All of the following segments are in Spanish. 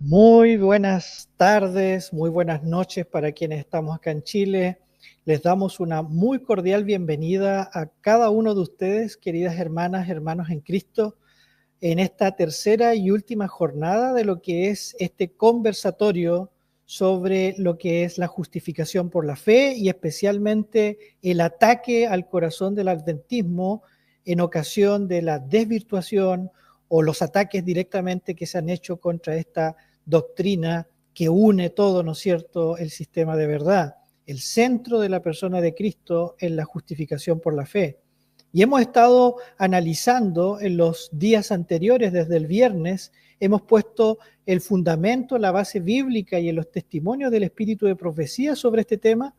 Muy buenas tardes, muy buenas noches para quienes estamos acá en Chile. Les damos una muy cordial bienvenida a cada uno de ustedes, queridas hermanas, hermanos en Cristo, en esta tercera y última jornada de lo que es este conversatorio sobre lo que es la justificación por la fe y especialmente el ataque al corazón del adventismo en ocasión de la desvirtuación o los ataques directamente que se han hecho contra esta doctrina que une todo, ¿no es cierto?, el sistema de verdad. El centro de la persona de Cristo es la justificación por la fe. Y hemos estado analizando en los días anteriores, desde el viernes, hemos puesto el fundamento, la base bíblica y en los testimonios del espíritu de profecía sobre este tema.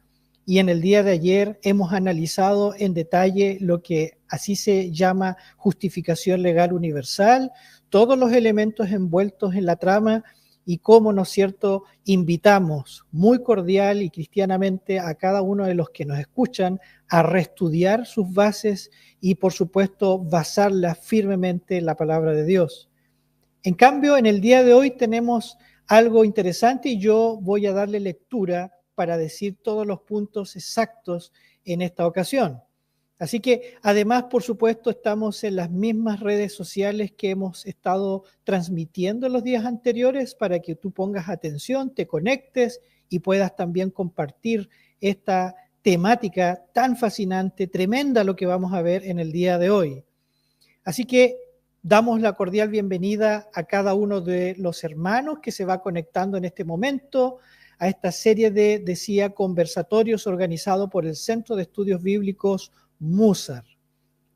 Y en el día de ayer hemos analizado en detalle lo que así se llama justificación legal universal, todos los elementos envueltos en la trama y cómo, ¿no es cierto?, invitamos muy cordial y cristianamente a cada uno de los que nos escuchan a reestudiar sus bases y, por supuesto, basarlas firmemente en la palabra de Dios. En cambio, en el día de hoy tenemos algo interesante y yo voy a darle lectura para decir todos los puntos exactos en esta ocasión. Así que, además, por supuesto, estamos en las mismas redes sociales que hemos estado transmitiendo en los días anteriores para que tú pongas atención, te conectes y puedas también compartir esta temática tan fascinante, tremenda lo que vamos a ver en el día de hoy. Así que damos la cordial bienvenida a cada uno de los hermanos que se va conectando en este momento a esta serie de, decía, conversatorios organizados por el Centro de Estudios Bíblicos Musar,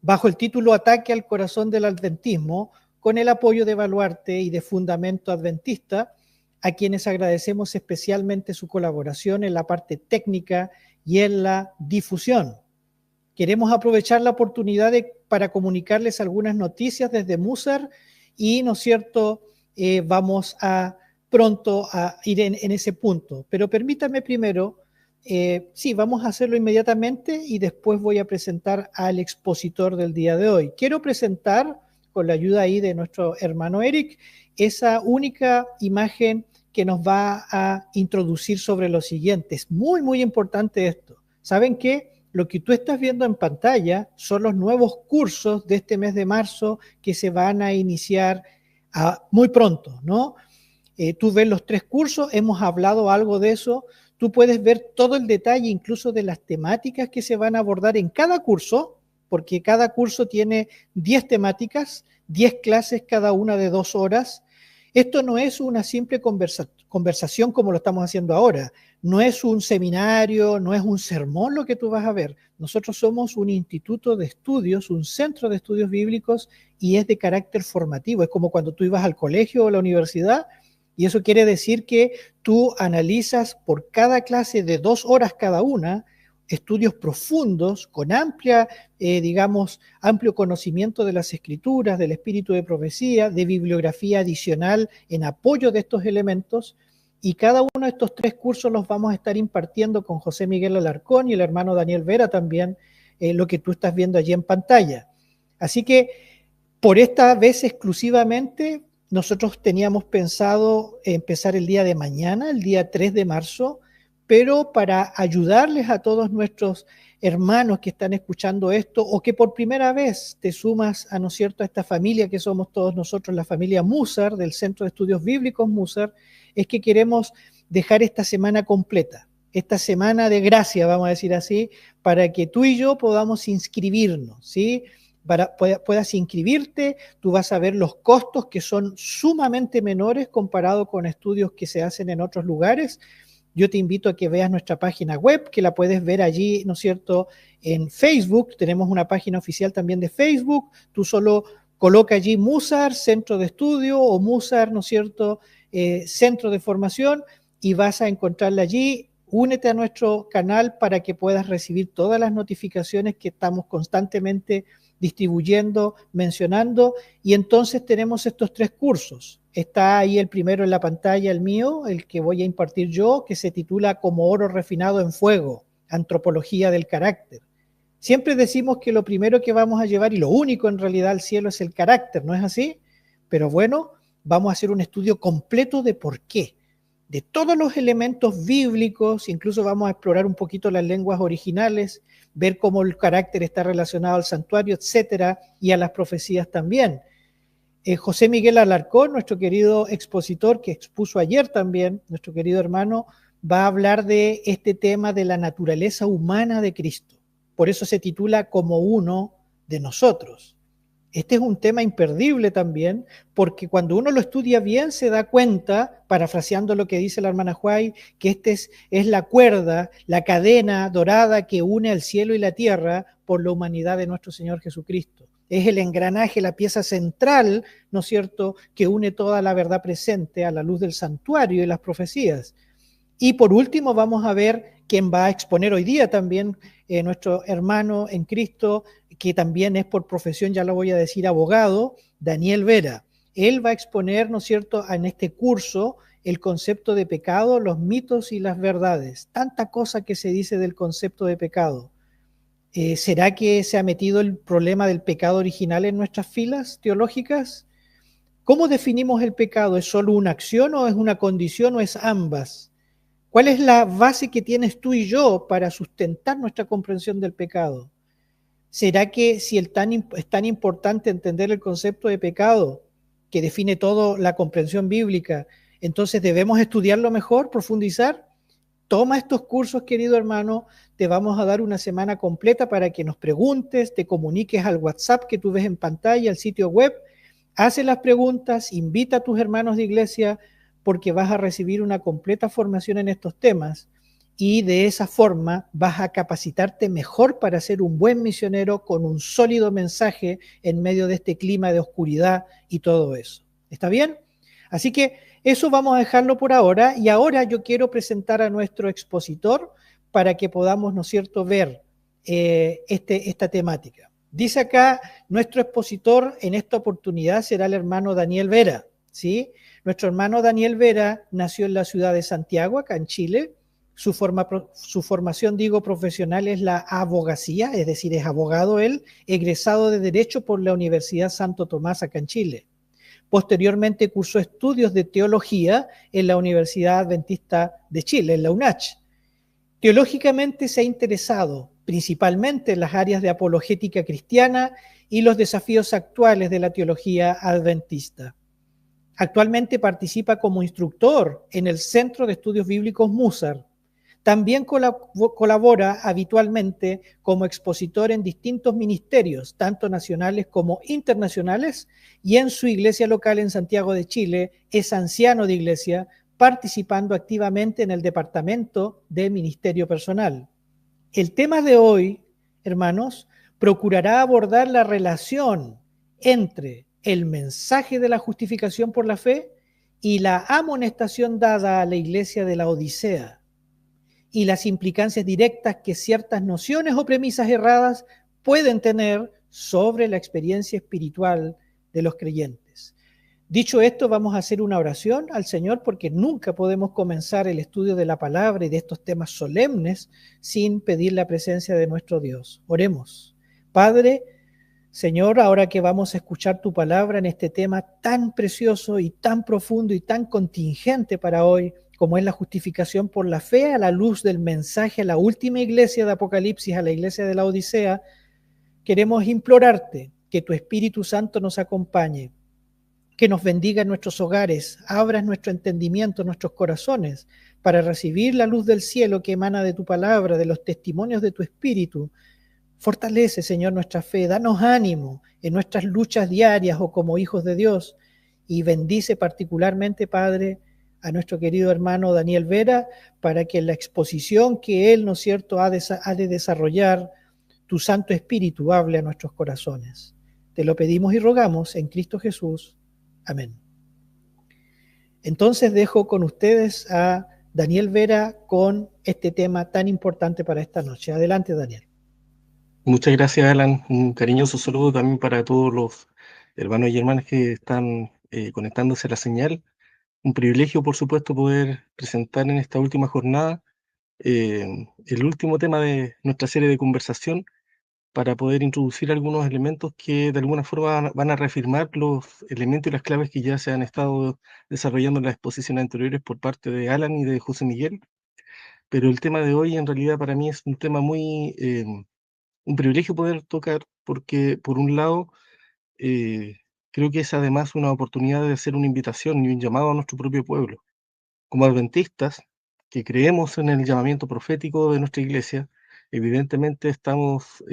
bajo el título Ataque al corazón del adventismo, con el apoyo de Baluarte y de Fundamento Adventista, a quienes agradecemos especialmente su colaboración en la parte técnica y en la difusión. Queremos aprovechar la oportunidad para comunicarles algunas noticias desde Musar y, ¿no es cierto?, vamos pronto a ir en ese punto. Pero permítanme primero, sí, vamos a hacerlo inmediatamente y después voy a presentar al expositor del día de hoy. Quiero presentar, con la ayuda ahí de nuestro hermano Eric, esa única imagen que nos va a introducir sobre lo siguiente. Es muy, muy importante esto. ¿Saben qué? Lo que tú estás viendo en pantalla son los nuevos cursos de este mes de marzo que se van a iniciar muy pronto, ¿no? Tú ves los 3 cursos, hemos hablado algo de eso. Tú puedes ver todo el detalle, incluso de las temáticas que se van a abordar en cada curso, porque cada curso tiene 10 temáticas, 10 clases, cada una de 2 horas. Esto no es una simple conversación como lo estamos haciendo ahora. No es un seminario, no es un sermón lo que tú vas a ver. Nosotros somos un instituto de estudios, un centro de estudios bíblicos y es de carácter formativo. Es como cuando tú ibas al colegio o a la universidad. Y eso quiere decir que tú analizas por cada clase de 2 horas cada una, estudios profundos, con amplio conocimiento de las escrituras, del espíritu de profecía, de bibliografía adicional en apoyo de estos elementos. Y cada uno de estos 3 cursos los vamos a estar impartiendo con José Miguel Alarcón y el hermano Daniel Vera también, lo que tú estás viendo allí en pantalla. Así que, por esta vez exclusivamente, nosotros teníamos pensado empezar el día de mañana, el día 3 de marzo, pero para ayudarles a todos nuestros hermanos que están escuchando esto o que por primera vez te sumas a, ¿no es cierto?, a esta familia que somos todos nosotros, la familia Musar, del Centro de Estudios Bíblicos Musar, es que queremos dejar esta semana completa, esta semana de gracia, vamos a decir así, para que tú y yo podamos inscribirnos, ¿sí?, para puedas inscribirte. Tú vas a ver los costos que son sumamente menores comparado con estudios que se hacen en otros lugares. Yo te invito a que veas nuestra página web, que la puedes ver allí, ¿no es cierto?, en Facebook. Tenemos una página oficial también de Facebook. Tú solo coloca allí Musar, Centro de Estudio, o Musar, ¿no es cierto?, Centro de Formación, y vas a encontrarla allí. Únete a nuestro canal para que puedas recibir todas las notificaciones que estamos constantemente distribuyendo, mencionando, y entonces tenemos estos 3 cursos. Está ahí el primero en la pantalla, el mío, el que voy a impartir yo, que se titula Como oro refinado en fuego, antropología del carácter. Siempre decimos que lo primero que vamos a llevar, y lo único en realidad al cielo, es el carácter, ¿no es así? Pero bueno, vamos a hacer un estudio completo de por qué, de todos los elementos bíblicos, incluso vamos a explorar un poquito las lenguas originales, ver cómo el carácter está relacionado al santuario, etcétera, y a las profecías también. José Miguel Alarcón, nuestro querido expositor que expuso ayer también, nuestro querido hermano, va a hablar de este tema de la naturaleza humana de Cristo. Por eso se titula Como uno de nosotros. Este es un tema imperdible también, porque cuando uno lo estudia bien se da cuenta, parafraseando lo que dice la hermana Huay, que es la cuerda, la cadena dorada que une al cielo y la tierra por la humanidad de nuestro Señor Jesucristo. Es el engranaje, la pieza central, ¿no es cierto?, que une toda la verdad presente a la luz del santuario y las profecías. Y por último vamos a ver quién va a exponer hoy día también, nuestro hermano en Cristo, que también es por profesión, ya lo voy a decir, abogado, Daniel Vera. Él va a exponer, ¿no es cierto?, en este curso el concepto de pecado, los mitos y las verdades. Tanta cosa que se dice del concepto de pecado. ¿Será que se ha metido el problema del pecado original en nuestras filas teológicas? ¿Cómo definimos el pecado? ¿Es solo una acción o es una condición o es ambas? ¿Cuál es la base que tienes tú y yo para sustentar nuestra comprensión del pecado? ¿Será que si es tan importante entender el concepto de pecado, que define toda la comprensión bíblica, entonces debemos estudiarlo mejor, profundizar? Toma estos cursos, querido hermano, te vamos a dar una semana completa para que nos preguntes, te comuniques al WhatsApp que tú ves en pantalla, al sitio web, hace las preguntas, invita a tus hermanos de iglesia, porque vas a recibir una completa formación en estos temas y de esa forma vas a capacitarte mejor para ser un buen misionero con un sólido mensaje en medio de este clima de oscuridad y todo eso. ¿Está bien? Así que eso vamos a dejarlo por ahora y ahora yo quiero presentar a nuestro expositor para que podamos, ¿no es cierto?, ver esta temática. Dice acá, nuestro expositor en esta oportunidad será el hermano Daniel Vera, ¿sí? Nuestro hermano Daniel Vera nació en la ciudad de Santiago, acá en Chile. Su formación, digo, profesional es la abogacía, es decir, es abogado él, egresado de Derecho por la Universidad Santo Tomás, acá en Chile. Posteriormente cursó estudios de teología en la Universidad Adventista de Chile, en la UNACH. Teológicamente se ha interesado principalmente en las áreas de apologética cristiana y los desafíos actuales de la teología adventista. Actualmente participa como instructor en el Centro de Estudios Bíblicos Musar. También colabora habitualmente como expositor en distintos ministerios, tanto nacionales como internacionales, y en su iglesia local en Santiago de Chile es anciano de iglesia, participando activamente en el departamento de ministerio personal. El tema de hoy, hermanos, procurará abordar la relación entre el mensaje de la justificación por la fe y la amonestación dada a la iglesia de la Odisea, y las implicancias directas que ciertas nociones o premisas erradas pueden tener sobre la experiencia espiritual de los creyentes. Dicho esto, vamos a hacer una oración al Señor porque nunca podemos comenzar el estudio de la palabra y de estos temas solemnes sin pedir la presencia de nuestro Dios. Oremos. Padre, Señor, ahora que vamos a escuchar tu palabra en este tema tan precioso y tan profundo y tan contingente para hoy, como es la justificación por la fe a la luz del mensaje a la última iglesia de Apocalipsis, a la iglesia de la Odisea, queremos implorarte que tu Espíritu Santo nos acompañe, que nos bendiga en nuestros hogares, abras nuestro entendimiento, nuestros corazones, para recibir la luz del cielo que emana de tu palabra, de los testimonios de tu Espíritu. Fortalece, Señor, nuestra fe, danos ánimo en nuestras luchas diarias o como hijos de Dios, y bendice particularmente, Padre, a nuestro querido hermano Daniel Vera, para que en la exposición que él, ¿no es cierto?, ha de desarrollar, tu Santo Espíritu hable a nuestros corazones. Te lo pedimos y rogamos en Cristo Jesús. Amén. Entonces dejo con ustedes a Daniel Vera con este tema tan importante para esta noche. Adelante, Daniel. Muchas gracias, Alan. Un cariñoso saludo también para todos los hermanos y hermanas que están conectándose a la señal. Un privilegio, por supuesto, poder presentar en esta última jornada el último tema de nuestra serie de conversación para poder introducir algunos elementos que de alguna forma van a reafirmar los elementos y las claves que ya se han estado desarrollando en las exposiciones anteriores por parte de Alan y de José Miguel. Pero el tema de hoy en realidad para mí es un tema muy, un privilegio poder tocar, porque por un lado eh, creo que es además una oportunidad de hacer una invitación y un llamado a nuestro propio pueblo. Como adventistas, que creemos en el llamamiento profético de nuestra iglesia, evidentemente estamos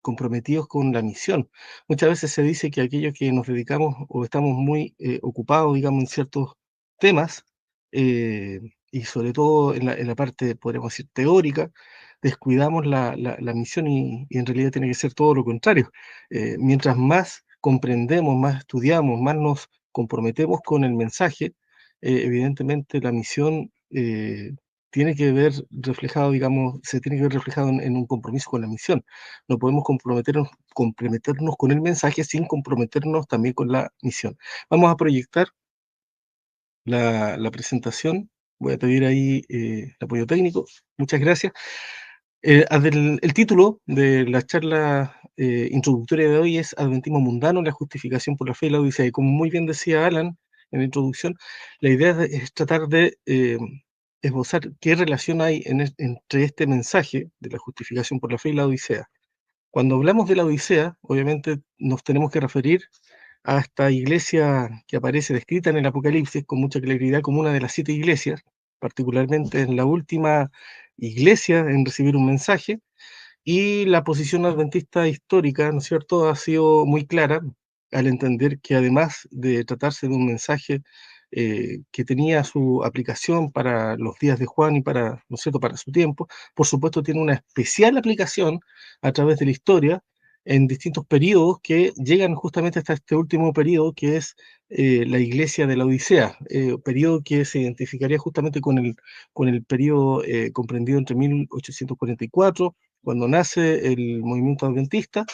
comprometidos con la misión. Muchas veces se dice que aquellos que nos dedicamos o estamos muy ocupados, digamos, en ciertos temas, eh, y sobre todo en la parte, podríamos decir, teórica, descuidamos la misión y en realidad tiene que ser todo lo contrario. Mientras más comprendemos, más estudiamos, más nos comprometemos con el mensaje, evidentemente la misión tiene que ver reflejado, digamos, se tiene que ver reflejado en un compromiso con la misión. No podemos comprometernos con el mensaje sin comprometernos también con la misión. Vamos a proyectar la presentación. Voy a pedir ahí el apoyo técnico. Muchas gracias. El título de la charla introductoria de hoy es Adventismo mundano, la justificación por la fe y la odisea. Y como muy bien decía Alan en la introducción, la idea es tratar de esbozar qué relación hay entre este mensaje de la justificación por la fe y la odisea. Cuando hablamos de la odisea, obviamente nos tenemos que referir a esta iglesia que aparece descrita en el Apocalipsis con mucha claridad como una de las 7 iglesias, particularmente en la última iglesia en recibir un mensaje, y la posición adventista histórica, ¿no es cierto?, ha sido muy clara al entender que además de tratarse de un mensaje que tenía su aplicación para los días de Juan y para, ¿no es cierto?, para su tiempo, por supuesto tiene una especial aplicación a través de la historia en distintos periodos que llegan justamente hasta este último periodo que es la iglesia de la Odisea, periodo que se identificaría justamente con el periodo comprendido entre 1844, cuando nace el movimiento adventista,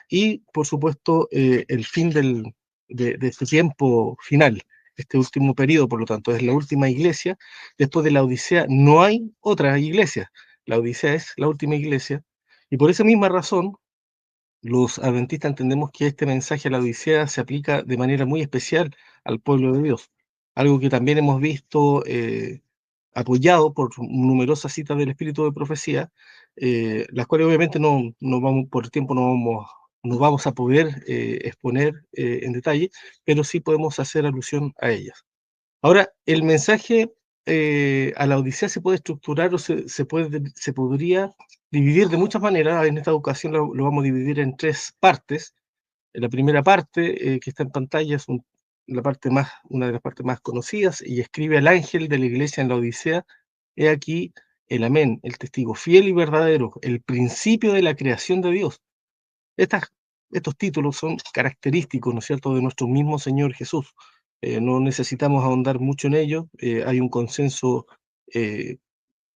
y por supuesto el fin de este tiempo final, este último periodo, por lo tanto, es la última iglesia. Después de la Odisea no hay otra iglesia, la Odisea es la última iglesia, y por esa misma razón, los adventistas entendemos que este mensaje a la Odisea se aplica de manera muy especial al pueblo de Dios, algo que también hemos visto apoyado por numerosas citas del Espíritu de Profecía, las cuales obviamente no vamos, por el tiempo no vamos a poder exponer en detalle, pero sí podemos hacer alusión a ellas. Ahora, el mensaje a la Odisea se puede estructurar o se podría dividir de muchas maneras. En esta ocasión lo vamos a dividir en 3 partes. En la primera parte, que está en pantalla, es una de las partes más conocidas, y escribe al ángel de la iglesia en la Odisea: he aquí el amén, el testigo fiel y verdadero, el principio de la creación de Dios. Estas, estos títulos son característicos, ¿no es cierto?, de nuestro mismo Señor Jesús. No necesitamos ahondar mucho en ello, hay un consenso eh,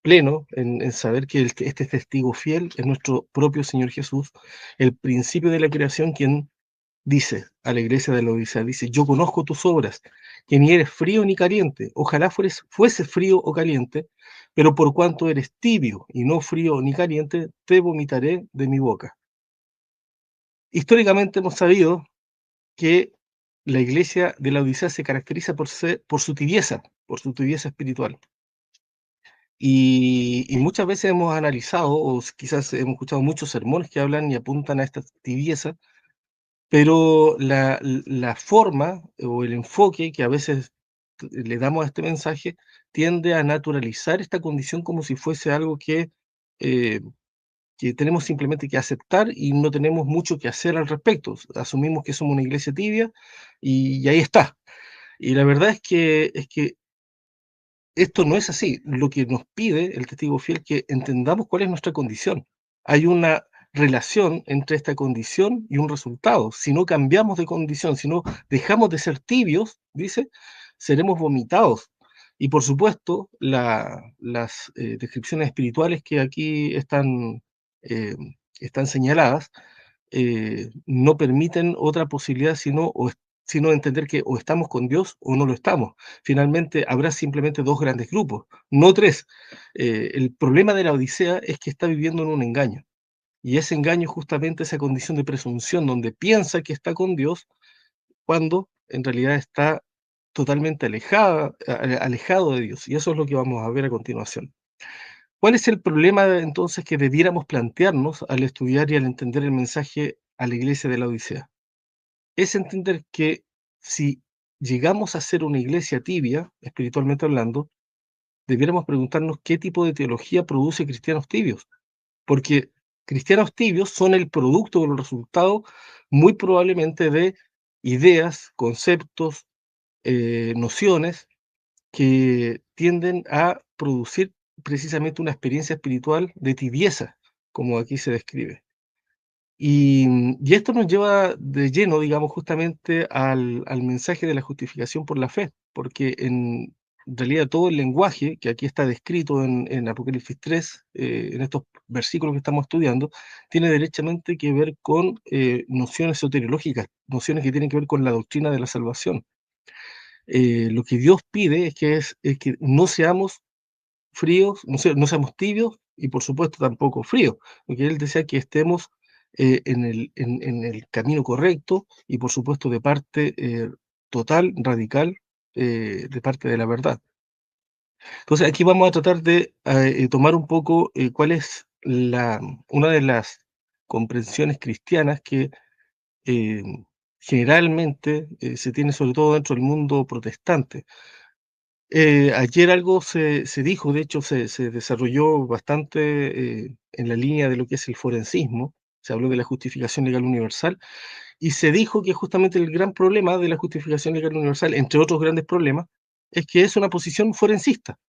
pleno en saber que este testigo fiel es nuestro propio Señor Jesús, el principio de la creación, quien dice a la iglesia de la Odisea, dice: yo conozco tus obras, que ni eres frío ni caliente, ojalá fueses frío o caliente, pero por cuanto eres tibio y no frío ni caliente, te vomitaré de mi boca. Históricamente hemos sabido que la iglesia de la Odisea se caracteriza por su tibieza espiritual. Y muchas veces hemos analizado, o quizás hemos escuchado muchos sermones que hablan y apuntan a esta tibieza, pero la forma o el enfoque que a veces le damos a este mensaje tiende a naturalizar esta condición como si fuese algo eh, que tenemos simplemente que aceptar y no tenemos mucho que hacer al respecto. Asumimos que somos una iglesia tibia y ahí está. Y la verdad es que esto no es así. Lo que nos pide el testigo fiel es que entendamos cuál es nuestra condición. Hay una relación entre esta condición y un resultado. Si no cambiamos de condición, si no dejamos de ser tibios, dice, seremos vomitados. Y por supuesto, las descripciones espirituales que aquí eh, están señaladas no permiten otra posibilidad sino entender que o estamos con Dios o no lo estamos. Finalmente habrá simplemente 2 grandes grupos, no 3. El problema de la Odisea es que está viviendo en un engaño. Y ese engaño es justamente esa condición de presunción donde piensa que está con Dios cuando en realidad está totalmente alejado de Dios. Y eso es lo que vamos a ver a continuación. ¿Cuál es el problema entonces que debiéramos plantearnos al estudiar y al entender el mensaje a la iglesia de la Odisea? Es entender que si llegamos a ser una iglesia tibia, espiritualmente hablando, debiéramos preguntarnos qué tipo de teología produce cristianos tibios, porque cristianos tibios son el producto o el resultado muy probablemente de ideas, conceptos, nociones que tienden a producir precisamente una experiencia espiritual de tibieza, como aquí se describe. Y esto nos lleva de lleno, digamos, justamente al mensaje de la justificación por la fe, porque en realidad todo el lenguaje que aquí está descrito en Apocalipsis 3, en estos versículos que estamos estudiando, tiene derechamente que ver con nociones soteriológicas, nociones que tienen que ver con la doctrina de la salvación. Lo que Dios pide es que no seamos fríos, no seamos tibios y por supuesto tampoco fríos, porque Él desea que estemos en el camino correcto y por supuesto de parte total, radical, de parte de la verdad. Entonces aquí vamos a tratar de tomar un poco cuál es una de las comprensiones cristianas que eh, generalmente se tiene sobre todo dentro del mundo protestante. Ayer algo se dijo, de hecho se desarrolló bastante en la línea de lo que es el forensismo, se habló de la justificación legal universal, y se dijo que justamente el gran problema de la justificación legal universal, entre otros grandes problemas, es que es una posición forensista.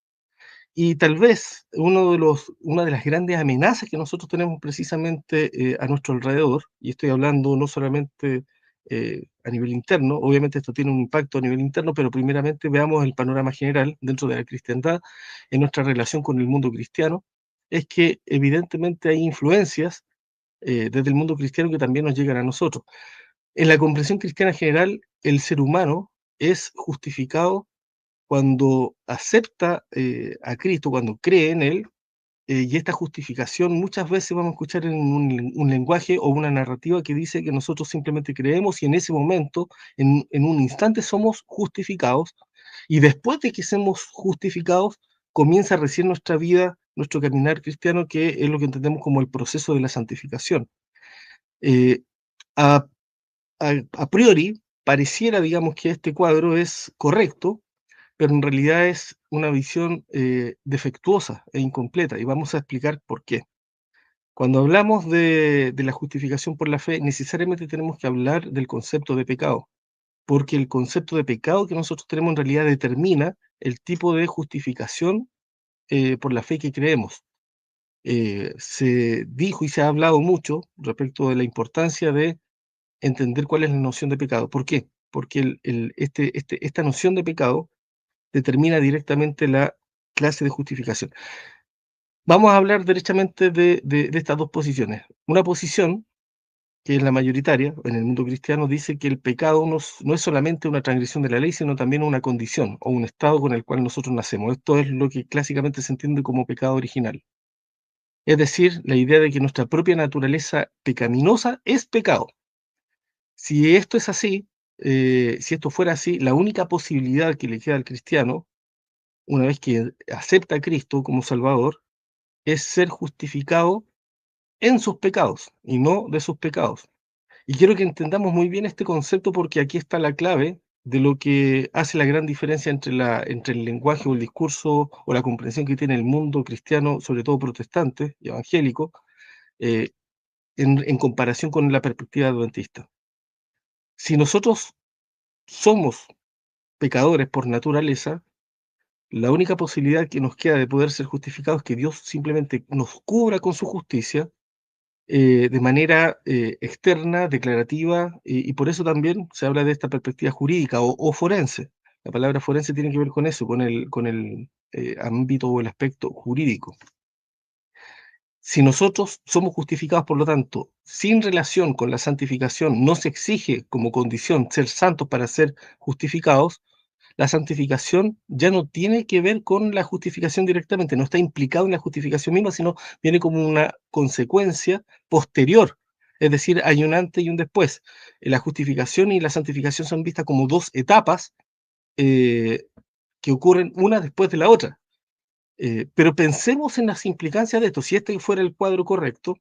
Y tal vez una de las grandes amenazas que nosotros tenemos precisamente a nuestro alrededor, y estoy hablando no solamente a nivel interno, obviamente esto tiene un impacto a nivel interno, pero primeramente veamos el panorama general dentro de la cristiandad, en nuestra relación con el mundo cristiano, es que evidentemente hay influencias desde el mundo cristiano que también nos llegan a nosotros. En la comprensión cristiana general, el ser humano es justificado cuando acepta a Cristo, cuando cree en Él, y esta justificación muchas veces vamos a escuchar en un lenguaje o una narrativa que dice que nosotros simplemente creemos y en ese momento, en un instante somos justificados, y después de que seamos justificados, comienza recién nuestra vida, nuestro caminar cristiano, que es lo que entendemos como el proceso de la santificación. Eh, a, a priori, pareciera, digamos, que este cuadro es correcto, pero en realidad es una visión defectuosa e incompleta, y vamos a explicar por qué. Cuando hablamos de la justificación por la fe, necesariamente tenemos que hablar del concepto de pecado, porque el concepto de pecado que nosotros tenemos en realidad determina el tipo de justificación por la fe que creemos. Se dijo y se ha hablado mucho respecto de la importancia de entender cuál es la noción de pecado. ¿Por qué? Porque esta noción de pecado determina directamente la clase de justificación. Vamos a hablar derechamente de estas dos posiciones. Una posición, que es la mayoritaria en el mundo cristiano, dice que el pecado no es solamente una transgresión de la ley, sino también una condición o un estado con el cual nosotros nacemos. Esto es lo que clásicamente se entiende como pecado original. Es decir, la idea de que nuestra propia naturaleza pecaminosa es pecado. Si esto es así, si esto fuera así, la única posibilidad que le queda al cristiano, una vez que acepta a Cristo como Salvador, es ser justificado en sus pecados y no de sus pecados. Y quiero que entendamos muy bien este concepto porque aquí está la clave de lo que hace la gran diferencia entre el lenguaje o el discurso o la comprensión que tiene el mundo cristiano, sobre todo protestante y evangélico, eh, en comparación con la perspectiva adventista. Si nosotros somos pecadores por naturaleza, la única posibilidad que nos queda de poder ser justificados es que Dios simplemente nos cubra con su justicia de manera externa, declarativa, y por eso también se habla de esta perspectiva jurídica o forense. La palabra forense tiene que ver con eso, con el ámbito o el aspecto jurídico. Si nosotros somos justificados, por lo tanto, sin relación con la santificación, no se exige como condición ser santos para ser justificados, la santificación ya no tiene que ver con la justificación directamente, no está implicado en la justificación misma, sino viene como una consecuencia posterior, es decir, hay un antes y un después. La justificación y la santificación son vistas como dos etapas eh, que ocurren una después de la otra. Pero pensemos en las implicancias de esto. Si este fuera el cuadro correcto,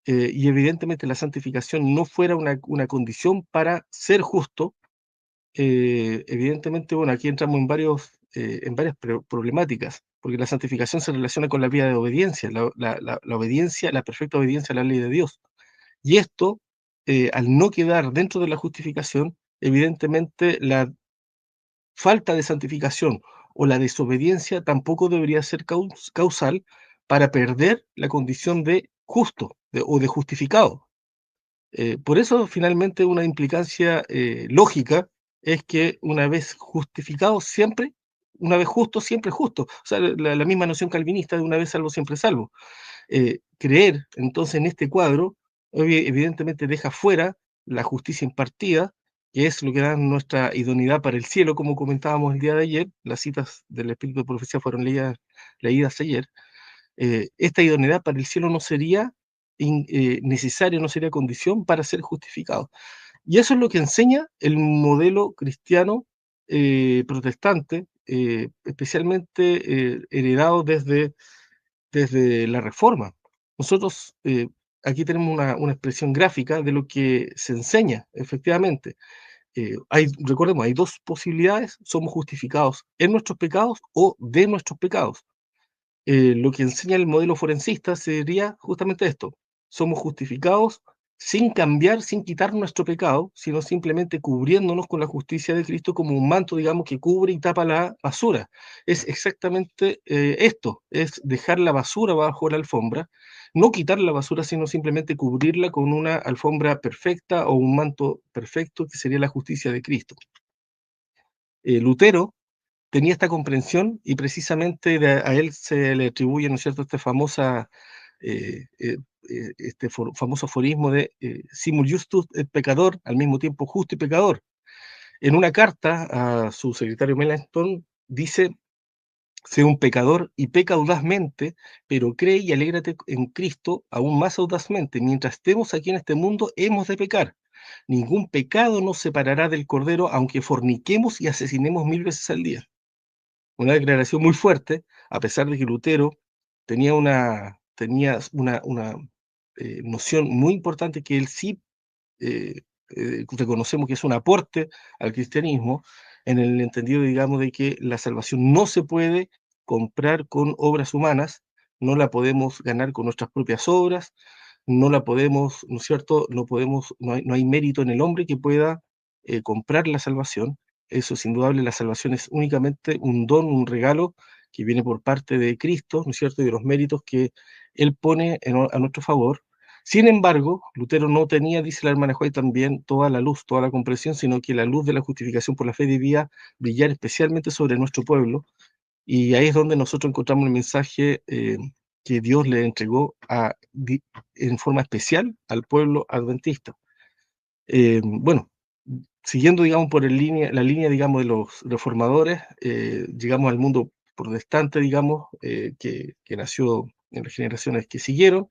y evidentemente la santificación no fuera una condición para ser justo, evidentemente, bueno, aquí entramos en varias problemáticas, porque la santificación se relaciona con la vía de obediencia, la obediencia, la perfecta obediencia a la ley de Dios. Y esto, al no quedar dentro de la justificación, evidentemente la falta de santificación o la desobediencia tampoco debería ser causal para perder la condición de justo o de justificado. Por eso, finalmente, una implicancia lógica es que una vez justificado, siempre, una vez justo, siempre justo. O sea, la misma noción calvinista de una vez salvo, siempre salvo. Creer, entonces, en este cuadro, evidentemente deja fuera la justicia impartida, que es lo que da nuestra idoneidad para el cielo, como comentábamos el día de ayer. Las citas del Espíritu de Profecía fueron leídas ayer. Esta idoneidad para el cielo no sería necesaria, no sería condición para ser justificado. Y eso es lo que enseña el modelo cristiano protestante, especialmente heredado desde la Reforma. Nosotros aquí tenemos una expresión gráfica de lo que se enseña, efectivamente. Recordemos, hay dos posibilidades: somos justificados en nuestros pecados o de nuestros pecados. Lo que enseña el modelo forensista sería justamente esto: somos justificados sin cambiar, sin quitar nuestro pecado, sino simplemente cubriéndonos con la justicia de Cristo como un manto, digamos, que cubre y tapa la basura. Es exactamente esto, es dejar la basura bajo la alfombra, no quitar la basura, sino simplemente cubrirla con una alfombra perfecta o un manto perfecto, que sería la justicia de Cristo. Lutero tenía esta comprensión, y precisamente a él se le atribuye, ¿no es cierto?, famoso aforismo de simul justus et pecador, al mismo tiempo justo y pecador. En una carta a su secretario Melanchthon dice: sé un pecador y peca audazmente, pero cree y alégrate en Cristo aún más audazmente. Mientras estemos aquí en este mundo, hemos de pecar. Ningún pecado nos separará del Cordero, aunque forniquemos y asesinemos 1000 veces al día. Una declaración muy fuerte, a pesar de que Lutero tenía una noción muy importante, que él sí reconocemos que es un aporte al cristianismo, en el entendido, digamos, de que la salvación no se puede comprar con obras humanas, no la podemos ganar con nuestras propias obras, no la podemos, ¿no es cierto? No hay mérito en el hombre que pueda comprar la salvación. Eso es indudable. La salvación es únicamente un don, un regalo que viene por parte de Cristo, ¿no es cierto? Y de los méritos que Él pone a nuestro favor. Sin embargo, Lutero no tenía, dice la hermana White también, toda la luz, toda la comprensión, sino que la luz de la justificación por la fe debía brillar especialmente sobre nuestro pueblo, y ahí es donde nosotros encontramos el mensaje que Dios le entregó en forma especial al pueblo adventista. Bueno, siguiendo, digamos, la línea, digamos, de los reformadores, llegamos al mundo protestante, digamos, que nació en las generaciones que siguieron.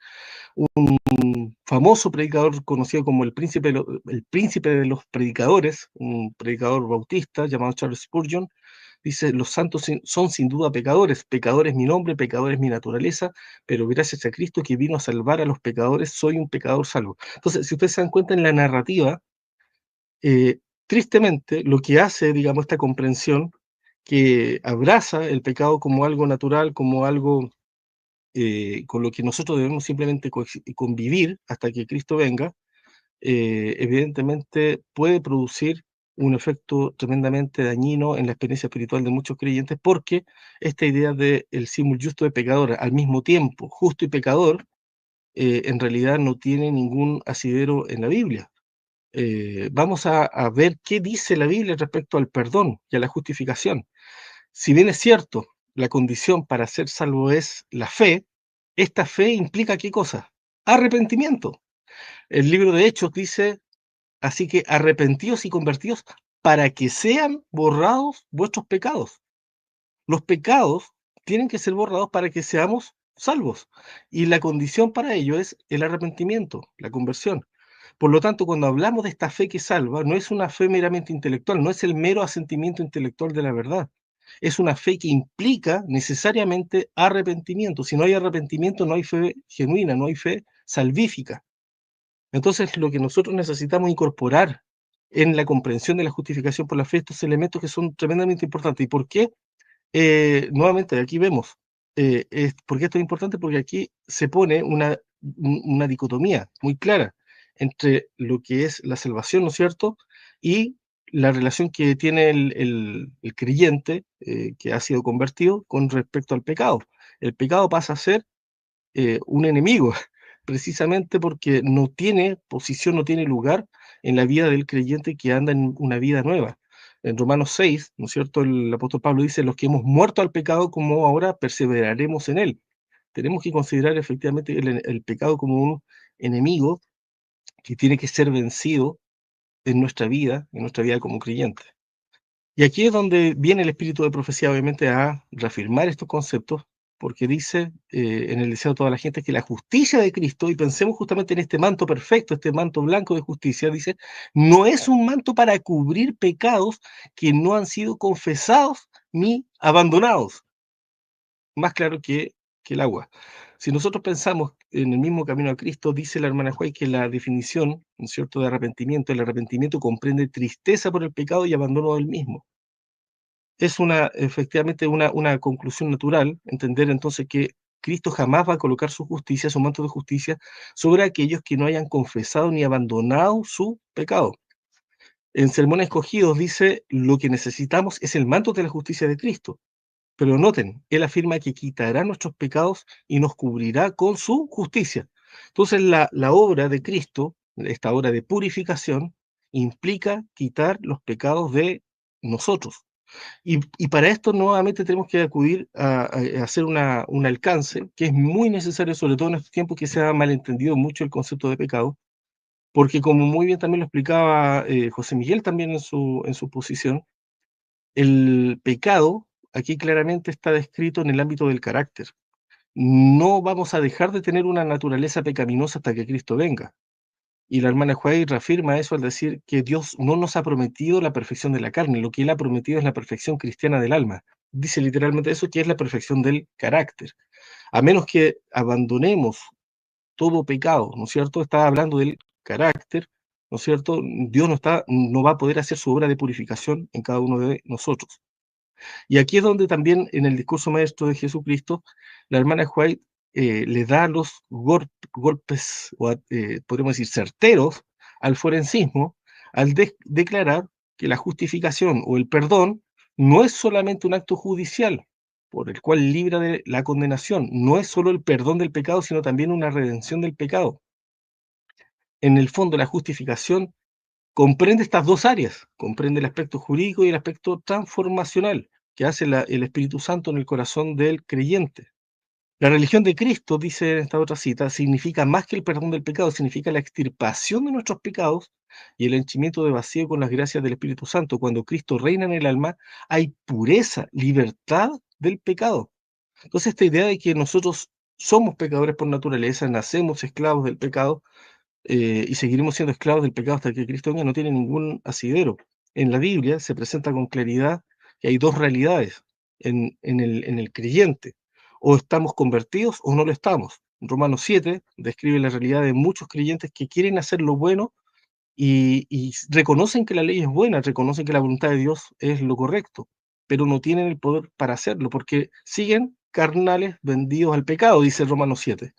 Un famoso predicador conocido como el príncipe de los predicadores, un predicador bautista llamado Charles Spurgeon, dice: los santos son sin duda pecadores, pecador es mi nombre, pecador es mi naturaleza, pero gracias a Cristo, que vino a salvar a los pecadores, soy un pecador salvo. Entonces, si ustedes se dan cuenta en la narrativa, eh, tristemente, lo que hace, digamos, esta comprensión que abraza el pecado como algo natural, como algo con lo que nosotros debemos simplemente convivir hasta que Cristo venga, evidentemente puede producir un efecto tremendamente dañino en la experiencia espiritual de muchos creyentes, porque esta idea de el simul justo de pecador, al mismo tiempo justo y pecador, en realidad no tiene ningún asidero en la Biblia. Vamos a ver qué dice la Biblia respecto al perdón y a la justificación. Si bien es cierto, la condición para ser salvo es la fe, esta fe implica ¿qué cosa? Arrepentimiento. El libro de Hechos dice: así que arrepentidos y convertidos para que sean borrados vuestros pecados. Los pecados tienen que ser borrados para que seamos salvos. Y la condición para ello es el arrepentimiento, la conversión. Por lo tanto, cuando hablamos de esta fe que salva, no es una fe meramente intelectual, no es el mero asentimiento intelectual de la verdad. Es una fe que implica necesariamente arrepentimiento. Si no hay arrepentimiento, no hay fe genuina, no hay fe salvífica. Entonces, lo que nosotros necesitamos incorporar en la comprensión de la justificación por la fe, estos elementos que son tremendamente importantes. ¿Y por qué? Nuevamente, aquí vemos, ¿por qué esto es importante? Porque aquí se pone una dicotomía muy clara entre lo que es la salvación, ¿no es cierto?, y la relación que tiene el creyente que ha sido convertido con respecto al pecado. El pecado pasa a ser un enemigo, precisamente porque no tiene posición, no tiene lugar en la vida del creyente que anda en una vida nueva. En Romanos 6, ¿no es cierto?, el apóstol Pablo dice, los que hemos muerto al pecado, como ahora perseveraremos en él. Tenemos que considerar efectivamente el pecado como un enemigo que tiene que ser vencido en nuestra vida como creyente. Y aquí es donde viene el espíritu de profecía, obviamente, a reafirmar estos conceptos, porque dice en el deseo de toda la gente que la justicia de Cristo, y pensemos justamente en este manto perfecto, este manto blanco de justicia, dice, no es un manto para cubrir pecados que no han sido confesados ni abandonados. Más claro que el agua. Si nosotros pensamos en el mismo camino a Cristo, dice la hermana White que la definición, ¿no es cierto?, de arrepentimiento, el arrepentimiento comprende tristeza por el pecado y abandono del mismo. Es efectivamente una conclusión natural, entender entonces que Cristo jamás va a colocar su justicia, su manto de justicia, sobre aquellos que no hayan confesado ni abandonado su pecado. En Sermones Escogidos dice, lo que necesitamos es el manto de la justicia de Cristo. Pero noten, él afirma que quitará nuestros pecados y nos cubrirá con su justicia. Entonces la obra de Cristo, esta obra de purificación, implica quitar los pecados de nosotros. Y para esto nuevamente tenemos que acudir a hacer un alcance, que es muy necesario, sobre todo en estos tiempos que se ha malentendido mucho el concepto de pecado, porque como muy bien también lo explicaba José Miguel también en su posición, el pecado aquí claramente está descrito en el ámbito del carácter. No vamos a dejar de tener una naturaleza pecaminosa hasta que Cristo venga. Y la hermana White reafirma eso al decir que Dios no nos ha prometido la perfección de la carne, lo que Él ha prometido es la perfección cristiana del alma. Dice literalmente eso, que es la perfección del carácter. A menos que abandonemos todo pecado, ¿no es cierto? Está hablando del carácter, ¿no es cierto? Dios no va a poder hacer su obra de purificación en cada uno de nosotros. Y aquí es donde también en el discurso maestro de Jesucristo, la hermana White le da los golpes, podríamos decir, certeros al forensismo, al declarar que la justificación o el perdón no es solamente un acto judicial por el cual libra de la condenación, no es solo el perdón del pecado, sino también una redención del pecado. En el fondo, la justificación comprende estas dos áreas, comprende el aspecto jurídico y el aspecto transformacional que hace el Espíritu Santo en el corazón del creyente. La religión de Cristo, dice en esta otra cita, significa más que el perdón del pecado, significa la extirpación de nuestros pecados y el henchimiento de vacío con las gracias del Espíritu Santo. Cuando Cristo reina en el alma, hay pureza, libertad del pecado. Entonces, esta idea de que nosotros somos pecadores por naturaleza, nacemos esclavos del pecado, y seguiremos siendo esclavos del pecado hasta que Cristo venga, no tiene ningún asidero. En la Biblia se presenta con claridad que hay dos realidades en el creyente: o estamos convertidos o no lo estamos. Romanos 7 describe la realidad de muchos creyentes que quieren hacer lo bueno y reconocen que la ley es buena, reconocen que la voluntad de Dios es lo correcto, pero no tienen el poder para hacerlo porque siguen carnales vendidos al pecado, dice Romanos 7.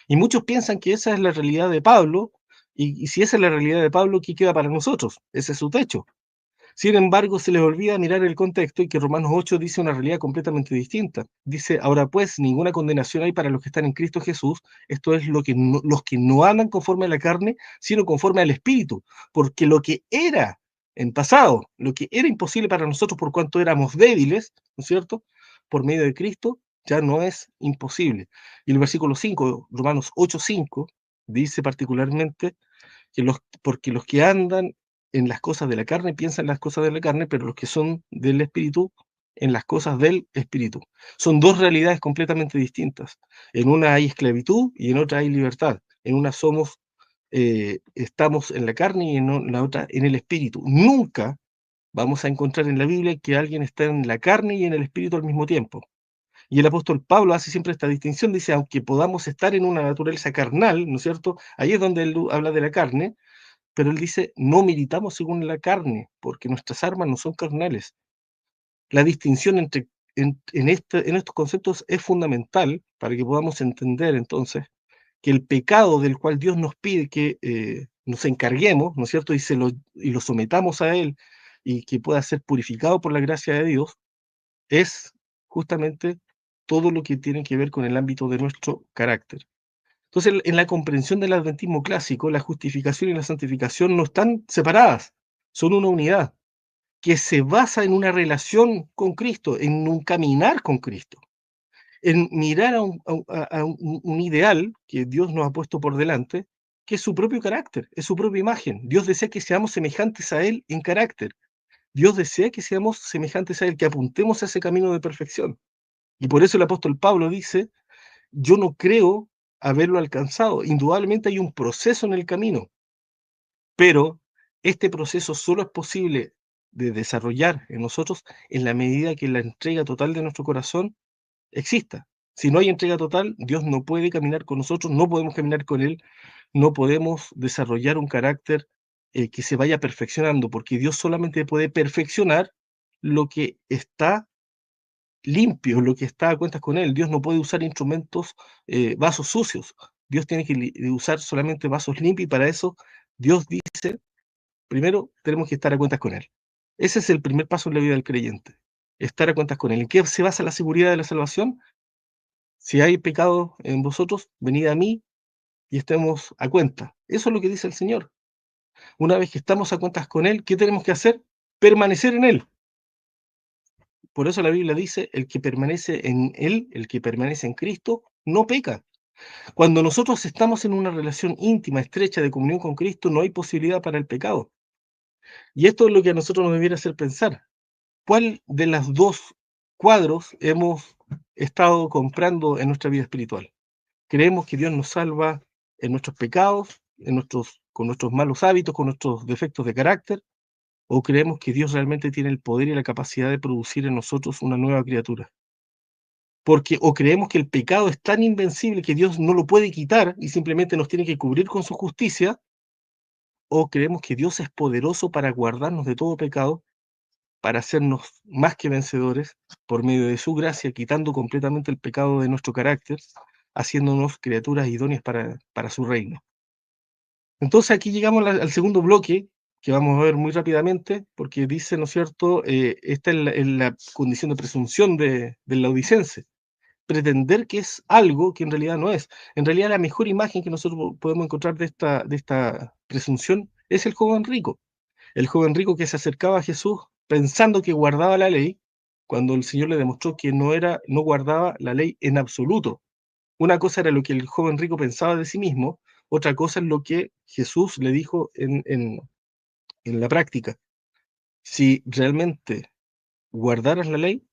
Y muchos piensan que esa es la realidad de Pablo, y si esa es la realidad de Pablo, ¿qué queda para nosotros? Ese es su techo. Sin embargo, se les olvida mirar el contexto y que Romanos 8 dice una realidad completamente distinta. Dice, ahora pues, ninguna condenación hay para los que están en Cristo Jesús, esto es los que no andan conforme a la carne, sino conforme al Espíritu, porque lo que era en pasado, lo que era imposible para nosotros por cuanto éramos débiles, ¿no es cierto?, por medio de Cristo, ya no es imposible. Y el versículo 5, Romanos 8:5, dice particularmente que porque los que andan en las cosas de la carne piensan en las cosas de la carne, pero los que son del Espíritu en las cosas del Espíritu. Son dos realidades completamente distintas. En una hay esclavitud y en otra hay libertad. En una estamos en la carne y en la otra en el Espíritu. Nunca vamos a encontrar en la Biblia que alguien está en la carne y en el Espíritu al mismo tiempo. Y el apóstol Pablo hace siempre esta distinción, dice, aunque podamos estar en una naturaleza carnal, ¿no es cierto? Ahí es donde él habla de la carne, pero él dice, no militamos según la carne, porque nuestras armas no son carnales. La distinción en estos conceptos es fundamental para que podamos entender entonces que el pecado del cual Dios nos pide que nos encarguemos, ¿no es cierto? Y lo sometamos a Él y que pueda ser purificado por la gracia de Dios, es justamente todo lo que tiene que ver con el ámbito de nuestro carácter. Entonces, en la comprensión del adventismo clásico, la justificación y la santificación no están separadas, son una unidad que se basa en una relación con Cristo, en un caminar con Cristo, en mirar a un ideal que Dios nos ha puesto por delante, que es su propio carácter, es su propia imagen. Dios desea que seamos semejantes a Él en carácter. Dios desea que seamos semejantes a Él, que apuntemos a ese camino de perfección. Y por eso el apóstol Pablo dice, yo no creo haberlo alcanzado. Indudablemente hay un proceso en el camino, pero este proceso solo es posible de desarrollar en nosotros en la medida que la entrega total de nuestro corazón exista. Si no hay entrega total, Dios no puede caminar con nosotros, no podemos caminar con Él, no podemos desarrollar un carácter que se vaya perfeccionando, porque Dios solamente puede perfeccionar lo que está limpio, lo que está a cuentas con Él. Dios no puede usar instrumentos, vasos sucios. Dios tiene que usar solamente vasos limpios y para eso Dios dice, primero tenemos que estar a cuentas con Él. Ese es el primer paso en la vida del creyente, estar a cuentas con Él. ¿En qué se basa la seguridad de la salvación? Si hay pecado en vosotros, venid a mí y estemos a cuenta. Eso es lo que dice el Señor. Una vez que estamos a cuentas con Él, ¿qué tenemos que hacer? Permanecer en Él. Por eso la Biblia dice, el que permanece en Él, el que permanece en Cristo, no peca. Cuando nosotros estamos en una relación íntima, estrecha de comunión con Cristo, no hay posibilidad para el pecado. Y esto es lo que a nosotros nos debiera hacer pensar. ¿Cuál de las dos cuadros hemos estado comprando en nuestra vida espiritual? ¿Creemos que Dios nos salva en nuestros pecados, con nuestros malos hábitos, con nuestros defectos de carácter? ¿O creemos que Dios realmente tiene el poder y la capacidad de producir en nosotros una nueva criatura? O creemos que el pecado es tan invencible que Dios no lo puede quitar y simplemente nos tiene que cubrir con su justicia, o creemos que Dios es poderoso para guardarnos de todo pecado, para hacernos más que vencedores por medio de su gracia, quitando completamente el pecado de nuestro carácter, haciéndonos criaturas idóneas para su reino. Entonces aquí llegamos al segundo bloque, que vamos a ver muy rápidamente, porque dice, ¿no es cierto?, esta es la condición de presunción del laodicense, pretender que es algo que en realidad no es. En realidad la mejor imagen que nosotros podemos encontrar de esta presunción es el joven rico. El joven rico que se acercaba a Jesús pensando que guardaba la ley, cuando el Señor le demostró que no guardaba la ley en absoluto. Una cosa era lo que el joven rico pensaba de sí mismo, otra cosa es lo que Jesús le dijo en la práctica. Si realmente guardaras la ley,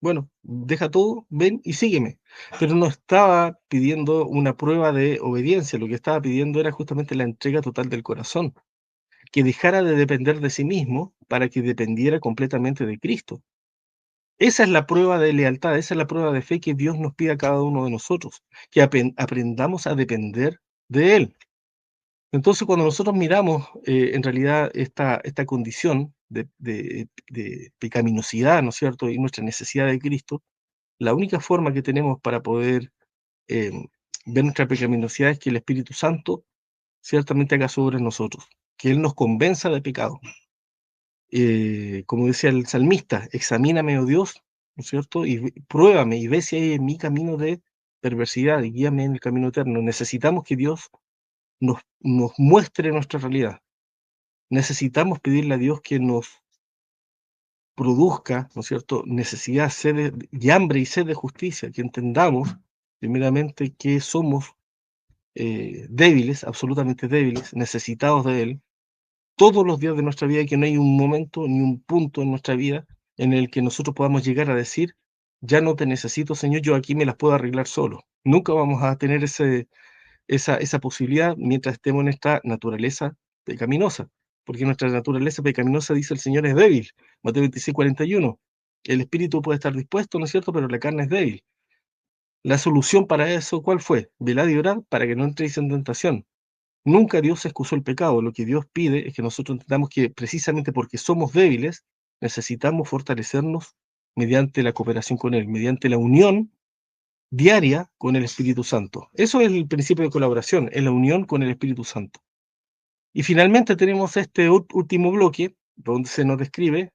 bueno, deja todo, ven y sígueme. Pero no estaba pidiendo una prueba de obediencia, lo que estaba pidiendo era justamente la entrega total del corazón, que dejara de depender de sí mismo para que dependiera completamente de Cristo. Esa es la prueba de lealtad, esa es la prueba de fe que Dios nos pide a cada uno de nosotros, que aprendamos a depender de Él. Entonces, cuando nosotros miramos en realidad esta condición de pecaminosidad, ¿no es cierto?, y nuestra necesidad de Cristo, la única forma que tenemos para poder eh, ver nuestra pecaminosidad es que el Espíritu Santo ciertamente haga su obra en nosotros, que Él nos convenza de pecado. Como decía el salmista, examíname, oh Dios, ¿no es cierto? Y pruébame y ve si hay en mi camino de perversidad y guíame en el camino eterno. Necesitamos que Dios nos muestre nuestra realidad. Necesitamos pedirle a Dios que nos produzca, ¿no es cierto?, necesidad, sed y hambre y sed de justicia, que entendamos primeramente que somos débiles, absolutamente débiles, necesitados de Él, todos los días de nuestra vida, y que no hay un momento ni un punto en nuestra vida en el que nosotros podamos llegar a decir, ya no te necesito, Señor, yo aquí me las puedo arreglar solo. Nunca vamos a tener esa posibilidad mientras estemos en esta naturaleza pecaminosa, porque nuestra naturaleza pecaminosa, dice el Señor, es débil. Mateo 26:41. El espíritu puede estar dispuesto, ¿no es cierto?, pero la carne es débil. La solución para eso, ¿cuál fue? Velad y orad para que no entréis en tentación. Nunca Dios excusó el pecado. Lo que Dios pide es que nosotros entendamos que precisamente porque somos débiles, necesitamos fortalecernos mediante la cooperación con Él, mediante la unión diaria con el Espíritu Santo. Eso es el principio de colaboración, es la unión con el Espíritu Santo. Y finalmente tenemos este último bloque, donde se nos describe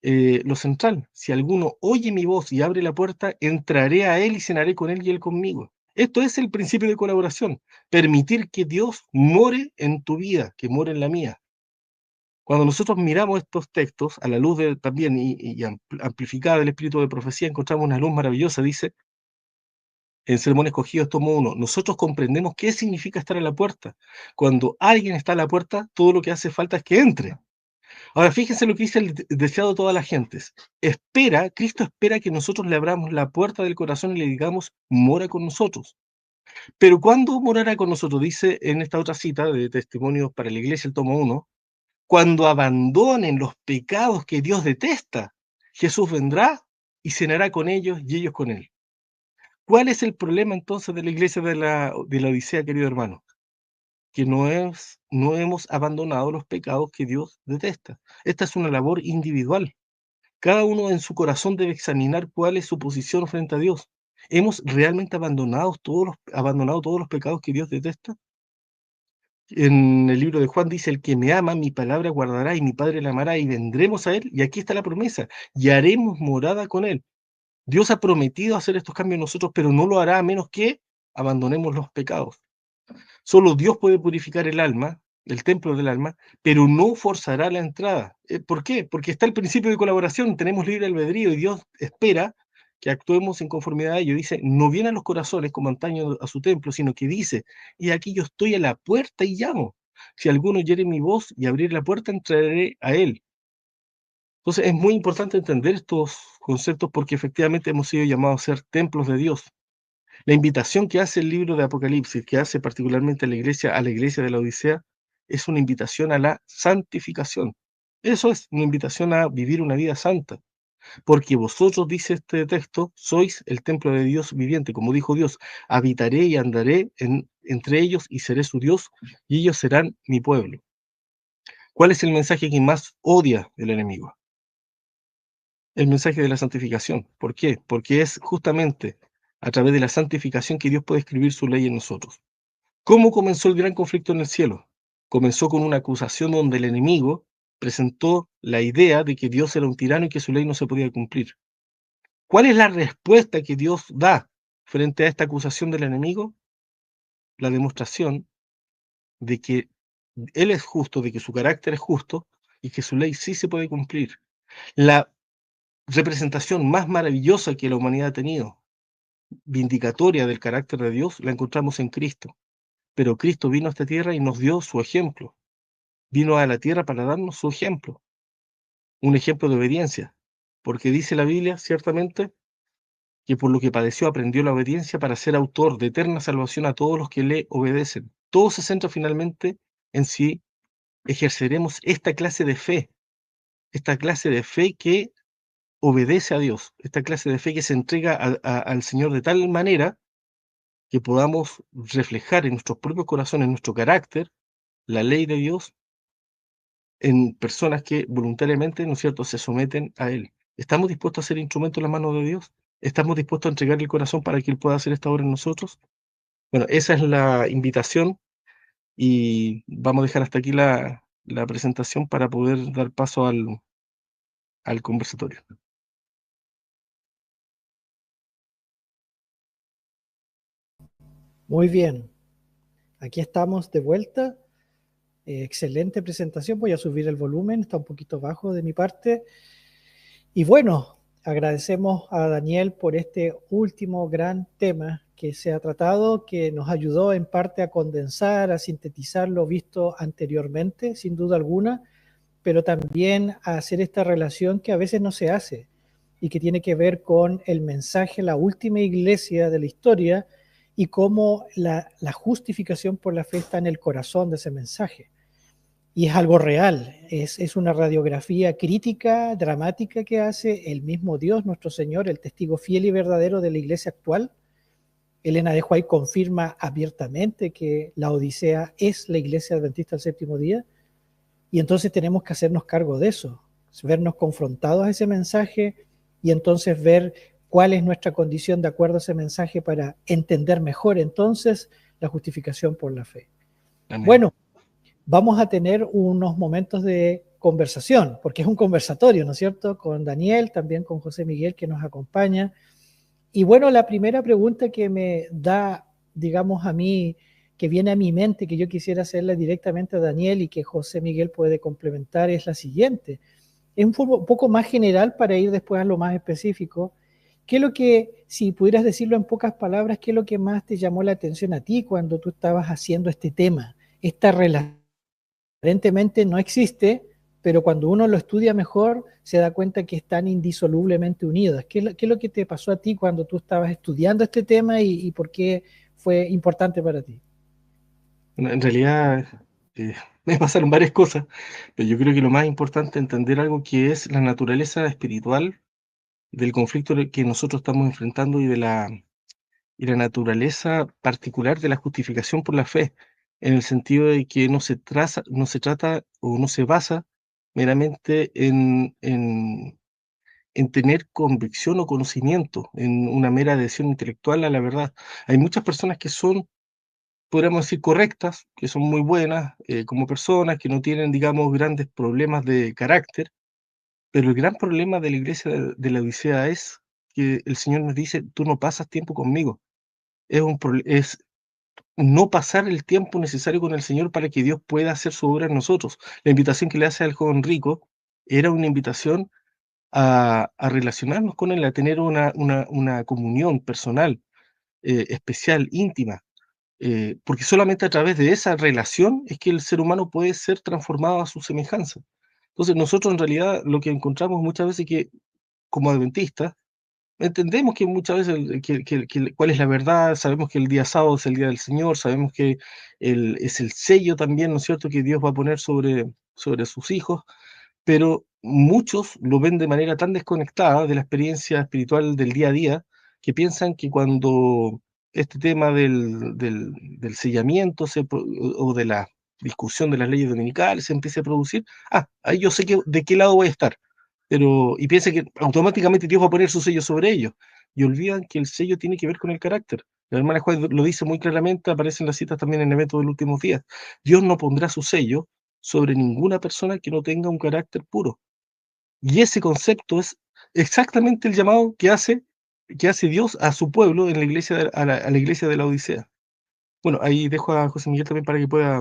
lo central. Si alguno oye mi voz y abre la puerta, entraré a él y cenaré con él y él conmigo. Esto es el principio de colaboración. Permitir que Dios more en tu vida, que more en la mía. Cuando nosotros miramos estos textos a la luz de, también amplificada del espíritu de profecía, encontramos una luz maravillosa. Dice en Sermón Escogidos, tomo 1, nosotros comprendemos qué significa estar a la puerta. Cuando alguien está a la puerta, todo lo que hace falta es que entre. Ahora, fíjense lo que dice el deseado de todas las gentes. Cristo espera que nosotros le abramos la puerta del corazón y le digamos, mora con nosotros. Pero ¿cuándo morará con nosotros? Dice en esta otra cita de Testimonios para la Iglesia, el tomo 1, cuando abandonen los pecados que Dios detesta, Jesús vendrá y cenará con ellos y ellos con él. ¿Cuál es el problema entonces de la iglesia de la Odisea, querido hermano? Que no hemos abandonado los pecados que Dios detesta. Esta es una labor individual. Cada uno en su corazón debe examinar cuál es su posición frente a Dios. ¿Hemos realmente abandonado todos los pecados que Dios detesta? En el libro de Juan dice, el que me ama, mi palabra guardará y mi Padre la amará y vendremos a él. Y aquí está la promesa, y haremos morada con él. Dios ha prometido hacer estos cambios en nosotros, pero no lo hará a menos que abandonemos los pecados. Solo Dios puede purificar el alma, el templo del alma, pero no forzará la entrada. ¿Por qué? Porque está el principio de colaboración, tenemos libre albedrío y Dios espera que actuemos en conformidad a ello. Dice, no viene a los corazones como antaño a su templo, sino que dice, y aquí yo estoy a la puerta y llamo. Si alguno oyere mi voz y abrir la puerta, entraré a él. Entonces es muy importante entender estos conceptos porque efectivamente hemos sido llamados a ser templos de Dios. La invitación que hace el libro de Apocalipsis, que hace particularmente a la iglesia de la Odisea, es una invitación a la santificación. Eso es una invitación a vivir una vida santa, porque vosotros, dice este texto, sois el templo de Dios viviente, como dijo Dios, habitaré y andaré entre ellos y seré su Dios, y ellos serán mi pueblo. ¿Cuál es el mensaje que más odia el enemigo? El mensaje de la santificación. ¿Por qué? Porque es justamente a través de la santificación que Dios puede escribir su ley en nosotros. ¿Cómo comenzó el gran conflicto en el cielo? Comenzó con una acusación donde el enemigo presentó la idea de que Dios era un tirano y que su ley no se podía cumplir. ¿Cuál es la respuesta que Dios da frente a esta acusación del enemigo? La demostración de que Él es justo, de que su carácter es justo y que su ley sí se puede cumplir. La representación más maravillosa que la humanidad ha tenido, vindicatoria del carácter de Dios, la encontramos en Cristo. Pero Cristo vino a esta tierra y nos dio su ejemplo. Vino a la tierra para darnos su ejemplo, un ejemplo de obediencia. Porque dice la Biblia, ciertamente, que por lo que padeció aprendió la obediencia para ser autor de eterna salvación a todos los que le obedecen. Todo se centra finalmente en si ejerceremos esta clase de fe que obedece a Dios, esta clase de fe que se entrega al Señor de tal manera que podamos reflejar en nuestros propios corazones, en nuestro carácter, la ley de Dios en personas que voluntariamente, ¿no es cierto?, se someten a Él. ¿Estamos dispuestos a ser instrumentos en las manos de Dios? ¿Estamos dispuestos a entregar el corazón para que Él pueda hacer esta obra en nosotros? Bueno, esa es la invitación y vamos a dejar hasta aquí la presentación para poder dar paso al conversatorio. Muy bien, aquí estamos de vuelta. Excelente presentación, voy a subir el volumen, está un poquito bajo de mi parte. Y bueno, agradecemos a Daniel por este último gran tema que se ha tratado, que nos ayudó en parte a condensar, a sintetizar lo visto anteriormente, sin duda alguna, pero también a hacer esta relación que a veces no se hace y que tiene que ver con el mensaje, la última iglesia de la historia y cómo la justificación por la fe está en el corazón de ese mensaje. Y es algo real, es una radiografía crítica, dramática que hace el mismo Dios, nuestro Señor, el testigo fiel y verdadero de la iglesia actual. Elena de White confirma abiertamente que la Odisea es la iglesia adventista del séptimo día, y entonces tenemos que hacernos cargo de eso, vernos confrontados a ese mensaje y entonces ver cuál es nuestra condición de acuerdo a ese mensaje para entender mejor entonces la justificación por la fe. Amén. Bueno, vamos a tener unos momentos de conversación, porque es un conversatorio, ¿no es cierto? Con Daniel, también con José Miguel que nos acompaña. Y bueno, la primera pregunta que me da, digamos, a mí, que viene a mi mente, que yo quisiera hacerle directamente a Daniel y que José Miguel puede complementar, es la siguiente. Es un poco más general para ir después a lo más específico. ¿Qué es lo que, si pudieras decirlo en pocas palabras, qué es lo que más te llamó la atención a ti cuando tú estabas haciendo este tema? Esta relación aparentemente no existe, pero cuando uno lo estudia mejor se da cuenta que están indisolublemente unidas. ¿Qué es lo que te pasó a ti cuando tú estabas estudiando este tema y por qué fue importante para ti? En realidad me pasaron varias cosas, pero yo creo que lo más importante es entender algo que es la naturaleza espiritual del conflicto que nosotros estamos enfrentando y la naturaleza particular de la justificación por la fe, en el sentido de que no se trata o no se basa meramente en tener convicción o conocimiento, en una mera adhesión intelectual a la verdad. Hay muchas personas que son, podríamos decir, correctas, que son muy buenas como personas, que no tienen, digamos, grandes problemas de carácter, pero el gran problema de la iglesia de la Odisea es que el Señor nos dice: tú no pasas tiempo conmigo. Es no pasar el tiempo necesario con el Señor para que Dios pueda hacer su obra en nosotros. La invitación que le hace al joven rico era una invitación a relacionarnos con Él, a tener una comunión personal, especial, íntima, porque solamente a través de esa relación es que el ser humano puede ser transformado a su semejanza. Entonces nosotros en realidad lo que encontramos muchas veces que como adventistas entendemos que muchas veces cuál es la verdad, sabemos que el día sábado es el día del Señor, sabemos que es el sello también, ¿no es cierto?, que Dios va a poner sobre sus hijos, pero muchos lo ven de manera tan desconectada de la experiencia espiritual del día a día, que piensan que cuando este tema del sellamiento o de la discusión de las leyes dominicales se empiece a producir, ahí yo sé de qué lado voy a estar, y piensa que automáticamente Dios va a poner su sello sobre ellos, y olvidan que el sello tiene que ver con el carácter. La hermana Juan lo dice muy claramente, aparecen las citas también en eventos de los últimos días. Dios no pondrá su sello sobre ninguna persona que no tenga un carácter puro. Y ese concepto es exactamente el llamado que hace Dios a su pueblo en la iglesia a la iglesia de la Odisea. Bueno, ahí dejo a José Miguel también para que pueda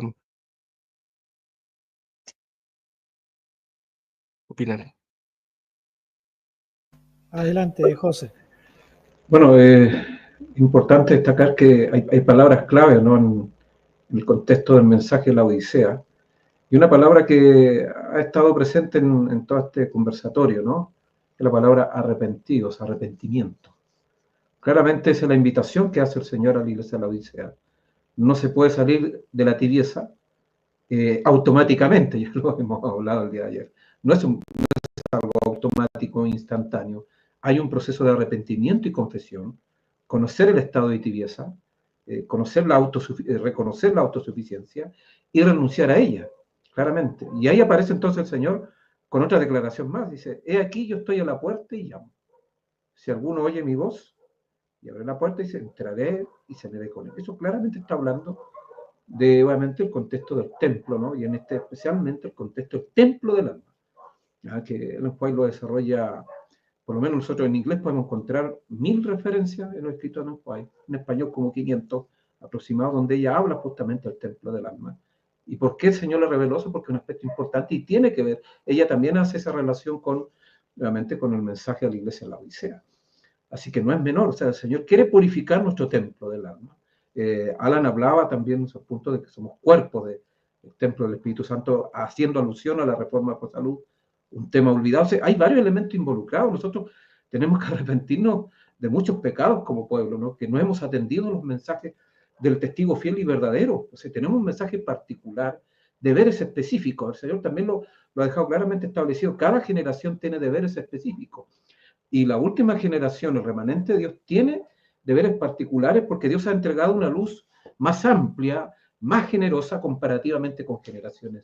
opinar. Adelante, José. Bueno, importante destacar que hay palabras clave, ¿no?, en el contexto del mensaje de la Odisea. Y una palabra que ha estado presente en todo este conversatorio, ¿no?, es la palabra arrepentidos, arrepentimiento. Claramente esa es la invitación que hace el Señor a la iglesia de la Odisea. No se puede salir de la tibieza automáticamente, ya lo hemos hablado el día de ayer. No es algo automático, instantáneo. Hay un proceso de arrepentimiento y confesión, conocer el estado de tibieza, reconocer la autosuficiencia y renunciar a ella, claramente. Y ahí aparece entonces el Señor con otra declaración más. Dice: he aquí yo estoy a la puerta y llamo. Si alguno oye mi voz y abre la puerta, dice: entraré y cenaré con él. Eso claramente está hablando de, obviamente, el contexto del templo, ¿no? Y en este especialmente el contexto del templo del alma, ¿ya?, que el cual lo desarrolla. Por lo menos nosotros en inglés podemos encontrar 1000 referencias en los escritos de Ellen White, en español como 500 aproximados, donde ella habla justamente del templo del alma. ¿Y por qué el Señor le reveló eso? Porque es un aspecto importante y tiene que ver. Ella también hace esa relación con nuevamente con el mensaje a la iglesia de la Odisea. Así que no es menor, o sea, el Señor quiere purificar nuestro templo del alma. Alan hablaba también en esos puntos de que somos cuerpos del templo del Espíritu Santo, haciendo alusión a la reforma por salud, un tema olvidado. O sea, hay varios elementos involucrados. Nosotros tenemos que arrepentirnos de muchos pecados como pueblo, ¿no? Que no hemos atendido los mensajes del testigo fiel y verdadero. O sea, tenemos un mensaje particular, deberes específicos. El Señor también lo ha dejado claramente establecido. Cada generación tiene deberes específicos. Y la última generación, el remanente de Dios, tiene deberes particulares porque Dios ha entregado una luz más amplia, más generosa comparativamente con generaciones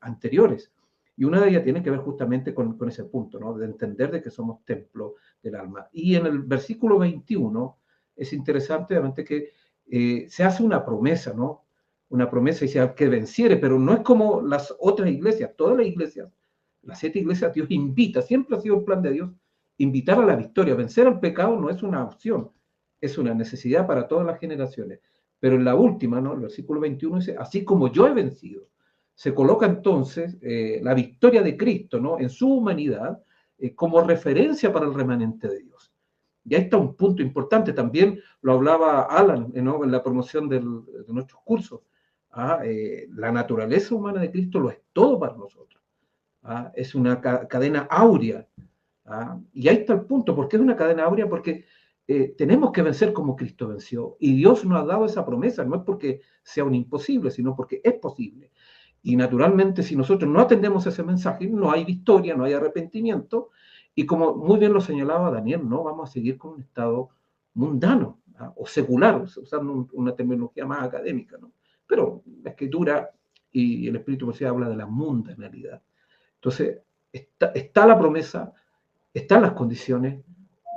anteriores. Y una de ellas tiene que ver justamente con ese punto, ¿no? De entender de que somos templo del alma. Y en el versículo 21 es interesante, obviamente, que se hace una promesa, ¿no? Una promesa y dice que venciere, pero no es como las otras iglesias, todas las iglesias, las 7 iglesias, Dios invita, siempre ha sido el plan de Dios, invitar a la victoria. Vencer al pecado no es una opción, es una necesidad para todas las generaciones. Pero en la última, ¿no? El versículo 21 dice, así como yo he vencido. Se coloca entonces la victoria de Cristo, ¿no? En su humanidad como referencia para el remanente de Dios. Y ahí está un punto importante, también lo hablaba Alan, ¿no? En la promoción de nuestros cursos. La naturaleza humana de Cristo lo es todo para nosotros. Es una cadena áurea. Y ahí está el punto, ¿por qué es una cadena áurea? Porque tenemos que vencer como Cristo venció. Y Dios nos ha dado esa promesa, no es porque sea un imposible, sino porque es posible. Y naturalmente, si nosotros no atendemos ese mensaje, no hay victoria, no hay arrepentimiento. Y como muy bien lo señalaba Daniel, no vamos a seguir con un estado mundano o secular, usando una terminología más académica, ¿no? Pero la Escritura y el Espíritu de Dios habla de la mundanalidad. Entonces, está la promesa, están las condiciones,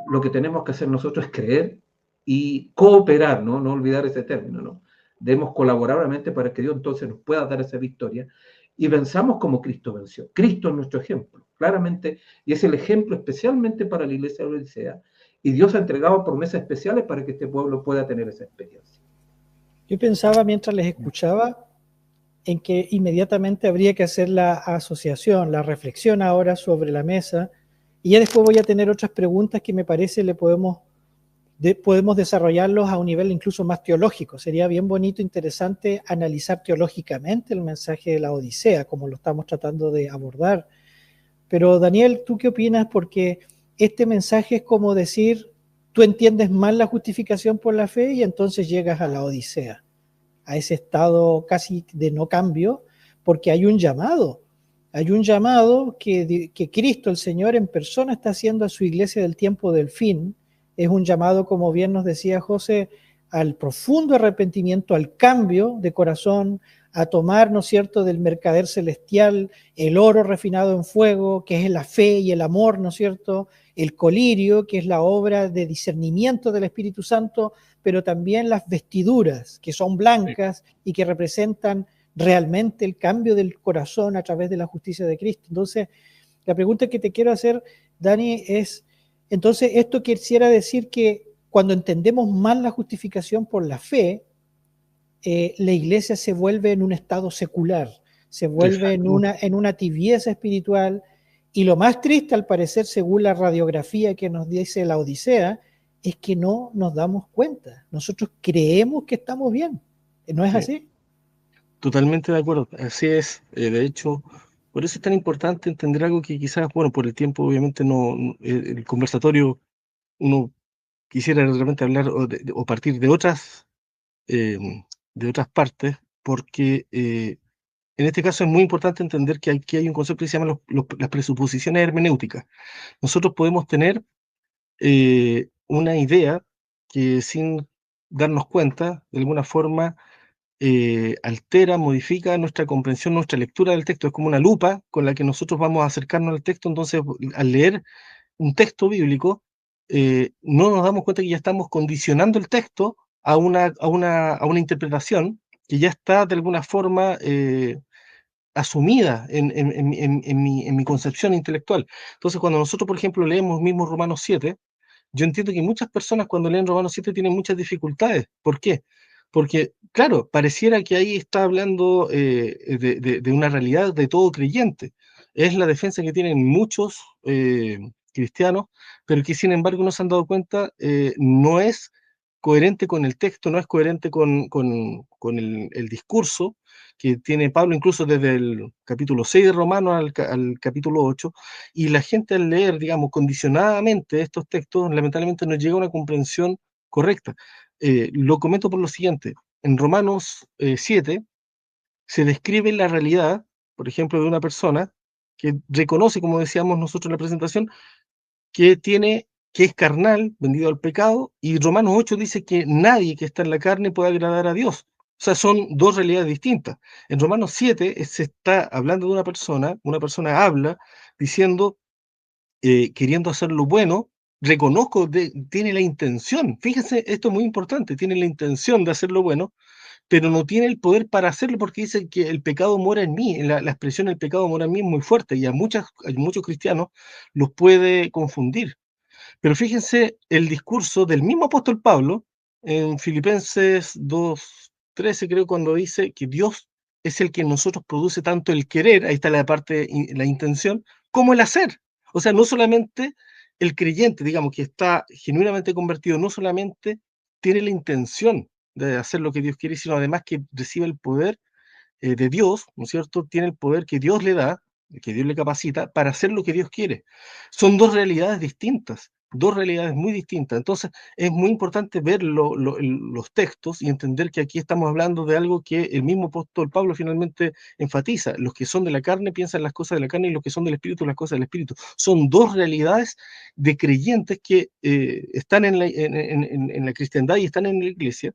lo que tenemos que hacer nosotros es creer y cooperar, ¿no? No olvidar ese término, ¿no? Debemos colaborar realmente para que Dios entonces nos pueda dar esa victoria y venzamos como Cristo venció. Cristo es nuestro ejemplo, claramente, y es el ejemplo especialmente para la iglesia de la Odisea, y Dios ha entregado promesas especiales para que este pueblo pueda tener esa experiencia. Yo pensaba mientras les escuchaba en que inmediatamente habría que hacer la asociación, la reflexión ahora sobre la mesa, y ya después voy a tener otras preguntas que me parece podemos desarrollarlos a un nivel incluso más teológico. Sería bien bonito, interesante analizar teológicamente el mensaje de la Odisea, como lo estamos tratando de abordar. Pero Daniel, ¿tú qué opinas? Porque este mensaje es como decir, tú entiendes mal la justificación por la fe y entonces llegas a la Odisea, a ese estado casi de no cambio, porque hay un llamado que Cristo, el Señor en persona, está haciendo a su iglesia del tiempo del fin. Es un llamado, como bien nos decía José, al profundo arrepentimiento, al cambio de corazón, a tomar, ¿no es cierto?, del mercader celestial, el oro refinado en fuego, que es la fe y el amor, ¿no es cierto?, el colirio, que es la obra de discernimiento del Espíritu Santo, pero también las vestiduras, que son blancas y que representan realmente el cambio del corazón a través de la justicia de Cristo. Entonces, la pregunta que te quiero hacer, Dani, es, entonces, esto quisiera decir que cuando entendemos mal la justificación por la fe, la iglesia se vuelve en un estado secular, se vuelve en una tibieza espiritual, y lo más triste, al parecer, según la radiografía que nos dice la Odisea, es que no nos damos cuenta. Nosotros creemos que estamos bien. ¿No es así? Totalmente de acuerdo, así es. De hecho, por eso es tan importante entender algo que quizás, bueno, por el tiempo obviamente el conversatorio uno quisiera realmente hablar o partir de otras partes, porque en este caso es muy importante entender que aquí hay un concepto que se llama las presuposiciones hermenéuticas. Nosotros podemos tener una idea que sin darnos cuenta, de alguna forma, altera, modifica nuestra comprensión, nuestra lectura del texto. Es como una lupa con la que nosotros vamos a acercarnos al texto. Entonces, al leer un texto bíblico, no nos damos cuenta que ya estamos condicionando el texto a una interpretación que ya está de alguna forma asumida en mi concepción intelectual. Entonces, cuando nosotros, por ejemplo, leemos mismo Romanos 7, yo entiendo que muchas personas cuando leen Romanos 7 tienen muchas dificultades. ¿Por qué? Porque, claro, pareciera que ahí está hablando de una realidad de todo creyente. Es la defensa que tienen muchos cristianos, pero que sin embargo no se han dado cuenta, no es coherente con el texto, no es coherente con el discurso que tiene Pablo, incluso desde el capítulo 6 de Romanos al capítulo 8, y la gente al leer, digamos, condicionadamente estos textos, lamentablemente no llega a una comprensión correcta. Lo comento por lo siguiente: en Romanos 7 se describe la realidad, por ejemplo, de una persona que reconoce, como decíamos nosotros en la presentación, que es carnal, vendido al pecado, y Romanos 8 dice que nadie que está en la carne puede agradar a Dios. O sea, son dos realidades distintas. En Romanos 7 se está hablando de una persona habla diciendo, queriendo hacer lo bueno, tiene la intención, fíjense, esto es muy importante, tiene la intención de hacer lo bueno, pero no tiene el poder para hacerlo porque dice que el pecado mora en mí. La expresión el pecado mora en mí es muy fuerte y a muchos cristianos los puede confundir. Pero fíjense el discurso del mismo apóstol Pablo en Filipenses 2:13, creo, cuando dice que Dios es el que en nosotros produce tanto el querer, ahí está la parte, la intención, como el hacer. O sea, no solamente el creyente, digamos, que está genuinamente convertido, no solamente tiene la intención de hacer lo que Dios quiere, sino además que recibe el poder de Dios, ¿no es cierto? Tiene el poder que Dios le da, que Dios le capacita para hacer lo que Dios quiere. Son dos realidades distintas, dos realidades muy distintas. Entonces, es muy importante ver los textos y entender que aquí estamos hablando de algo que el mismo apóstol Pablo finalmente enfatiza. Los que son de la carne piensan las cosas de la carne y los que son del espíritu las cosas del espíritu. Son dos realidades de creyentes que están en la cristiandad y están en la iglesia,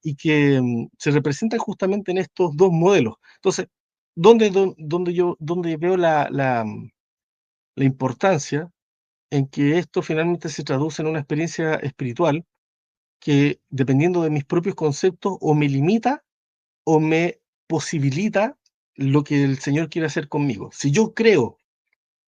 y que se representan justamente en estos dos modelos. Entonces, ¿dónde veo la importancia en que esto finalmente se traduce en una experiencia espiritual que, dependiendo de mis propios conceptos, o me limita o me posibilita lo que el Señor quiere hacer conmigo? Si yo creo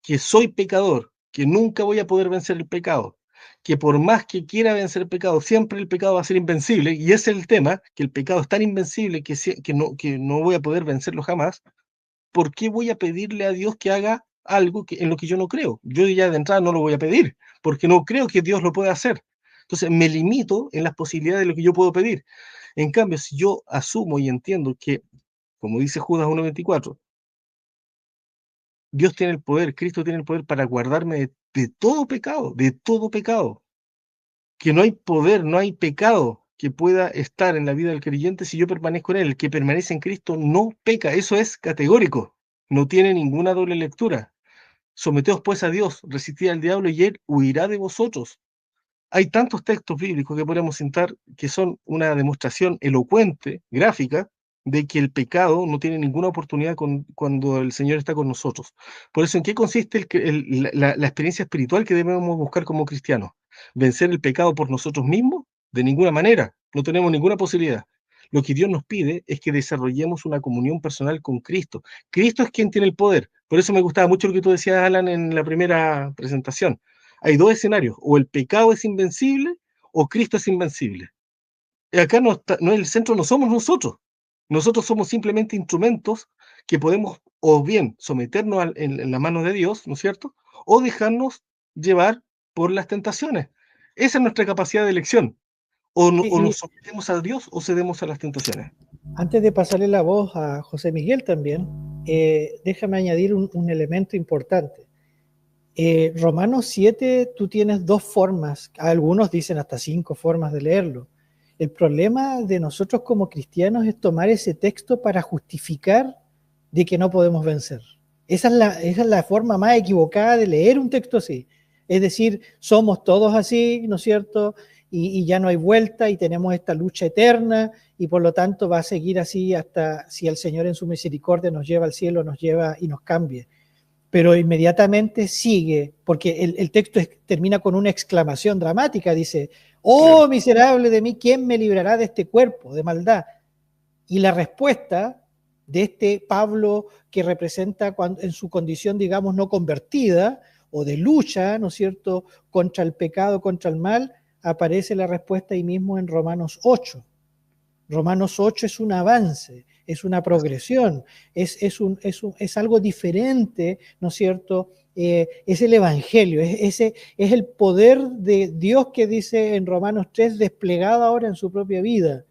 que soy pecador, que nunca voy a poder vencer el pecado, que por más que quiera vencer el pecado, siempre el pecado va a ser invencible, y ese es el tema, que el pecado es tan invencible que no voy a poder vencerlo jamás. ¿Por qué voy a pedirle a Dios que haga algo en lo que yo no creo? Yo ya de entrada no lo voy a pedir, porque no creo que Dios lo pueda hacer. Entonces me limito en las posibilidades de lo que yo puedo pedir. En cambio, si yo asumo y entiendo que, como dice Judas 1:24, Dios tiene el poder, Cristo tiene el poder para guardarme de todo pecado, que no hay poder, no hay pecado que pueda estar en la vida del creyente si yo permanezco en él. El que permanece en Cristo no peca, eso es categórico, no tiene ninguna doble lectura. Someteos pues a Dios, resistid al diablo y él huirá de vosotros. Hay tantos textos bíblicos que podemos citar que son una demostración elocuente, gráfica, de que el pecado no tiene ninguna oportunidad cuando el Señor está con nosotros. Por eso, ¿en qué consiste la experiencia espiritual que debemos buscar como cristianos? ¿Vencer el pecado por nosotros mismos? De ninguna manera, no tenemos ninguna posibilidad. Lo que Dios nos pide es que desarrollemos una comunión personal con Cristo. Cristo es quien tiene el poder. Por eso me gustaba mucho lo que tú decías, Alan, en la primera presentación. Hay dos escenarios: o el pecado es invencible o Cristo es invencible. Y acá no, el centro no somos nosotros somos simplemente instrumentos que podemos o bien someternos en la mano de Dios, ¿no es cierto?, o dejarnos llevar por las tentaciones. Esa es nuestra capacidad de elección. O Y nos sometemos a Dios o cedemos a las tentaciones. antes de pasarle la voz a José Miguel también, déjame añadir un elemento importante. Romanos 7, tú tienes dos formas, algunos dicen hasta 5 formas de leerlo. El problema de nosotros como cristianos es tomar ese texto para justificar de que no podemos vencer. Esa es la forma más equivocada de leer un texto así. Es decir, somos todos así, ¿no es cierto? Y ya no hay vuelta y tenemos esta lucha eterna y por lo tanto va a seguir así hasta si el Señor en su misericordia nos lleva al cielo, nos lleva y nos cambie. Pero inmediatamente sigue, porque el texto termina con una exclamación dramática, dice, oh miserable de mí, ¿quién me librará de este cuerpo de maldad? Y la respuesta de este Pablo que representa en su condición, digamos, no convertida o de lucha, ¿no es cierto?, contra el pecado, contra el mal, aparece la respuesta ahí mismo en Romanos 8. Romanos 8 es un avance, es una progresión, es algo diferente, ¿no es cierto? Es el Evangelio, es el poder de Dios que dice en Romanos 3, desplegado ahora en su propia vida,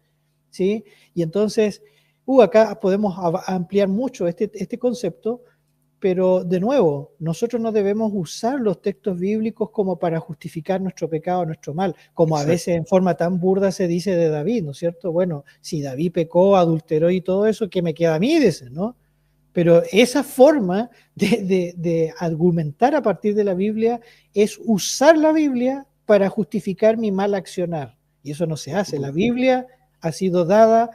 ¿sí? Y entonces, acá podemos ampliar mucho este concepto, pero de nuevo, nosotros no debemos usar los textos bíblicos como para justificar nuestro pecado, nuestro mal, como a veces en forma tan burda se dice de David, ¿no es cierto? Bueno, si David pecó, adulteró y todo eso, ¿qué me queda a mí? Dicen, ¿no? Pero esa forma de argumentar a partir de la Biblia es usar la Biblia para justificar mi mal accionar. Y eso no se hace. La Biblia ha sido dada,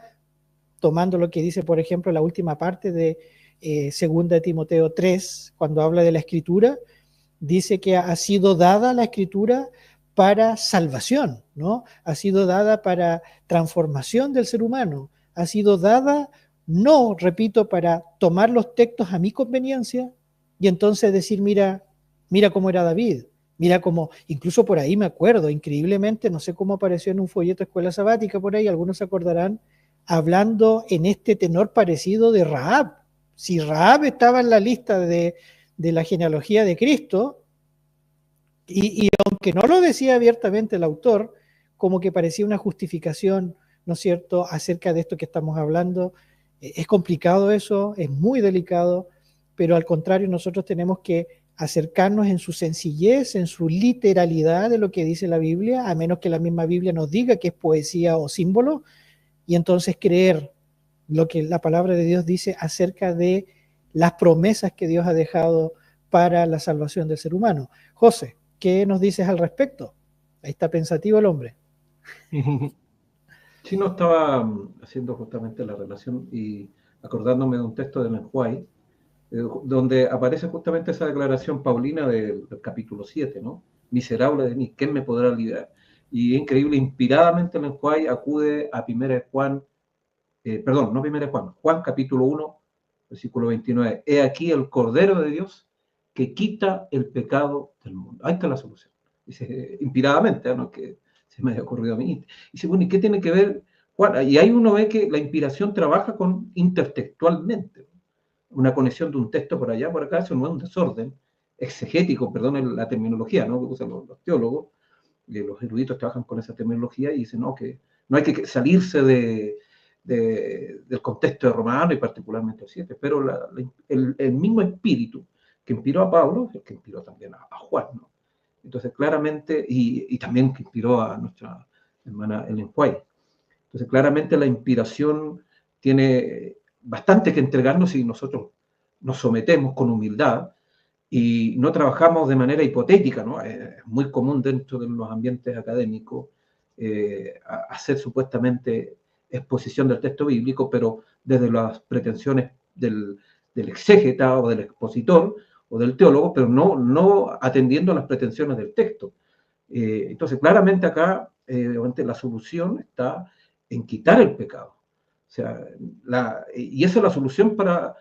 tomando lo que dice, por ejemplo, la última parte de 2 de Timoteo 3, cuando habla de la Escritura, dice que ha sido dada la Escritura para salvación, ¿no? Ha sido dada para transformación del ser humano, ha sido dada, no, repito, para tomar los textos a mi conveniencia y entonces decir, mira cómo era David, mira cómo, incluso por ahí me acuerdo, increíblemente, no sé cómo apareció en un folleto Escuela Sabática por ahí, algunos se acordarán, hablando en este tenor parecido de Rahab. Si Rahab estaba en la lista de la genealogía de Cristo, y aunque no lo decía abiertamente el autor, como que parecía una justificación, ¿no es cierto?, acerca de esto que estamos hablando. Es complicado eso, es muy delicado, pero al contrario nosotros tenemos que acercarnos en su sencillez, en su literalidad de lo que dice la Biblia, a menos que la misma Biblia nos diga que es poesía o símbolo, y entonces creer lo que la palabra de Dios dice acerca de las promesas que Dios ha dejado para la salvación del ser humano. José, ¿qué nos dices al respecto? Ahí está pensativo el hombre. Sí, no, estaba haciendo justamente la relación y acordándome de un texto de Ellen White, donde aparece justamente esa declaración paulina del capítulo 7, ¿no? Miserable de mí, ¿quién me podrá librar? Y es increíble, inspiradamente Ellen White acude a Juan capítulo 1, versículo 29. He aquí el Cordero de Dios que quita el pecado del mundo. Ahí está la solución. Dice, inspiradamente, no es que se me haya ocurrido a mí. Dice, bueno, ¿y qué tiene que ver Juan? Y ahí uno ve que la inspiración trabaja intertextualmente. Una conexión de un texto por allá, por acá, eso no es un desorden exegético, perdón la terminología, ¿no? Que usan los teólogos, los eruditos trabajan con esa terminología y dicen, no, que no hay que salirse del contexto de Romano y particularmente el 7, pero el mismo espíritu que inspiró a Pablo, el que inspiró también a Juan, ¿no? Entonces, claramente, y también que inspiró a nuestra hermana Ellen White. Entonces, claramente la inspiración tiene bastante que entregarnos si nosotros nos sometemos con humildad y no trabajamos de manera hipotética, ¿no? Es muy común dentro de los ambientes académicos hacer supuestamente exposición del texto bíblico, pero desde las pretensiones del exégeta o del expositor o del teólogo, pero no atendiendo a las pretensiones del texto. Entonces, claramente acá, la solución está en quitar el pecado. O sea, y esa es la solución para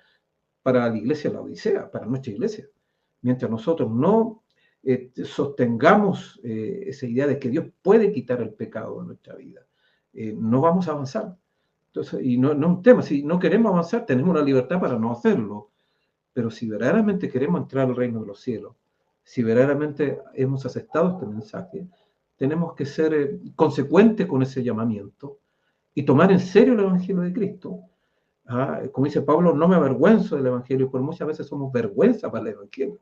la iglesia de la Odisea, para nuestra iglesia. Mientras nosotros no sostengamos esa idea de que Dios puede quitar el pecado de nuestra vida, no vamos a avanzar. Entonces, y no es un tema, si no queremos avanzar, tenemos la libertad para no hacerlo, pero si verdaderamente queremos entrar al reino de los cielos, si verdaderamente hemos aceptado este mensaje, tenemos que ser consecuentes con ese llamamiento y tomar en serio el Evangelio de Cristo. Como dice Pablo, no me avergüenzo del Evangelio, porque muchas veces somos vergüenza para el Evangelio.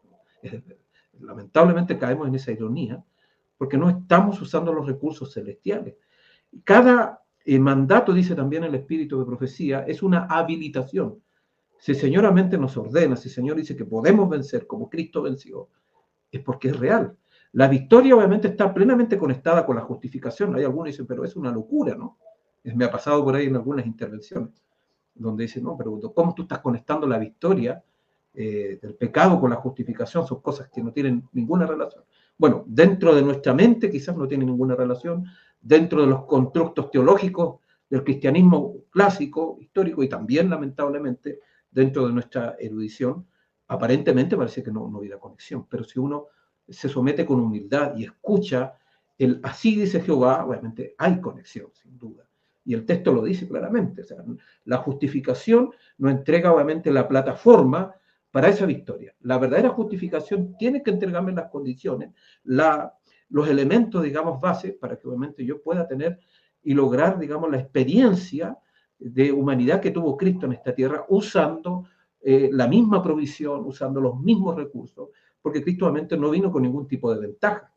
Lamentablemente caemos en esa ironía, porque no estamos usando los recursos celestiales. Cada mandato, dice también el Espíritu de Profecía, es una habilitación. Si el Señor realmente nos ordena, si el Señor dice que podemos vencer como Cristo venció, es porque es real. La victoria obviamente está plenamente conectada con la justificación. Hay algunos que dicen, pero es una locura, ¿no? Me ha pasado por ahí en algunas intervenciones, donde dicen, no, pero ¿cómo tú estás conectando la victoria del pecado con la justificación? Son cosas que no tienen ninguna relación. Bueno, dentro de nuestra mente quizás no tiene ninguna relación, dentro de los constructos teológicos del cristianismo clásico, histórico, y también, lamentablemente, dentro de nuestra erudición, aparentemente parece que no hubiera conexión, pero si uno se somete con humildad y escucha el así dice Jehová, obviamente hay conexión, sin duda. Y el texto lo dice claramente. O sea, la justificación nos entrega obviamente la plataforma para esa victoria. La verdadera justificación tiene que entregarme las condiciones, los elementos, digamos, base, para que obviamente yo pueda tener y lograr, digamos, la experiencia de humanidad que tuvo Cristo en esta tierra, usando la misma provisión, usando los mismos recursos, porque Cristo obviamente no vino con ningún tipo de ventaja.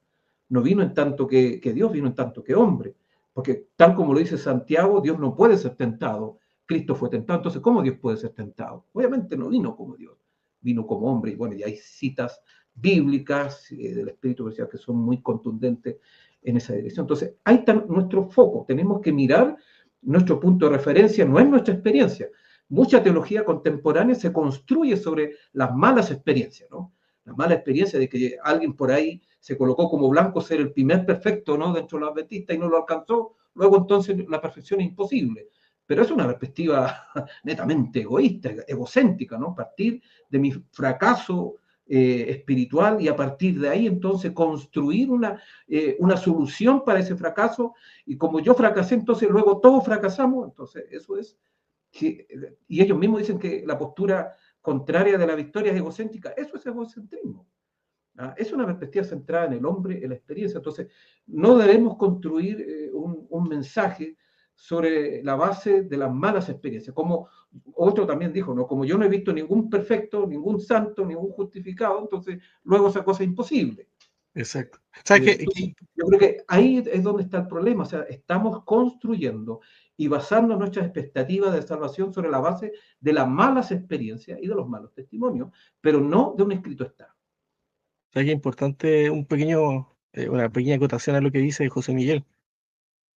No vino en tanto que Dios, vino en tanto que hombre. Porque tal como lo dice Santiago, Dios no puede ser tentado. Cristo fue tentado. Entonces, ¿cómo Dios puede ser tentado? Obviamente no vino como Dios, vino como hombre. Y bueno, y hay citas bíblicas del Espíritu que son muy contundentes en esa dirección. Entonces, ahí está nuestro foco. Tenemos que mirar nuestro punto de referencia, no es nuestra experiencia. Mucha teología contemporánea se construye sobre las malas experiencias, ¿no? La mala experiencia de que alguien por ahí se colocó como blanco ser el primer perfecto, ¿no?, dentro de los adventistas y no lo alcanzó, luego entonces la perfección es imposible. Pero es una perspectiva netamente egoísta, egocéntrica, ¿no? Partir de mi fracaso espiritual y a partir de ahí entonces construir una solución para ese fracaso, y como yo fracasé, entonces luego todos fracasamos. Entonces eso es, y ellos mismos dicen que la postura contraria de la victoria es egocéntrica. Eso es egocentrismo. Es una perspectiva centrada en el hombre, en la experiencia. Entonces, no debemos construir un mensaje sobre la base de las malas experiencias. Como otro también dijo, ¿no? Como yo no he visto ningún perfecto, ningún santo, ningún justificado, entonces luego esa cosa es imposible. Exacto. ¿Sabes qué? Yo creo que ahí es donde está el problema. O sea, estamos construyendo y basando nuestras expectativas de salvación sobre la base de las malas experiencias y de los malos testimonios, pero no de un escrito está. ¿Sabes qué importante una pequeña acotación a lo que dice José Miguel?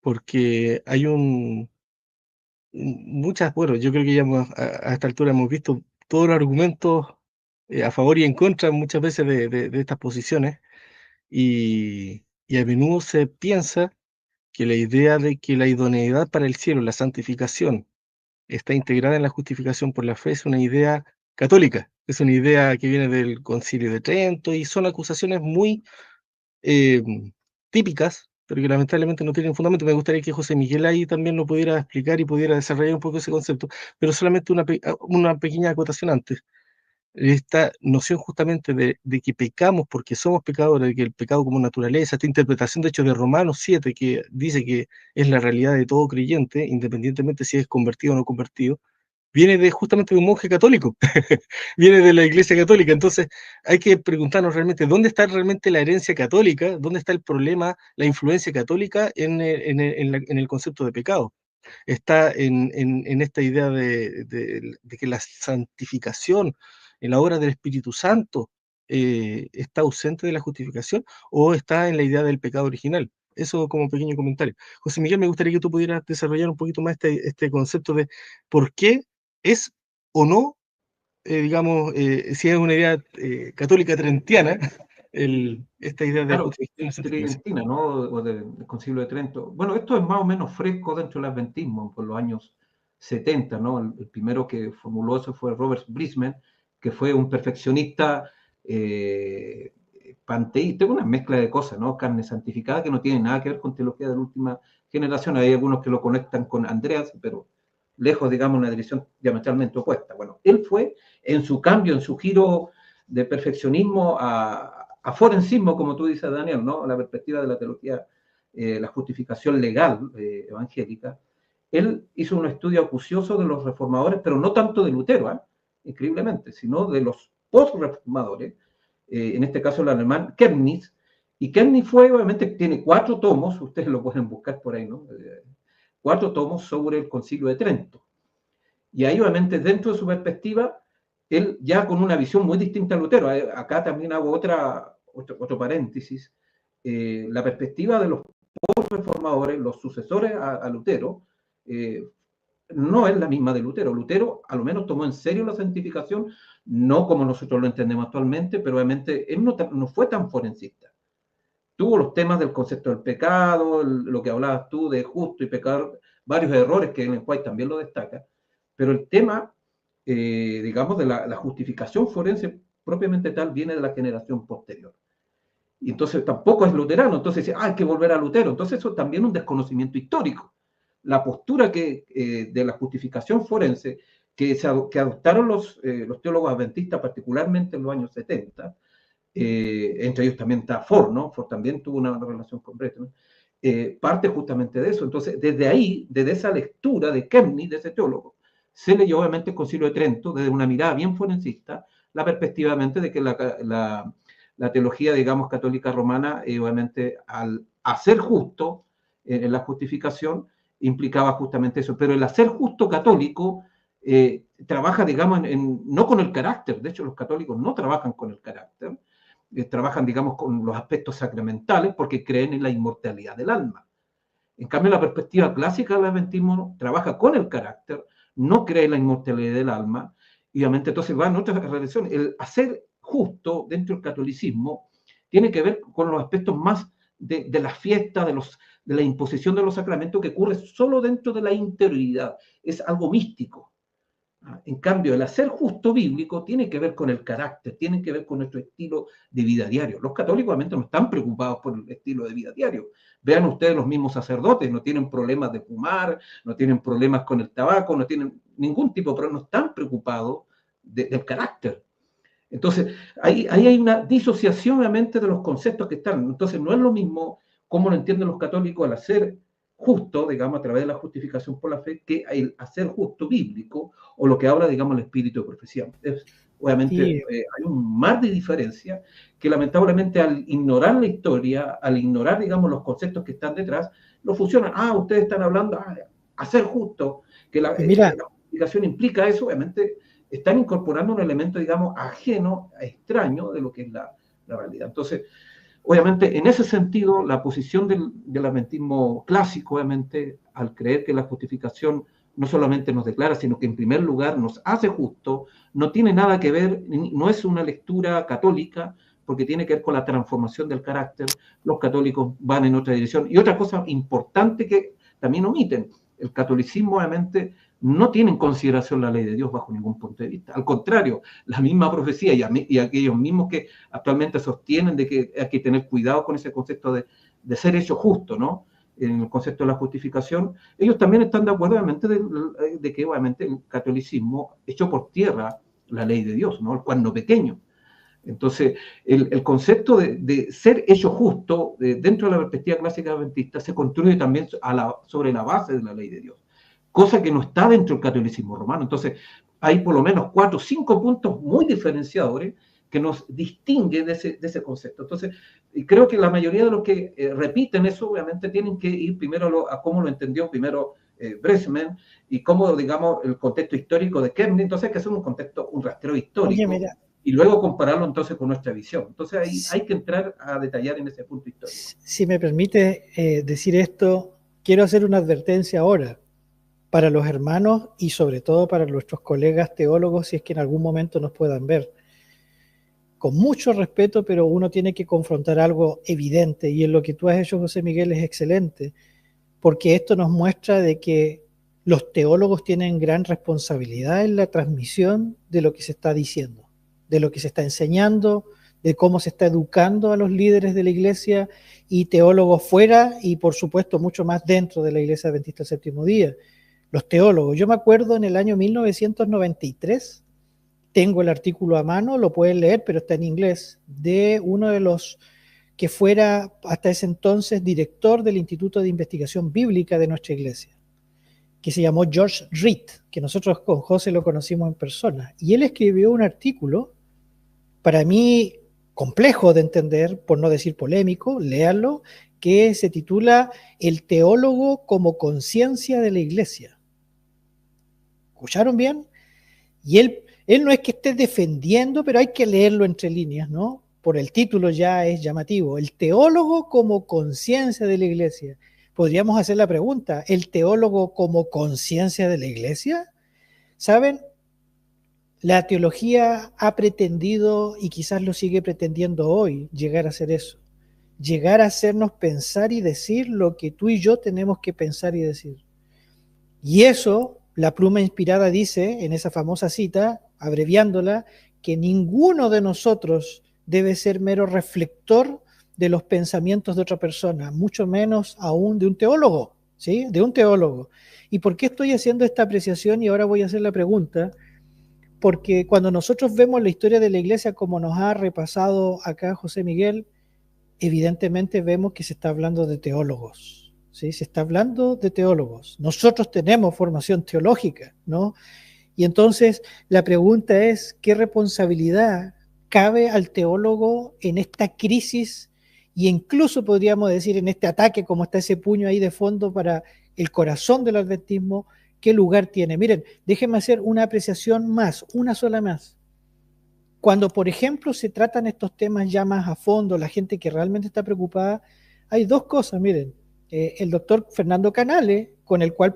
Porque hay bueno, yo creo que ya a esta altura hemos visto todos los argumentos a favor y en contra muchas veces de estas posiciones, y a menudo se piensa que la idea de que la idoneidad para el cielo, la santificación, está integrada en la justificación por la fe es una idea católica, es una idea que viene del Concilio de Trento y son acusaciones muy eh, típicas, pero que lamentablemente no tienen fundamento. Me gustaría que José Miguel ahí también lo pudiera explicar y pudiera desarrollar un poco ese concepto, pero solamente una pequeña acotación antes. Esta noción justamente de que pecamos porque somos pecadores, de que el pecado como naturaleza, esta interpretación de hecho de Romanos 7, que dice que es la realidad de todo creyente, independientemente si es convertido o no convertido, viene justamente de un monje católico, viene de la Iglesia Católica. Entonces hay que preguntarnos realmente dónde está realmente la herencia católica, dónde está el problema, la influencia católica en el concepto de pecado. Está en esta idea de que la santificación en la obra del Espíritu Santo está ausente de la justificación, o está en la idea del pecado original. Eso como pequeño comentario. José Miguel, me gustaría que tú pudieras desarrollar un poquito más este concepto de por qué es o no, digamos, si es una idea católica trentiana, esta idea de Claro, justificación y santificación. tridentina, ¿no? O del Concilio de Trento. Bueno, esto es más o menos fresco dentro del adventismo, por los años 70, ¿no? El primero que formuló eso fue Robert Brisman, que fue un perfeccionista panteísta, una mezcla de cosas, ¿no? Carne santificada, que no tiene nada que ver con teología de la última generación. Hay algunos que lo conectan con Andreas, pero lejos, digamos, una dirección diametralmente opuesta. Bueno, él fue en su cambio, en su giro de perfeccionismo a forensismo, como tú dices, Daniel, ¿no? La perspectiva de la teología, la justificación legal evangélica. Él hizo un estudio acucioso de los reformadores, pero no tanto de Lutero, increíblemente, sino de los post-reformadores, en este caso el alemán Chemnitz. Y Chemnitz fue, obviamente, tiene 4 tomos, ustedes lo pueden buscar por ahí, ¿no? 4 tomos sobre el Concilio de Trento. Y ahí, obviamente, dentro de su perspectiva, él ya con una visión muy distinta a Lutero. Acá también hago otro paréntesis. La perspectiva de los reformadores, los sucesores a Lutero, no es la misma de Lutero. Lutero a lo menos tomó en serio la santificación, no como nosotros lo entendemos actualmente, pero obviamente él no fue tan forensista. Tuvo los temas del concepto del pecado, lo que hablabas tú de justo y pecador, varios errores que Ellen White también lo destaca, pero el tema, digamos, de la justificación forense propiamente tal viene de la generación posterior. Y entonces tampoco es luterano, entonces dice, hay que volver a Lutero. Entonces eso también es un desconocimiento histórico. la postura de la justificación forense que adoptaron los teólogos adventistas, particularmente en los años 70, entre ellos también está Ford, ¿no? Ford también tuvo una relación con Bretman, parte justamente de eso. Entonces, desde ahí, desde esa lectura de Kemeny, de ese teólogo, se leyó obviamente el Concilio de Trento, desde una mirada bien forensista, la perspectiva de que la teología, digamos, católica romana, obviamente, al hacer justo en la justificación, implicaba justamente eso. Pero el hacer justo católico trabaja, digamos, no con el carácter. De hecho, los católicos no trabajan con el carácter, trabajan, digamos, con los aspectos sacramentales porque creen en la inmortalidad del alma. En cambio, la perspectiva clásica del adventismo trabaja con el carácter, no cree en la inmortalidad del alma, y obviamente entonces va en otra relación. El hacer justo dentro del catolicismo tiene que ver con los aspectos más de la fiesta, de la imposición de los sacramentos, que ocurre solo dentro de la interioridad, es algo místico. En cambio, el hacer justo bíblico tiene que ver con el carácter, tiene que ver con nuestro estilo de vida diario. Los católicos obviamente no están preocupados por el estilo de vida diario. Vean ustedes los mismos sacerdotes, no tienen problemas de fumar, no tienen problemas con el tabaco, no tienen ningún tipo de problema, no están preocupados del carácter. Entonces, ahí hay una disociación obviamente de los conceptos que están. Entonces, no es lo mismo cómo lo entienden los católicos al hacer justo, digamos, a través de la justificación por la fe, que el hacer justo bíblico, o lo que habla, digamos, el espíritu de profecía. Obviamente sí. Hay un mar de diferencia que lamentablemente al ignorar la historia, al ignorar, digamos, los conceptos que están detrás, lo fusionan. Ustedes están hablando, hacer justo, que la justificación implica eso, obviamente están incorporando un elemento, digamos, ajeno, extraño de lo que es la realidad. Entonces, obviamente, en ese sentido, la posición del adventismo clásico, obviamente, al creer que la justificación no solamente nos declara, sino que en primer lugar nos hace justo, no tiene nada que ver, no es una lectura católica, porque tiene que ver con la transformación del carácter. Los católicos van en otra dirección. Y otra cosa importante que también omiten, el catolicismo, obviamente, no tiene en consideración la ley de Dios bajo ningún punto de vista. Al contrario, la misma profecía y aquellos mismos que actualmente sostienen de que hay que tener cuidado con ese concepto de ser hecho justo, ¿no? En el concepto de la justificación, ellos también están de acuerdo, obviamente, de que obviamente el catolicismo echó por tierra la ley de Dios, ¿no? El cuerno pequeño. Entonces, el concepto de ser hecho justo dentro de la perspectiva clásica adventista se construye también sobre la base de la ley de Dios, cosa que no está dentro del catolicismo romano. Entonces, hay por lo menos 4 o 5 puntos muy diferenciadores que nos distinguen de ese concepto. Entonces, creo que la mayoría de los que repiten eso, obviamente, tienen que ir primero a cómo lo entendió primero Bretman y cómo, digamos, el contexto histórico de Kemeny. Entonces, hay que hacer un rastreo histórico. Oye, y luego compararlo entonces con nuestra visión. Entonces, ahí hay que entrar a detallar en ese punto histórico. Si me permite decir esto, quiero hacer una advertencia ahora para los hermanos y sobre todo para nuestros colegas teólogos, si es que en algún momento nos puedan ver. Con mucho respeto, pero uno tiene que confrontar algo evidente, y en lo que tú has hecho, José Miguel, es excelente, porque esto nos muestra de que los teólogos tienen gran responsabilidad en la transmisión de lo que se está diciendo, de lo que se está enseñando, de cómo se está educando a los líderes de la iglesia y teólogos fuera y por supuesto mucho más dentro de la Iglesia Adventista del Séptimo Día. Los teólogos, yo me acuerdo en el año 1993, tengo el artículo a mano, lo pueden leer, pero está en inglés, de uno de los que fuera hasta ese entonces director del Instituto de Investigación Bíblica de nuestra iglesia, que se llamó George Reed, que nosotros con José lo conocimos en persona. Y él escribió un artículo, para mí complejo de entender, por no decir polémico, léanlo, que se titula El teólogo como conciencia de la iglesia. ¿Escucharon bien? Y él no es que esté defendiendo, pero hay que leerlo entre líneas, ¿no? Por el título ya es llamativo. El teólogo como conciencia de la iglesia. Podríamos hacer la pregunta, ¿el teólogo como conciencia de la iglesia? ¿Saben? La teología ha pretendido, y quizás lo sigue pretendiendo hoy, llegar a ser eso. Llegar a hacernos pensar y decir lo que tú y yo tenemos que pensar y decir. Y eso, la pluma inspirada dice, en esa famosa cita, abreviándola, que ninguno de nosotros debe ser mero reflector de los pensamientos de otra persona, mucho menos aún de un teólogo. ¿sí? De un teólogo. ¿Y por qué estoy haciendo esta apreciación? Y ahora voy a hacer la pregunta. Porque cuando nosotros vemos la historia de la iglesia como nos ha repasado acá José Miguel, evidentemente vemos que se está hablando de teólogos, ¿sí? Se está hablando de teólogos. Nosotros tenemos formación teológica, ¿no? Y entonces la pregunta es, ¿qué responsabilidad cabe al teólogo en esta crisis y incluso podríamos decir en este ataque, como está ese puño ahí de fondo para el corazón del adventismo? ¿Qué lugar tiene? Miren, déjenme hacer una apreciación más, una sola más. Cuando, por ejemplo, se tratan estos temas ya más a fondo, la gente que realmente está preocupada, hay dos cosas, miren. El doctor Fernando Canales, con el cual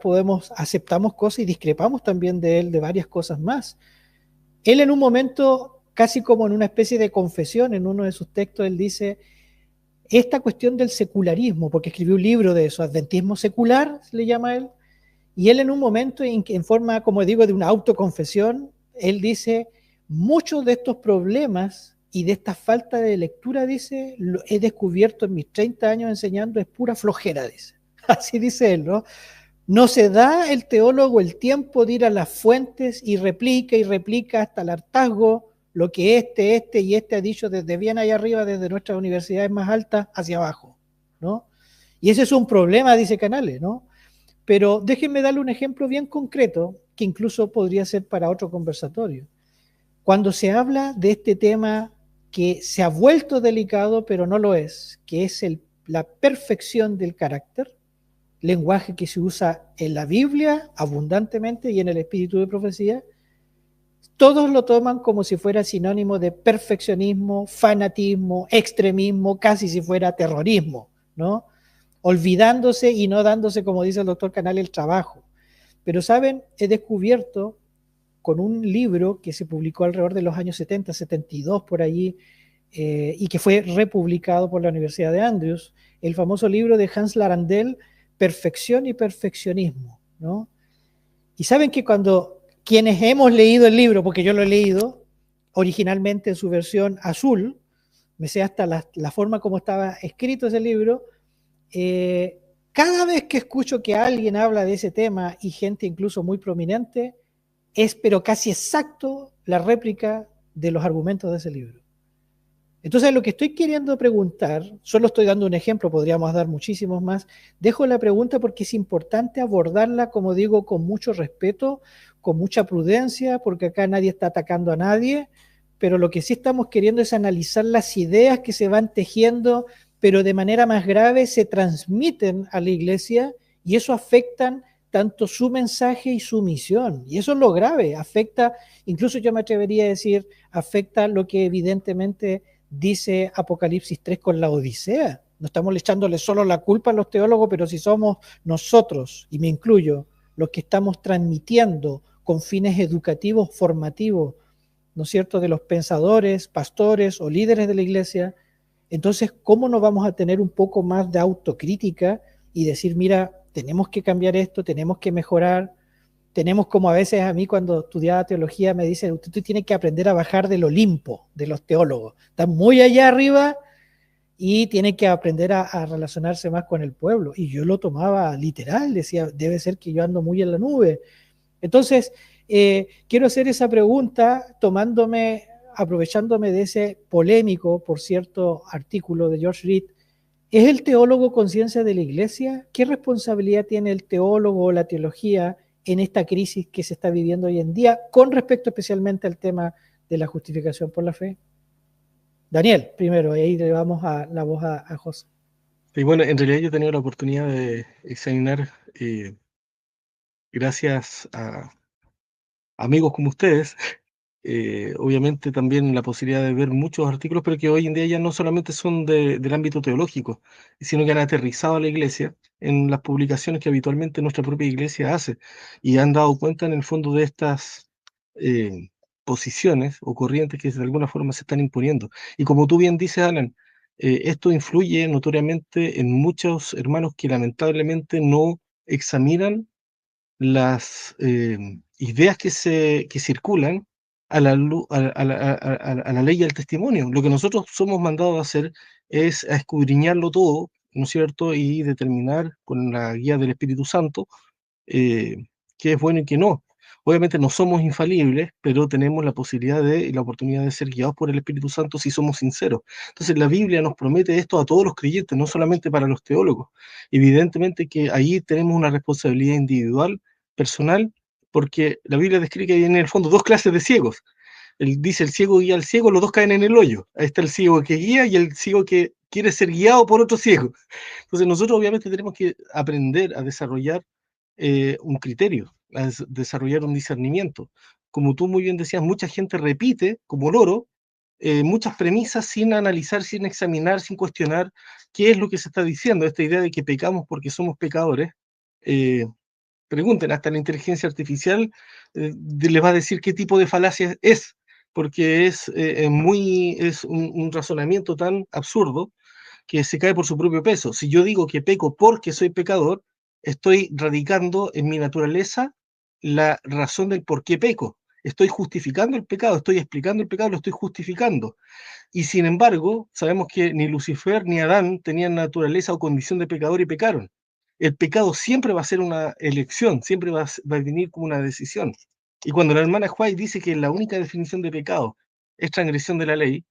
aceptamos cosas y discrepamos también de él de varias cosas más. Él en un momento, casi como en una especie de confesión, en uno de sus textos, él dice, esta cuestión del secularismo, porque escribió un libro de eso, Adventismo secular, le llama él, y él en un momento, en forma, como digo, de una autoconfesión, él dice, muchos de estos problemas y de esta falta de lectura, dice, lo he descubierto en mis 30 años enseñando, es pura flojera, dice. Así dice él, ¿no? No se da el teólogo el tiempo de ir a las fuentes y replica hasta el hartazgo lo que este ha dicho desde bien allá arriba, desde nuestras universidades más altas hacia abajo, ¿no? Y ese es un problema, dice Canales, ¿no? Pero déjenme darle un ejemplo bien concreto que incluso podría ser para otro conversatorio. Cuando se habla de este tema que se ha vuelto delicado, pero no lo es, que es la perfección del carácter, lenguaje que se usa en la Biblia abundantemente y en el espíritu de profecía, todos lo toman como si fuera sinónimo de perfeccionismo, fanatismo, extremismo, casi si fuera terrorismo, ¿no? Olvidándose y no dándose, como dice el doctor Canal, el trabajo. Pero, ¿saben? He descubierto con un libro que se publicó alrededor de los años 70, 72 por allí, y que fue republicado por la Universidad de Andrews, el famoso libro de Hans Larandel, Perfección y Perfeccionismo, ¿no? Y saben que cuando quienes hemos leído el libro, porque yo lo he leído originalmente en su versión azul, me sé hasta la forma como estaba escrito ese libro, cada vez que escucho que alguien habla de ese tema y gente incluso muy prominente, es pero casi exacto la réplica de los argumentos de ese libro. Entonces lo que estoy queriendo preguntar, solo estoy dando un ejemplo, podríamos dar muchísimos más, dejo la pregunta porque es importante abordarla, como digo, con mucho respeto, con mucha prudencia, porque acá nadie está atacando a nadie, pero lo que sí estamos queriendo es analizar las ideas que se van tejiendo, pero de manera más grave se transmiten a la iglesia y eso afecta tanto su mensaje y su misión. Y eso es lo grave, afecta, incluso yo me atrevería a decir, afecta lo que evidentemente dice Apocalipsis 3 con la Odisea. No estamos echándole solo la culpa a los teólogos, pero si somos nosotros, y me incluyo, los que estamos transmitiendo con fines educativos, formativos, ¿no es cierto?, de los pensadores, pastores o líderes de la iglesia, entonces, ¿cómo no vamos a tener un poco más de autocrítica y decir, mira, tenemos que cambiar esto, tenemos que mejorar? Tenemos como a veces a mí cuando estudiaba teología me dicen, usted tiene que aprender a bajar del Olimpo de los teólogos. Están muy allá arriba y tiene que aprender a relacionarse más con el pueblo. Y yo lo tomaba literal, decía, debe ser que yo ando muy en la nube. Entonces, quiero hacer esa pregunta aprovechándome de ese polémico, por cierto, artículo de George Reed. ¿Es el teólogo conciencia de la iglesia? ¿Qué responsabilidad tiene el teólogo o la teología en esta crisis que se está viviendo hoy en día, con respecto especialmente al tema de la justificación por la fe? Daniel, primero, y ahí le damos la voz a José. Y bueno, en realidad yo he tenido la oportunidad de examinar, gracias a amigos como ustedes, obviamente también la posibilidad de ver muchos artículos, pero que hoy en día ya no solamente son del ámbito teológico, sino que han aterrizado a la iglesia en las publicaciones que habitualmente nuestra propia iglesia hace, y han dado cuenta en el fondo de estas posiciones o corrientes que de alguna forma se están imponiendo. Y como tú bien dices, Alan, esto influye notoriamente en muchos hermanos que lamentablemente no examinan las ideas que circulan a la ley y al testimonio. Lo que nosotros somos mandados a hacer es a escudriñarlo todo ¿no es cierto?, y determinar con la guía del Espíritu Santo qué es bueno y qué no. Obviamente no somos infalibles, pero tenemos la posibilidad y la oportunidad de ser guiados por el Espíritu Santo si somos sinceros. Entonces la Biblia nos promete esto a todos los creyentes, no solamente para los teólogos. Evidentemente que ahí tenemos una responsabilidad individual, personal, porque la Biblia describe que hay en el fondo dos clases de ciegos. Dice el ciego guía al ciego, los dos caen en el hoyo. Ahí está el ciego que guía y el ciego que quiere ser guiado por otro ciego. Entonces nosotros obviamente tenemos que aprender a desarrollar un criterio, a desarrollar un discernimiento. Como tú muy bien decías, mucha gente repite, como loro, muchas premisas sin analizar, sin examinar, sin cuestionar qué es lo que se está diciendo. Esta idea de que pecamos porque somos pecadores. Pregunten, hasta la inteligencia artificial les va a decir qué tipo de falacia es, porque es un razonamiento tan absurdo que se cae por su propio peso. Si yo digo que peco porque soy pecador, estoy radicando en mi naturaleza la razón del por qué peco. Estoy justificando el pecado, estoy explicando el pecado, lo estoy justificando. Y sin embargo, sabemos que ni Lucifer ni Adán tenían naturaleza o condición de pecador y pecaron. El pecado siempre va a ser una elección, siempre va a venir como una decisión. Y cuando la hermana White dice que la única definición de pecado es transgresión de la ley,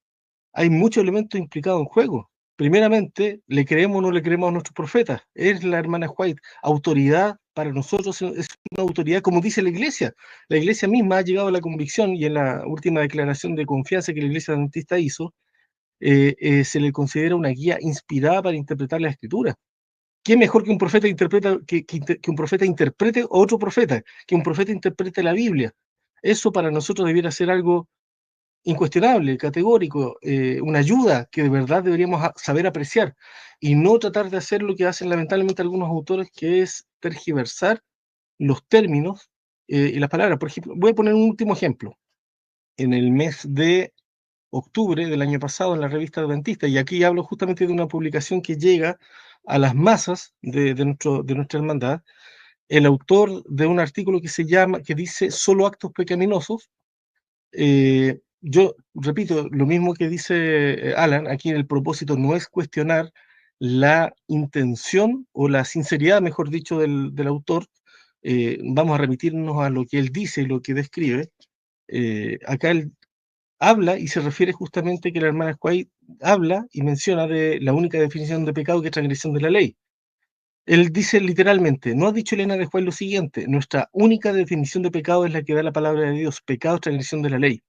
hay muchos elementos implicados en juego. Primeramente, ¿le creemos o no le creemos a nuestros profetas? Es la hermana White. Autoridad para nosotros es una autoridad, como dice la Iglesia. La Iglesia misma ha llegado a la convicción, y en la última declaración de confianza que la Iglesia Adventista hizo, se le considera una guía inspirada para interpretar la Escritura. ¿Qué mejor que un profeta que un profeta interprete a otro profeta, que un profeta interprete la Biblia? Eso para nosotros debiera ser algo incuestionable, categórico, una ayuda que de verdad deberíamos saber apreciar y no tratar de hacer lo que hacen lamentablemente algunos autores, que es tergiversar los términos y las palabras. Por ejemplo, voy a poner un último ejemplo. En el mes de octubre del año pasado, en la revista Adventista, y aquí hablo justamente de una publicación que llega a las masas de nuestra hermandad, el autor de un artículo que dice solo actos pecaminosos. Yo repito lo mismo que dice Alan, aquí el propósito no es cuestionar la intención o la sinceridad, mejor dicho, del autor. Vamos a remitirnos a lo que él dice y lo que describe. Acá él habla y se refiere justamente que la hermana White habla y menciona de la única definición de pecado, que es transgresión de la ley. Él dice literalmente, no ha dicho Elena de White lo siguiente: nuestra única definición de pecado es la que da la palabra de Dios, pecado es transgresión de la ley.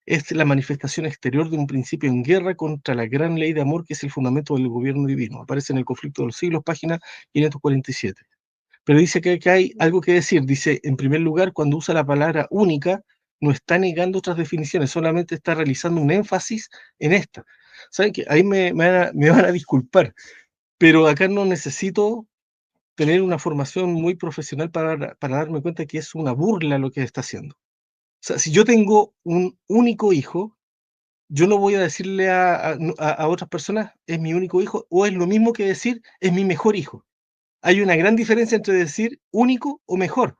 Es la manifestación exterior de un principio en guerra contra la gran ley de amor que es el fundamento del gobierno divino. Aparece en el Conflicto de los Siglos, página 547. Pero dice que hay algo que decir. Dice, en primer lugar, cuando usa la palabra única, no está negando otras definiciones, solamente está realizando un énfasis en esta. ¿Saben qué? Ahí me van a disculpar, pero acá no necesito tener una formación muy profesional para darme cuenta que es una burla lo que está haciendo. O sea, si yo tengo un único hijo, yo no voy a decirle a otras personas, es mi único hijo, o es lo mismo que decir, es mi mejor hijo. Hay una gran diferencia entre decir único o mejor.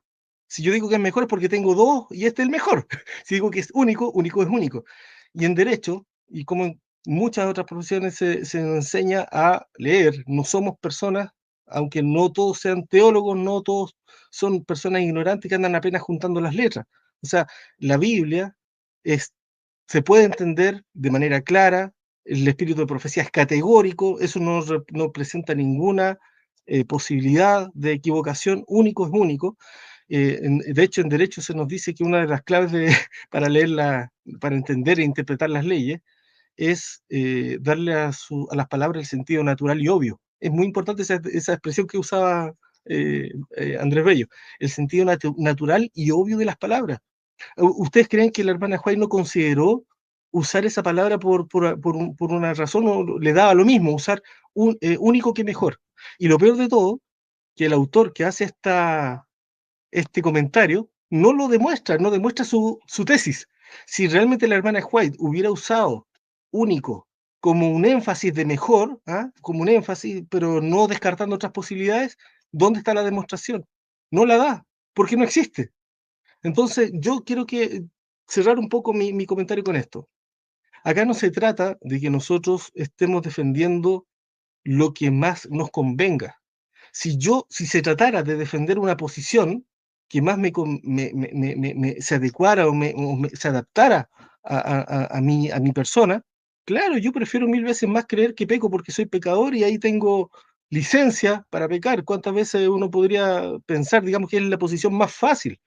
Si yo digo que es mejor es porque tengo dos y este es el mejor. Si digo que es único, único es único. Y en derecho, y como en muchas otras profesiones se nos enseña a leer, no somos personas, aunque no todos sean teólogos, no todos son personas ignorantes que andan apenas juntando las letras. O sea, la Biblia se puede entender de manera clara, el espíritu de profecía es categórico, eso no presenta ninguna posibilidad de equivocación, único es único. De hecho, en derecho se nos dice que una de las claves para para entender e interpretar las leyes es darle a las palabras el sentido natural y obvio. Es muy importante esa expresión que usaba Andrés Bello, el sentido natural y obvio de las palabras. ¿Ustedes creen que la hermana White no consideró usar esa palabra por una razón, o le daba lo mismo usar único que mejor? Y lo peor de todo, que el autor que hace este comentario no lo demuestra, no demuestra su tesis. Si realmente la hermana White hubiera usado único como un énfasis de mejor, como un énfasis, pero no descartando otras posibilidades, ¿dónde está la demostración? No la da, porque no existe. Entonces, yo quiero cerrar un poco mi comentario con esto. Acá no se trata de que nosotros estemos defendiendo lo que más nos convenga. Si se tratara de defender una posición que más se adecuara se adaptara a mi persona, claro, yo prefiero 1000 veces más creer que peco porque soy pecador y ahí tengo licencia para pecar. ¿Cuántas veces uno podría pensar, digamos, que es la posición más fácil?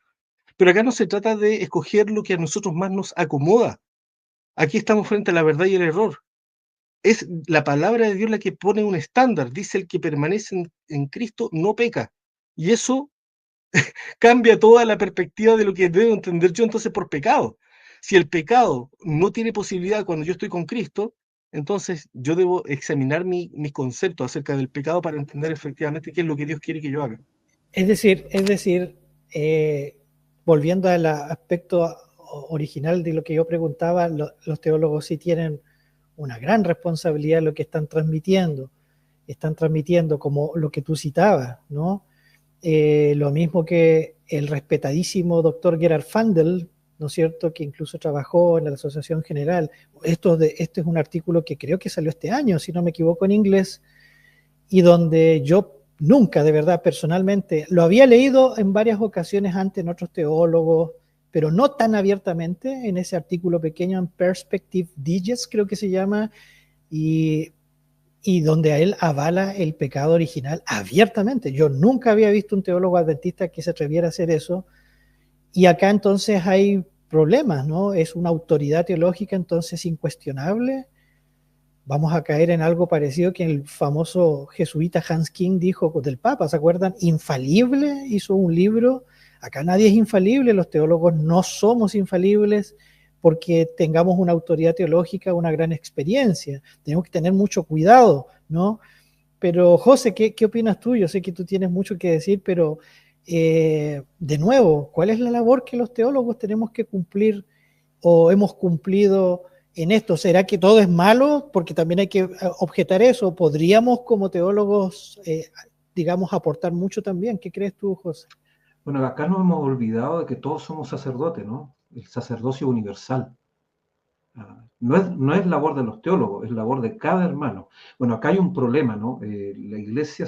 Pero acá no se trata de escoger lo que a nosotros más nos acomoda. Aquí estamos frente a la verdad y el error. Es la palabra de Dios la que pone un estándar. Dice: el que permanece en Cristo no peca. Y eso cambia toda la perspectiva de lo que debo entender yo entonces por pecado. Si el pecado no tiene posibilidad cuando yo estoy con Cristo, entonces yo debo examinar mis conceptos acerca del pecado para entender efectivamente qué es lo que Dios quiere que yo haga. Es decir, volviendo al aspecto original de lo que yo preguntaba, los teólogos sí tienen una gran responsabilidad en lo que están transmitiendo. Están transmitiendo como lo que tú citabas, ¿no? Lo mismo que el respetadísimo doctor Gerhard Fandel, ¿no es cierto?, que incluso trabajó en la Asociación General. Este es un artículo que creo que salió este año, si no me equivoco, en inglés, y donde yo nunca, de verdad, personalmente, lo había leído en varias ocasiones antes en otros teólogos, pero no tan abiertamente, en ese artículo pequeño en Perspective Digest, creo que se llama, y donde a él avala el pecado original abiertamente. Yo nunca había visto un teólogo adventista que se atreviera a hacer eso, y acá entonces hay problemas, ¿no? Es una autoridad teológica entonces incuestionable. Vamos a caer en algo parecido que el famoso jesuita Hans King dijo del Papa, ¿se acuerdan? Infalible, hizo un libro. Acá nadie es infalible, los teólogos no somos infalibles porque tengamos una autoridad teológica, una gran experiencia. Tenemos que tener mucho cuidado, ¿no? Pero José, ¿qué opinas tú? Yo sé que tú tienes mucho que decir, pero de nuevo, ¿cuál es la labor que los teólogos tenemos que cumplir o hemos cumplido en esto? ¿Será que todo es malo? Porque también hay que objetar eso. ¿Podríamos como teólogos, digamos, aportar mucho también? ¿Qué crees tú, José? Bueno, acá nos hemos olvidado de que todos somos sacerdotes, ¿no? El sacerdocio universal. No es labor de los teólogos, es labor de cada hermano. Bueno, acá hay un problema, ¿no? La iglesia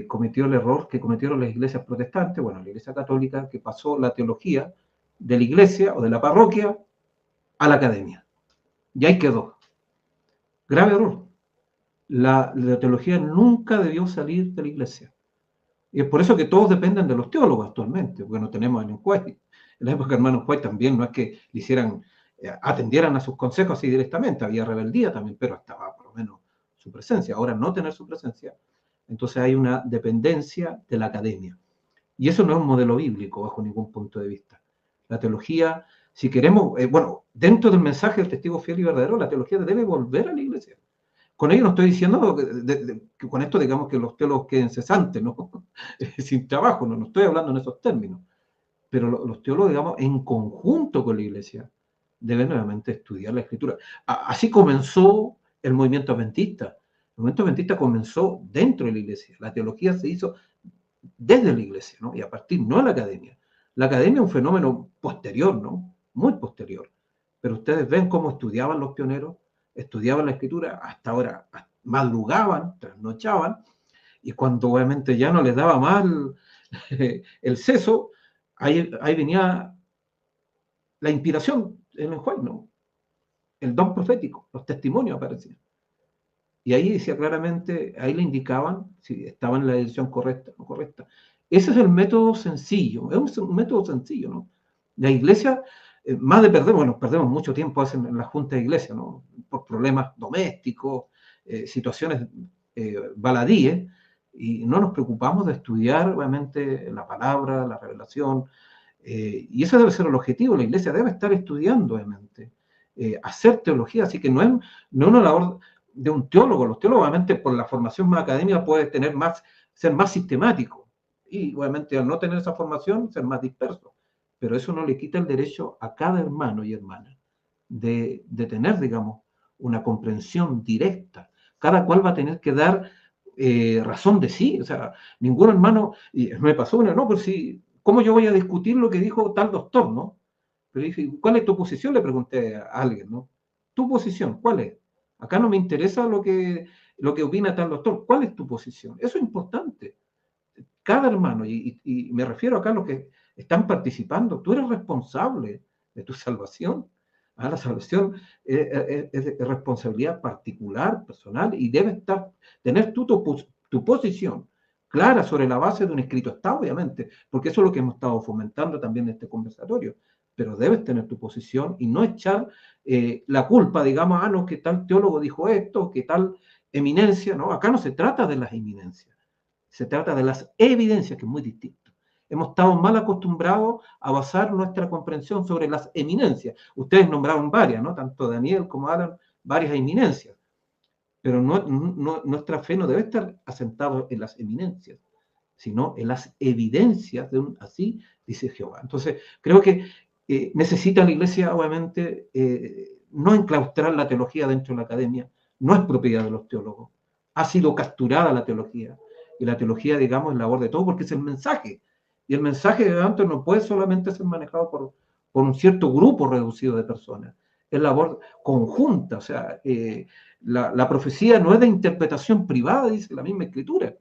cometió el error que cometieron las iglesias protestantes, bueno, la iglesia católica, que pasó la teología de la iglesia o de la parroquia a la academia. Y ahí quedó. Grave error. La teología nunca debió salir de la iglesia. Y es por eso que todos dependen de los teólogos actualmente, porque no tenemos a Ellen White. En la época de hermano White también no es que le hicieran, atendieran a sus consejos así directamente, había rebeldía también, pero estaba por lo menos su presencia. Ahora no tener su presencia, entonces hay una dependencia de la academia. Y eso no es un modelo bíblico bajo ningún punto de vista. La teología, si queremos, bueno, dentro del mensaje del testigo fiel y verdadero, la teología debe volver a la iglesia. Con ello no estoy diciendo que con esto digamos que los teólogos queden cesantes, ¿no? Sin trabajo, no estoy hablando en esos términos. Pero los teólogos, digamos, en conjunto con la iglesia, deben nuevamente estudiar la escritura. Así comenzó el movimiento adventista. El movimiento adventista comenzó dentro de la iglesia. La teología se hizo desde la iglesia, ¿no? Y a partir, no a la academia. La academia es un fenómeno posterior, ¿no? Muy posterior. Pero ustedes ven cómo estudiaban los pioneros, estudiaban la escritura, hasta ahora madrugaban, trasnochaban, y cuando obviamente ya no les daba más el seso, ahí venía la inspiración en el juez, ¿no? El don profético, los testimonios aparecían. Y ahí decía claramente, ahí le indicaban si estaban en la dirección correcta o no correcta. Ese es el método sencillo, es un método sencillo, ¿no? La iglesia, más de perder, bueno, perdemos mucho tiempo en la junta de iglesia, ¿no? Por problemas domésticos, situaciones baladíes, y no nos preocupamos de estudiar obviamente la palabra, la revelación, y ese debe ser el objetivo. La iglesia debe estar estudiando obviamente, hacer teología, así que no es una labor de un teólogo. Los teólogos obviamente por la formación más académica puede ser más sistemático, y obviamente al no tener esa formación ser más disperso, pero eso no le quita el derecho a cada hermano y hermana de tener, digamos, una comprensión directa. Cada cual va a tener que dar razón de sí. O sea, ningún hermano, y me pasó una, no, pero si, ¿cómo yo voy a discutir lo que dijo tal doctor, no? Pero dije, ¿cuál es tu posición? Le pregunté a alguien, ¿no? ¿Tu posición cuál es? Acá no me interesa lo que opina tal doctor. ¿Cuál es tu posición? Eso es importante. Cada hermano, y me refiero acá a los que están participando, tú eres responsable de tu salvación. La salvación es responsabilidad particular, personal, y debes tener tu posición clara sobre la base de un escrito. Está, obviamente, porque eso es lo que hemos estado fomentando también en este conversatorio, pero debes tener tu posición y no echar la culpa, digamos, no, que tal teólogo dijo esto, que tal eminencia, no, acá no se trata de las eminencias, se trata de las evidencias, que es muy distinto. Hemos estado mal acostumbrados a basar nuestra comprensión sobre las eminencias. Ustedes nombraron varias, ¿no? Tanto Daniel como Alan, varias eminencias. Pero nuestra fe no debe estar asentada en las eminencias, sino en las evidencias de así dice Jehová. Entonces, creo que necesita la Iglesia, obviamente, no enclaustrar la teología dentro de la academia, no es propiedad de los teólogos. Ha sido capturada la teología, y la teología, digamos, es labor de todo, porque es el mensaje. Y el mensaje de tanto no puede solamente ser manejado por un cierto grupo reducido de personas. Es labor conjunta, o sea, la profecía no es de interpretación privada, dice la misma Escritura,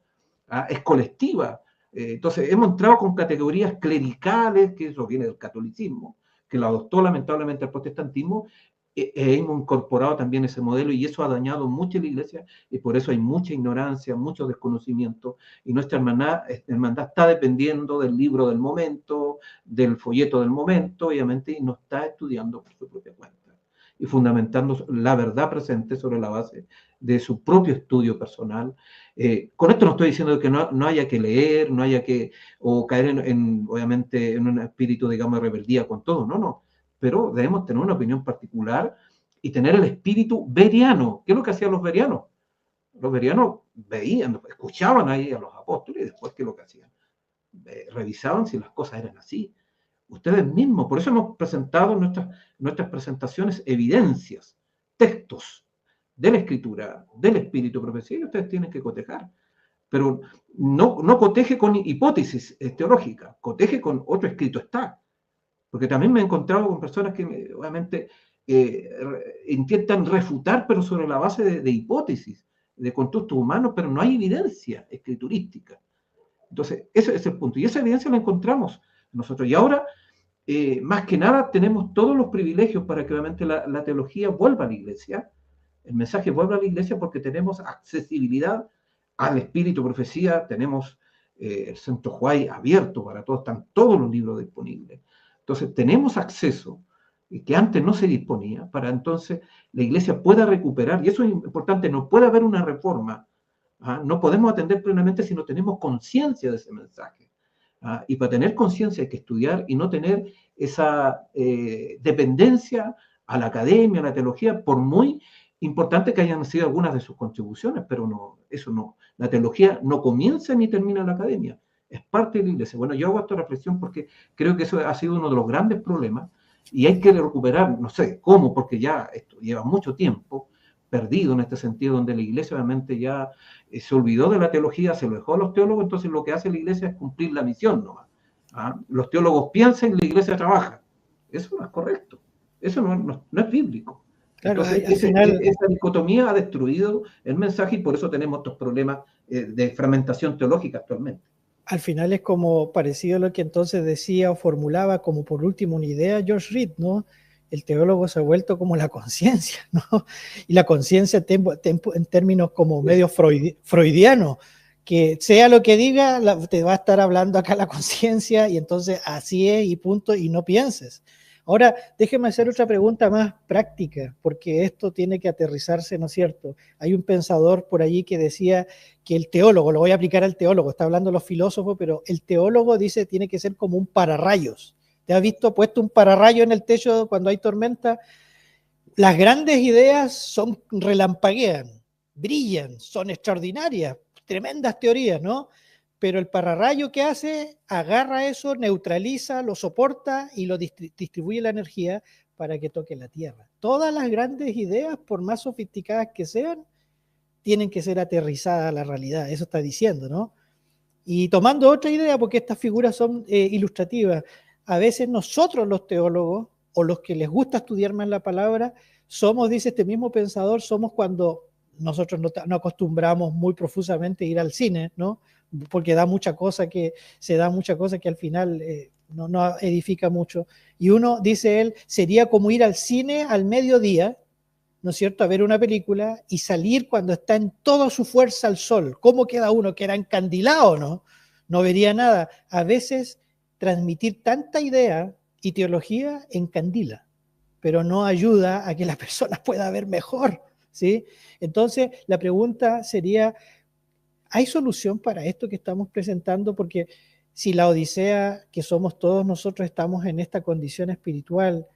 es colectiva. Entonces, hemos entrado con categorías clericales, que eso viene del catolicismo, que lo adoptó lamentablemente el protestantismo, hemos incorporado también ese modelo, y eso ha dañado mucho a la Iglesia, y por eso hay mucha ignorancia, mucho desconocimiento, y nuestra hermandad está dependiendo del libro del momento, del folleto del momento, obviamente, y no está estudiando por su propia cuenta, y fundamentando la verdad presente sobre la base de su propio estudio personal. Con esto no estoy diciendo que no haya que leer, no haya que, o caer obviamente, en un espíritu, digamos, de rebeldía con todo, no, pero debemos tener una opinión particular y tener el espíritu beriano. ¿Qué es lo que hacían los berianos? Los berianos veían, escuchaban ahí a los apóstoles, y después, ¿qué es lo que hacían? Revisaban si las cosas eran así. Ustedes mismos, por eso hemos presentado en nuestras presentaciones evidencias, textos de la Escritura, del Espíritu, profecía, y ustedes tienen que cotejar. Pero no coteje con hipótesis teológicas, coteje con otro escrito está. Porque también me he encontrado con personas que obviamente intentan refutar, pero sobre la base de hipótesis, de constructos humanos, pero no hay evidencia escriturística. Entonces, ese es el punto. Y esa evidencia la encontramos nosotros. Y ahora, más que nada, tenemos todos los privilegios para que obviamente la teología vuelva a la Iglesia, el mensaje vuelva a la Iglesia, porque tenemos accesibilidad al Espíritu Profecía, tenemos el Centro Huay abierto para todos, están todos los libros disponibles. Entonces, tenemos acceso que antes no se disponía, para entonces la Iglesia pueda recuperar, y eso es importante, no puede haber una reforma, no podemos atender plenamente si no tenemos conciencia de ese mensaje. Y para tener conciencia hay que estudiar y no tener esa dependencia a la academia, a la teología, por muy importante que hayan sido algunas de sus contribuciones, pero no, la teología no comienza ni termina en la academia, es parte de la Iglesia. Bueno, yo hago esta reflexión porque creo que eso ha sido uno de los grandes problemas, y hay que recuperar, no sé cómo, porque ya esto lleva mucho tiempo perdido en este sentido, donde la Iglesia obviamente ya se olvidó de la teología, se lo dejó a los teólogos. Entonces lo que hace la Iglesia es cumplir la misión nomás. Los teólogos piensan y la Iglesia trabaja. Eso no es correcto, eso no es bíblico. Claro, entonces, esa dicotomía ha destruido el mensaje, y por eso tenemos estos problemas de fragmentación teológica actualmente. Al final es como parecido a lo que entonces decía o formulaba como por último una idea George Reed, ¿no? El teólogo se ha vuelto como la conciencia, ¿no? Y la conciencia en términos como medio freudianos, que sea lo que diga, te va a estar hablando acá la conciencia, y entonces así es y punto, y no pienses. Ahora, déjeme hacer otra pregunta más práctica, porque esto tiene que aterrizarse, ¿no es cierto? Hay un pensador por allí que decía que el teólogo, lo voy a aplicar al teólogo, está hablando los filósofos, pero el teólogo dice tiene que ser como un pararrayos. ¿Te has visto puesto un pararrayo en el techo cuando hay tormenta? Las grandes ideas relampaguean, brillan, son extraordinarias, tremendas teorías, ¿no? Pero el pararrayo que hace, agarra eso, neutraliza, lo soporta y lo distribuye la energía para que toque la tierra. Todas las grandes ideas, por más sofisticadas que sean, tienen que ser aterrizadas a la realidad, eso está diciendo, ¿no? Y tomando otra idea, porque estas figuras son ilustrativas, a veces nosotros los teólogos, o los que les gusta estudiar más la palabra, somos, dice este mismo pensador, somos cuando nosotros no acostumbramos muy profusamente a ir al cine, ¿no? Porque se da mucha cosa que al final no edifica mucho. Y uno, dice él, sería como ir al cine al mediodía, ¿no es cierto?, a ver una película y salir cuando está en toda su fuerza el sol. ¿Cómo queda uno? ¿Queda encandilado, no? No vería nada. A veces transmitir tanta idea y teología encandila, pero no ayuda a que la persona pueda ver mejor, ¿sí? Entonces, la pregunta sería, ¿hay solución para esto que estamos presentando? Porque si la Odisea, que somos todos nosotros, estamos en esta condición espiritual,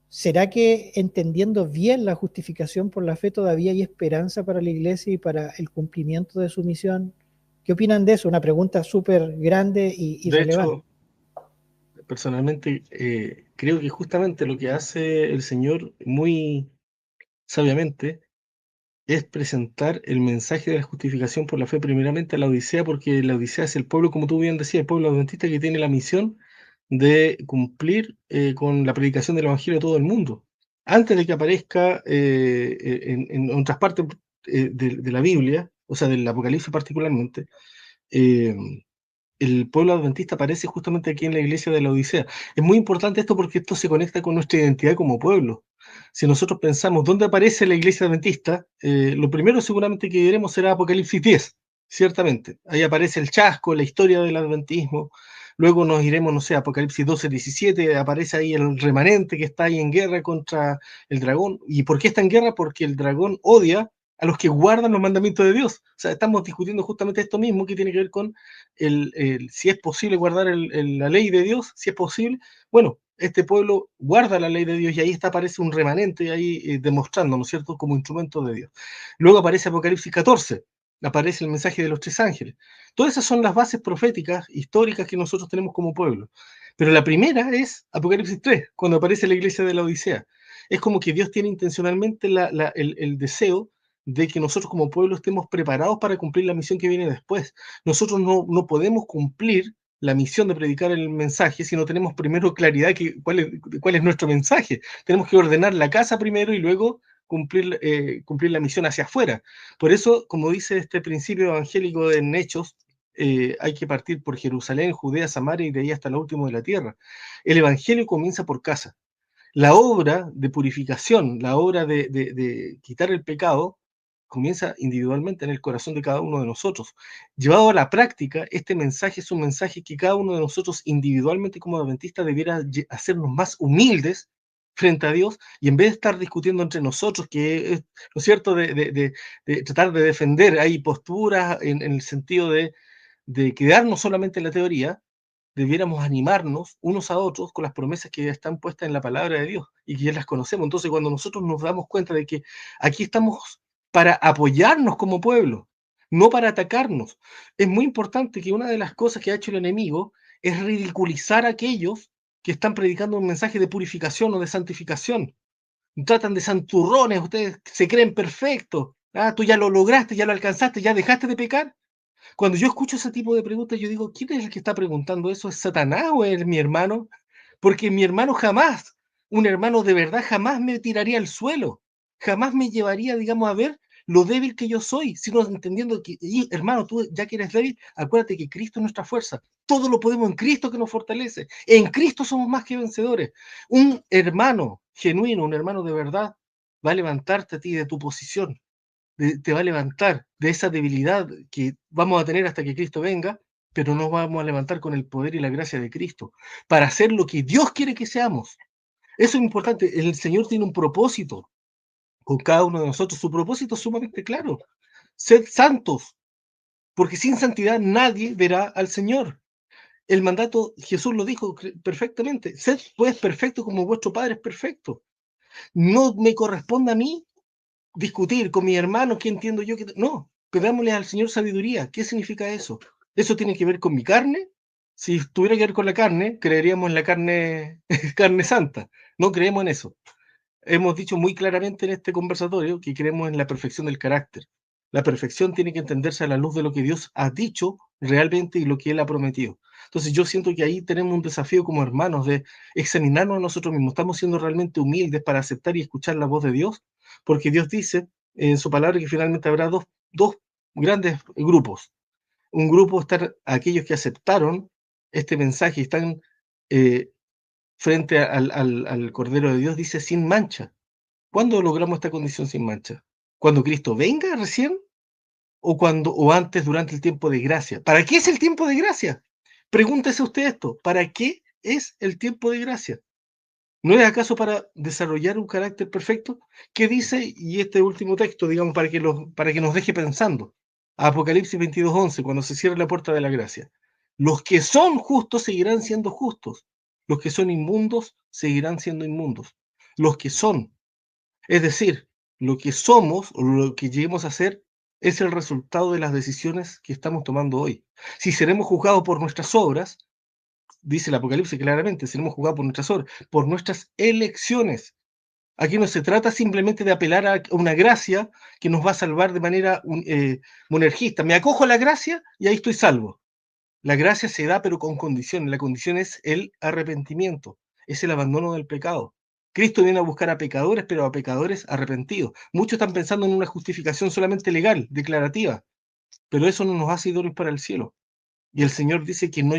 ¿será que entendiendo bien la justificación por la fe todavía hay esperanza para la iglesia y para el cumplimiento de su misión? ¿Qué opinan de eso? Una pregunta súper grande y De relevante. hecho, personalmente creo que justamente lo que hace el Señor muy sabiamente es presentar el mensaje de la justificación por la fe primeramente a la Odisea, porque la Odisea es el pueblo, como tú bien decías, el pueblo adventista que tiene la misión de cumplir con la predicación del Evangelio a todo el mundo. Antes de que aparezca en otras partes de la Biblia, o sea, del Apocalipsis particularmente, eh, el pueblo adventista aparece justamente aquí en la iglesia de la Odisea. Es muy importante esto porque esto se conecta con nuestra identidad como pueblo. Si nosotros pensamos dónde aparece la iglesia adventista, lo primero seguramente que veremos será Apocalipsis 10, ciertamente. Ahí aparece el chasco, la historia del adventismo. Luego nos iremos, no sé, Apocalipsis 12, 17, aparece ahí el remanente que está ahí en guerra contra el dragón. ¿Y por qué está en guerra? Porque el dragón odia a los que guardan los mandamientos de Dios. O sea, estamos discutiendo justamente esto mismo que tiene que ver con si es posible guardar la ley de Dios, si es posible. Bueno, este pueblo guarda la ley de Dios y ahí aparece un remanente ahí demostrando, ¿no es cierto?, como instrumento de Dios. Luego aparece Apocalipsis 14, aparece el mensaje de los 3 ángeles. Todas esas son las bases proféticas, históricas que nosotros tenemos como pueblo. Pero la primera es Apocalipsis 3, cuando aparece la iglesia de la Odisea. Es como que Dios tiene intencionalmente el deseo de que nosotros como pueblo estemos preparados para cumplir la misión que viene después. Nosotros no podemos cumplir la misión de predicar el mensaje si no tenemos primero claridad de cuál es nuestro mensaje. Tenemos que ordenar la casa primero y luego cumplir la misión hacia afuera. Por eso, como dice este principio evangélico en Hechos, hay que partir por Jerusalén, Judea, Samaria y de ahí hasta lo último de la tierra. El evangelio comienza por casa. La obra de purificación, la obra de quitar el pecado, comienza individualmente en el corazón de cada uno de nosotros. Llevado a la práctica, este mensaje es un mensaje que cada uno de nosotros individualmente como adventistas debiera hacernos más humildes frente a Dios, y en vez de estar discutiendo entre nosotros, que es, ¿no es cierto?, de tratar de defender, hay posturas en el sentido de quedarnos solamente en la teoría, debiéramos animarnos unos a otros con las promesas que están puestas en la palabra de Dios y que ya las conocemos. Entonces, cuando nosotros nos damos cuenta de que aquí estamos para apoyarnos como pueblo, no para atacarnos, es muy importante que una de las cosas que ha hecho el enemigo es ridiculizar a aquellos que están predicando un mensaje de purificación o de santificación. Tratan de santurrones, ustedes se creen perfectos. Ah, tú ya lo lograste, ya lo alcanzaste, ya dejaste de pecar. Cuando yo escucho ese tipo de preguntas, yo digo, ¿quién es el que está preguntando eso? ¿Es Satanás o es mi hermano? Porque mi hermano jamás, un hermano de verdad, jamás me tiraría al suelo, jamás me llevaría, digamos, a ver lo débil que yo soy, sino entendiendo que, hermano, tú ya que eres débil, acuérdate que Cristo es nuestra fuerza. Todo lo podemos en Cristo que nos fortalece. En Cristo somos más que vencedores. Un hermano genuino, un hermano de verdad, va a levantarte a ti de tu posición, te va a levantar de esa debilidad que vamos a tener hasta que Cristo venga, pero nos vamos a levantar con el poder y la gracia de Cristo para hacer lo que Dios quiere que seamos. Eso es importante. El Señor tiene un propósito con cada uno de nosotros. Su propósito es sumamente claro. Sed santos, porque sin santidad nadie verá al Señor. El mandato, Jesús lo dijo perfectamente. Sed pues perfecto como vuestro Padre es perfecto. No me corresponde a mí discutir con mi hermano qué entiendo yo. No, pedámosle al Señor sabiduría. ¿Qué significa eso? ¿Eso tiene que ver con mi carne? Si tuviera que ver con la carne, creeríamos en la carne, carne santa. No creemos en eso. Hemos dicho muy claramente en este conversatorio que creemos en la perfección del carácter. La perfección tiene que entenderse a la luz de lo que Dios ha dicho realmente y lo que Él ha prometido. Entonces yo siento que ahí tenemos un desafío como hermanos de examinarnos a nosotros mismos. ¿Estamos siendo realmente humildes para aceptar y escuchar la voz de Dios? Porque Dios dice en su palabra que finalmente habrá dos grandes grupos. Un grupo están aquellos que aceptaron este mensaje y están frente al Cordero de Dios, dice sin mancha. ¿Cuándo logramos esta condición sin mancha? ¿Cuando Cristo venga recién? ¿O antes, durante el tiempo de gracia? ¿Para qué es el tiempo de gracia? Pregúntese usted esto, ¿para qué es el tiempo de gracia? ¿No es acaso para desarrollar un carácter perfecto? ¿Qué dice? Y este último texto, digamos, para que nos deje pensando. Apocalipsis 22:11, cuando se cierra la puerta de la gracia. Los que son justos seguirán siendo justos. Los que son inmundos seguirán siendo inmundos. Los que son. Es decir, lo que somos o lo que lleguemos a ser es el resultado de las decisiones que estamos tomando hoy. Si seremos juzgados por nuestras obras, dice el Apocalipsis claramente, seremos juzgados por nuestras obras, por nuestras elecciones. Aquí no se trata simplemente de apelar a una gracia que nos va a salvar de manera monergista. Me acojo a la gracia y ahí estoy salvo. La gracia se da pero con condiciones. La condición es el arrepentimiento, es el abandono del pecado. Cristo viene a buscar a pecadores, pero a pecadores arrepentidos. Muchos están pensando en una justificación solamente legal, declarativa, pero eso no nos hace idóneos para el cielo. Y el Señor dice que no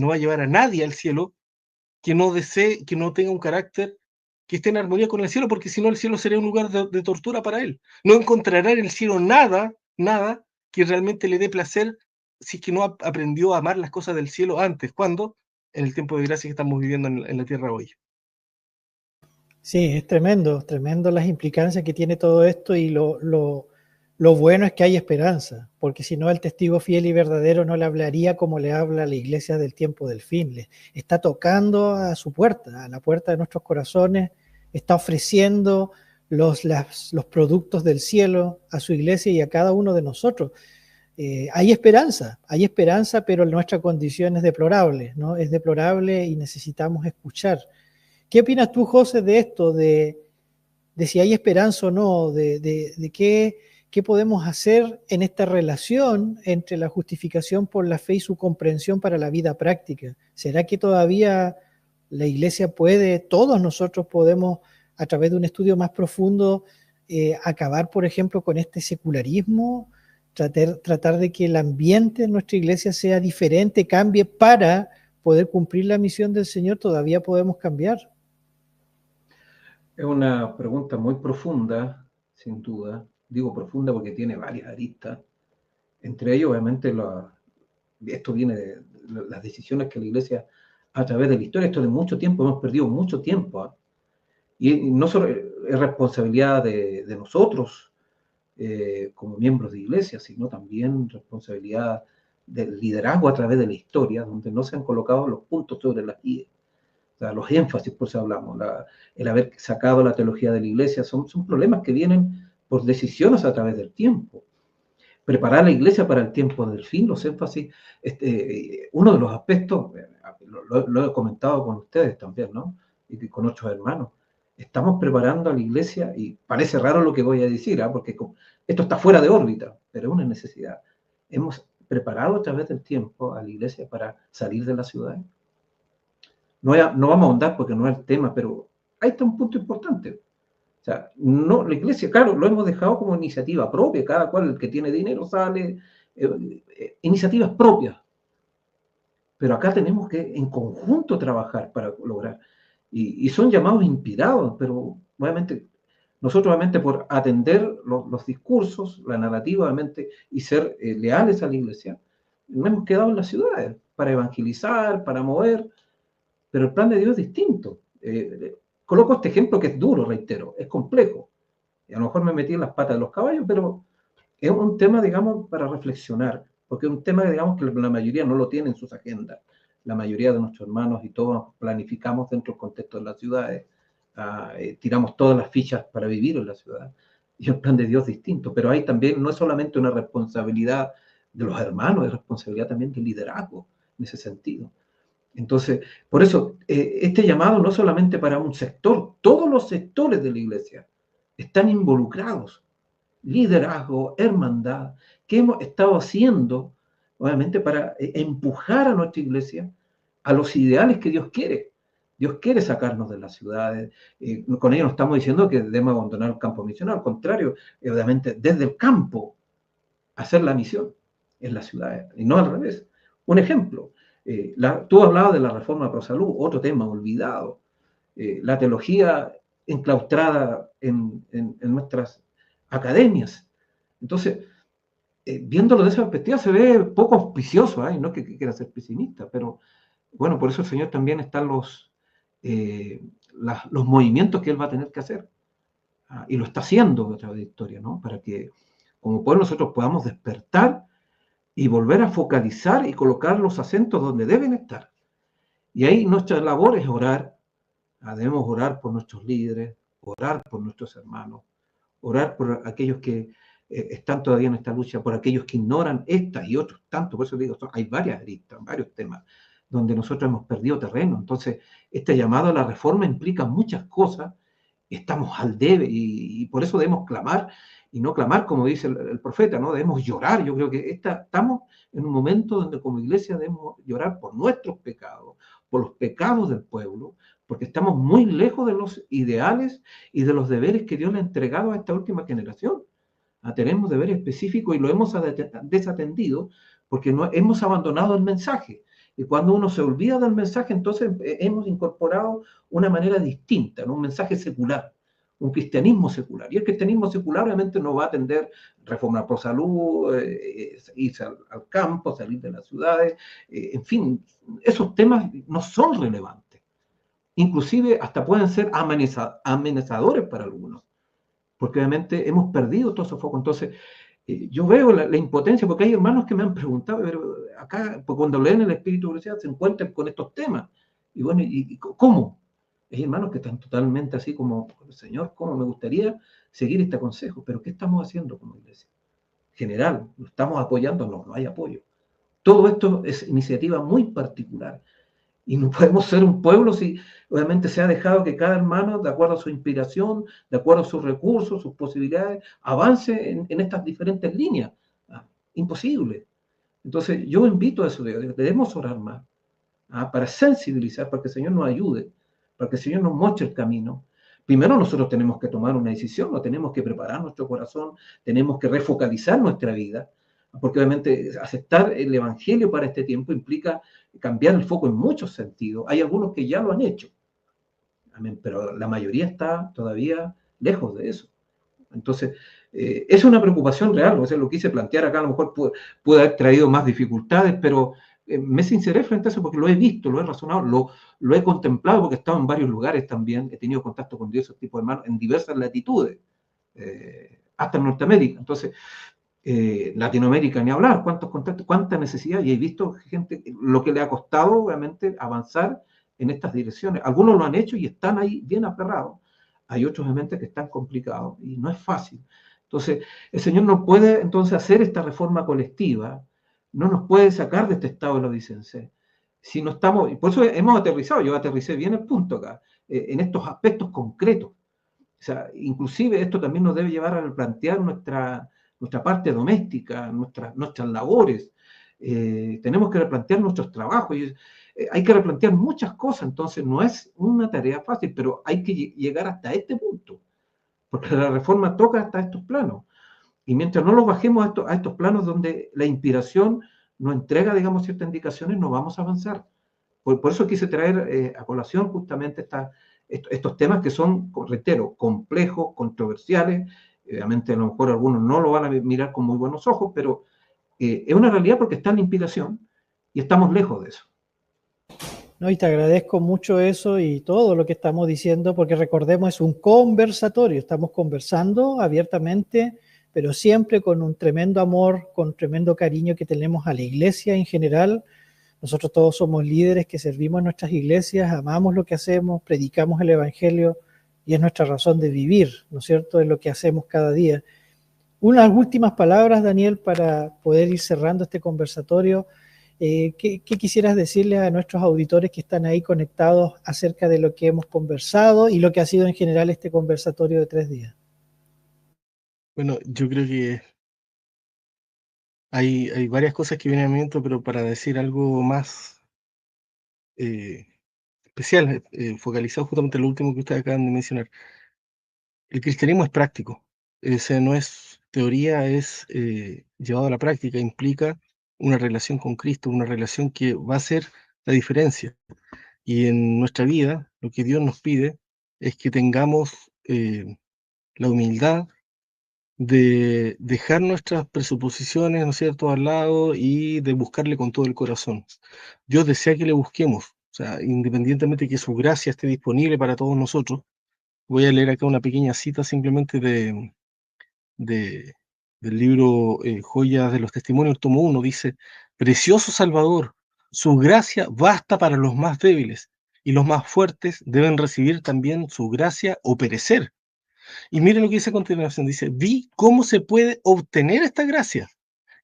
va a llevar a nadie al cielo que no desee, que no tenga un carácter que esté en armonía con el cielo, porque si no el cielo sería un lugar de tortura para él. No encontrará en el cielo nada que realmente le dé placer si es que no aprendió a amar las cosas del cielo antes. ¿Cuándo? En el tiempo de gracia que estamos viviendo en la tierra hoy. Sí, es tremendo las implicancias que tiene todo esto y lo bueno es que hay esperanza, porque si no el testigo fiel y verdadero no le hablaría como le habla a la iglesia del tiempo del fin. Le está tocando a su puerta, a la puerta de nuestros corazones, está ofreciendo los productos del cielo a su iglesia y a cada uno de nosotros. Hay esperanza, pero nuestra condición es deplorable, ¿no? Es deplorable y necesitamos escuchar. ¿Qué opinas tú, José, de esto, de si hay esperanza o no, de qué podemos hacer en esta relación entre la justificación por la fe y su comprensión para la vida práctica? ¿Será que todavía la iglesia puede, todos nosotros podemos, a través de un estudio más profundo, acabar, por ejemplo, con este secularismo, tratar de que el ambiente en nuestra iglesia sea diferente, cambie para poder cumplir la misión del Señor? ¿Todavía podemos cambiar? Es una pregunta muy profunda, sin duda. Digo profunda porque tiene varias aristas. Entre ellos, obviamente, esto viene de las decisiones que la Iglesia, a través de la historia, esto de mucho tiempo, hemos perdido mucho tiempo. Y no solo es responsabilidad de nosotros como miembros de Iglesia, sino también responsabilidad del liderazgo a través de la historia, donde no se han colocado los puntos sobre las IE. O sea, los énfasis, por eso hablamos, el haber sacado la teología de la iglesia, son problemas que vienen por decisiones a través del tiempo. Preparar la iglesia para el tiempo del fin, los énfasis, uno de los aspectos, lo he comentado con ustedes también, ¿no? Y con otros hermanos, estamos preparando a la iglesia, y parece raro lo que voy a decir, porque esto está fuera de órbita, pero es una necesidad. Hemos preparado a través del tiempo a la iglesia para salir de la ciudad. No vamos a ahondar porque no es el tema, pero ahí está un punto importante. O sea, no, la iglesia, claro, lo hemos dejado como iniciativa propia, cada cual, el que tiene dinero sale, iniciativas propias. Pero acá tenemos que en conjunto trabajar para lograr. Y son llamados inspirados, pero obviamente, nosotros obviamente por atender los discursos, la narrativa, obviamente, y ser leales a la iglesia, nos hemos quedado en las ciudades para evangelizar, para mover. Pero el plan de Dios es distinto. Coloco este ejemplo que es duro, reitero, es complejo. Y a lo mejor me metí en las patas de los caballos, pero es un tema, digamos, para reflexionar, porque es un tema, digamos, que la mayoría no lo tiene en sus agendas. La mayoría de nuestros hermanos y todos planificamos dentro del contexto de las ciudades, tiramos todas las fichas para vivir en la ciudad. Y el plan de Dios es distinto, pero hay también, no es solamente una responsabilidad de los hermanos, es responsabilidad también del liderazgo en ese sentido. Entonces, por eso, este llamado no solamente para un sector, todos los sectores de la iglesia están involucrados. Liderazgo, hermandad, ¿qué hemos estado haciendo obviamente para empujar a nuestra iglesia a los ideales que Dios quiere. Dios quiere sacarnos de las ciudades. Con ello no estamos diciendo que debemos abandonar el campo misional, al contrario, obviamente desde el campo hacer la misión en las ciudades, y no al revés. Un ejemplo, tú hablabas de la reforma pro salud, otro tema olvidado. La teología enclaustrada en nuestras academias. Entonces, viéndolo de esa perspectiva se ve poco auspicioso, y no que quiera ser pesimista, pero bueno, por eso el Señor también están los movimientos que Él va a tener que hacer, y lo está haciendo a través de historia, ¿no? Para que como pueblo nosotros podamos despertar y volver a focalizar y colocar los acentos donde deben estar. Y ahí nuestra labor es orar. Debemos orar por nuestros líderes, orar por nuestros hermanos, orar por aquellos que están todavía en esta lucha, por aquellos que ignoran estas y otros tantos. Por eso digo, hay varias aristas, varios temas donde nosotros hemos perdido terreno. Entonces, este llamado a la reforma implica muchas cosas. Estamos al debe y por eso debemos clamar, y no clamar como dice el profeta, ¿no? Debemos llorar. Yo creo que estamos en un momento donde como iglesia debemos llorar por nuestros pecados, por los pecados del pueblo, porque estamos muy lejos de los ideales y de los deberes que Dios le ha entregado a esta última generación. Tenemos deberes específicos y lo hemos desatendido porque no hemos abandonado el mensaje. Y cuando uno se olvida del mensaje, entonces hemos incorporado una manera distinta, ¿no? Un mensaje secular, un cristianismo secular. Y el cristianismo secular obviamente no va a atender reforma pro salud, irse al campo, salir de las ciudades, en fin, esos temas no son relevantes. Inclusive hasta pueden ser amenazadores para algunos, porque obviamente hemos perdido todo ese foco. Entonces, yo veo la impotencia, porque hay hermanos que me han preguntado, pero acá, pues cuando leen el Espíritu de Universidad, se encuentran con estos temas. Y bueno, ¿y cómo? Hay hermanos que están totalmente así como, Señor, ¿cómo me gustaría seguir este consejo? Pero ¿qué estamos haciendo como iglesia? General, ¿lo estamos apoyando? No hay apoyo. Todo esto es iniciativa muy particular. Y no podemos ser un pueblo si obviamente se ha dejado que cada hermano, de acuerdo a su inspiración, de acuerdo a sus recursos, sus posibilidades, avance en estas diferentes líneas. Imposible. Entonces, yo invito a eso, debemos orar más, para sensibilizar, para que el Señor nos ayude, para que el Señor nos muestre el camino. Primero nosotros tenemos que tomar una decisión, no tenemos que preparar nuestro corazón, tenemos que refocalizar nuestra vida, porque obviamente aceptar el Evangelio para este tiempo implica cambiar el foco en muchos sentidos. Hay algunos que ya lo han hecho, pero la mayoría está todavía lejos de eso. Entonces, es una preocupación real, o sea, lo quise plantear acá, a lo mejor puede haber traído más dificultades, pero me sinceré frente a eso porque lo he visto, lo he razonado, lo he contemplado porque he estado en varios lugares también, he tenido contacto con diversos tipos de hermanos en diversas latitudes, hasta en Norteamérica. Entonces, Latinoamérica ni hablar, cuántos contactos, cuánta necesidad, y he visto gente, lo que le ha costado obviamente avanzar en estas direcciones. Algunos lo han hecho y están ahí bien aferrados. Hay otros obviamente que están complicados y no es fácil. Entonces, el Señor no puede entonces hacer esta reforma colectiva, no nos puede sacar de este estado de la licencia. Si no estamos, y por eso hemos aterrizado, yo aterricé bien el punto acá, en estos aspectos concretos. O sea, inclusive esto también nos debe llevar a plantear nuestra parte doméstica, nuestras labores. Tenemos que replantear nuestros trabajos. Hay que replantear muchas cosas, entonces no es una tarea fácil, pero hay que llegar hasta este punto, porque la reforma toca hasta estos planos. Y mientras no los bajemos a estos planos donde la inspiración nos entrega, digamos, ciertas indicaciones, no vamos a avanzar. Por eso quise traer a colación justamente estos temas que son, reitero, complejos, controversiales. Obviamente a lo mejor algunos no lo van a mirar con muy buenos ojos, pero es una realidad porque está en la inspiración y estamos lejos de eso. No, y te agradezco mucho eso y todo lo que estamos diciendo, porque recordemos, es un conversatorio, estamos conversando abiertamente, pero siempre con un tremendo amor, con tremendo cariño que tenemos a la iglesia en general. Nosotros todos somos líderes que servimos en nuestras iglesias, amamos lo que hacemos, predicamos el Evangelio y es nuestra razón de vivir, ¿no es cierto?, es lo que hacemos cada día. Unas últimas palabras, Daniel, para poder ir cerrando este conversatorio. ¿Qué quisieras decirles a nuestros auditores que están ahí conectados acerca de lo que hemos conversado y lo que ha sido en general este conversatorio de 3 días? Bueno, yo creo que Hay varias cosas que vienen a mi mente, pero para decir algo más especial, focalizado justamente en lo último que ustedes acaban de mencionar. El cristianismo es práctico. Ese no es teoría, es llevado a la práctica, implica una relación con Cristo, una relación que va a ser la diferencia. Y en nuestra vida, lo que Dios nos pide es que tengamos la humildad de dejar nuestras presuposiciones, ¿no es cierto?, al lado y de buscarle con todo el corazón. Dios desea que le busquemos, o sea, independientemente de que su gracia esté disponible para todos nosotros. Voy a leer acá una pequeña cita simplemente de- del libro Joyas de los Testimonios, tomo 1, dice: Precioso Salvador, su gracia basta para los más débiles, y los más fuertes deben recibir también su gracia o perecer. Y miren lo que dice a continuación, dice: vi cómo se puede obtener esta gracia.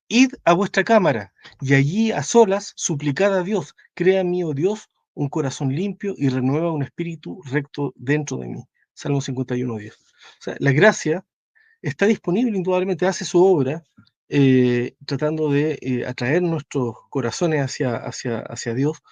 Id a vuestra cámara, y allí a solas suplicad a Dios, crea en mí, oh Dios, un corazón limpio y renueva un espíritu recto dentro de mí. Salmo 51:10. O sea, la gracia está disponible, indudablemente hace su obra, tratando de atraer nuestros corazones hacia Dios,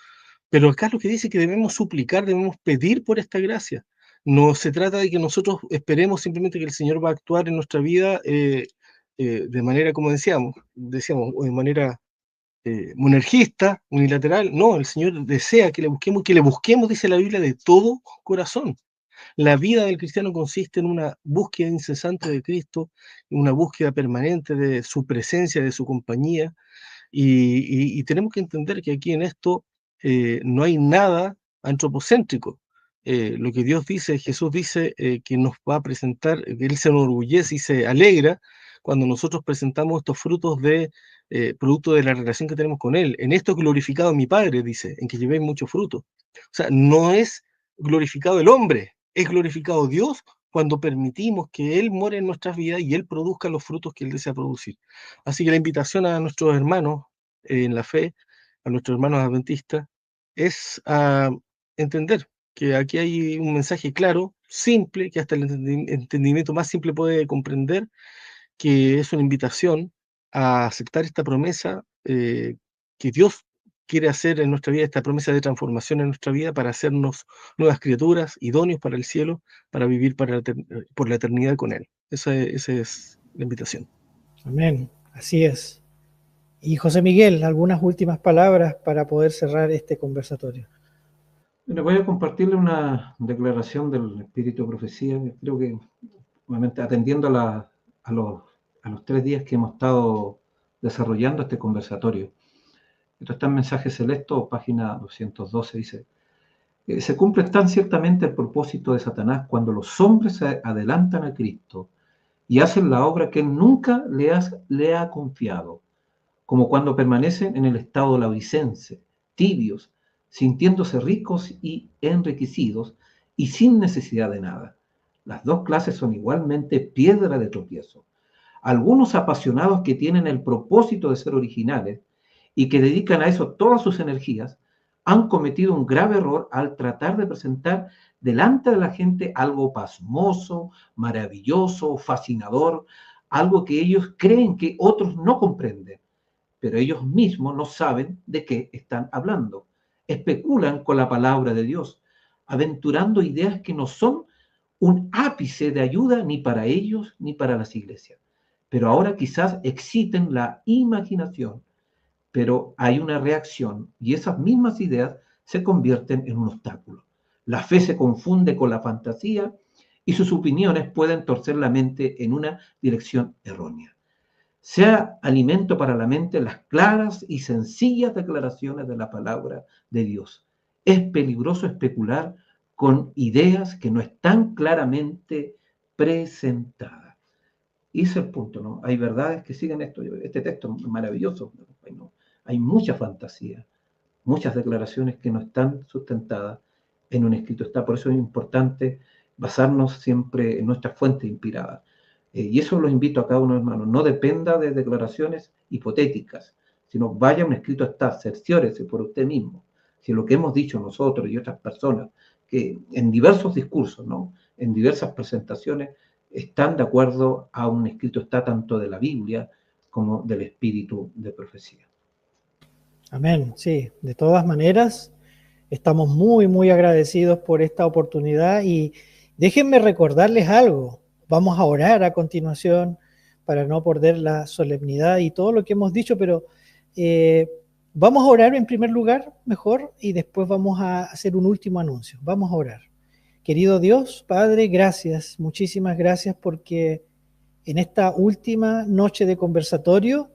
pero acá lo que dice que debemos suplicar, debemos pedir por esta gracia. No se trata de que nosotros esperemos simplemente que el Señor va a actuar en nuestra vida de manera, como decíamos, de manera monergista, unilateral. No, el Señor desea que le busquemos, dice la Biblia, de todo corazón. La vida del cristiano consiste en una búsqueda incesante de Cristo, una búsqueda permanente de su presencia, de su compañía, y tenemos que entender que aquí en esto no hay nada antropocéntrico. Lo que Dios dice, Jesús dice que nos va a presentar, que Él se enorgullece y se alegra cuando nosotros presentamos estos frutos producto de la relación que tenemos con Él. En esto glorificado mi Padre, dice, en que llevéis mucho fruto. O sea, no es glorificado el hombre, es glorificado Dios cuando permitimos que Él more en nuestras vidas y Él produzca los frutos que Él desea producir. Así que la invitación a nuestros hermanos en la fe, a nuestros hermanos adventistas, es a entender que aquí hay un mensaje claro, simple, que hasta el entendimiento más simple puede comprender, que es una invitación a aceptar esta promesa que Dios quiere hacer en nuestra vida, esta promesa de transformación en nuestra vida para hacernos nuevas criaturas, idóneos para el cielo, para vivir por la eternidad con Él. Esa es la invitación. Amén, así es. Y José Miguel, algunas últimas palabras para poder cerrar este conversatorio. Bueno, voy a compartirle una declaración del Espíritu de Profecía, que creo que, obviamente, atendiendo a los 3 días que hemos estado desarrollando este conversatorio. Esto está en Mensaje Celeste, página 212, dice: se cumple tan ciertamente el propósito de Satanás cuando los hombres se adelantan a Cristo y hacen la obra que él nunca le ha confiado, como cuando permanecen en el estado lauricense, tibios, sintiéndose ricos y enriquecidos y sin necesidad de nada. Las dos clases son igualmente piedra de tropiezo. Algunos apasionados que tienen el propósito de ser originales y que dedican a eso todas sus energías, han cometido un grave error al tratar de presentar delante de la gente algo pasmoso, maravilloso, fascinador, algo que ellos creen que otros no comprenden, pero ellos mismos no saben de qué están hablando. Especulan con la palabra de Dios, aventurando ideas que no son un ápice de ayuda ni para ellos ni para las iglesias. Pero ahora quizás exciten la imaginación, pero hay una reacción y esas mismas ideas se convierten en un obstáculo. La fe se confunde con la fantasía y sus opiniones pueden torcer la mente en una dirección errónea. Sea alimento para la mente las claras y sencillas declaraciones de la palabra de Dios. Es peligroso especular con ideas que no están claramente presentadas. Y ese es el punto, ¿no? Hay verdades que siguen esto. Este texto es maravilloso, ¿no? Hay mucha fantasía, muchas declaraciones que no están sustentadas en un escrito. Por eso es importante basarnos siempre en nuestras fuentes inspiradas. Y eso los invito a cada uno, hermanos. No dependa de declaraciones hipotéticas, sino vaya a un escrito está, cerciórese por usted mismo. Si lo que hemos dicho nosotros y otras personas, que en diversos discursos, ¿no? En diversas presentaciones, están de acuerdo a un escrito está tanto de la Biblia como del espíritu de profecía. Amén, sí, de todas maneras, estamos muy, muy agradecidos por esta oportunidad y déjenme recordarles algo. Vamos a orar a continuación para no perder la solemnidad y todo lo que hemos dicho, pero vamos a orar en primer lugar, mejor, y después vamos a hacer un último anuncio. Vamos a orar. Querido Dios, Padre, gracias, muchísimas gracias porque en esta última noche de conversatorio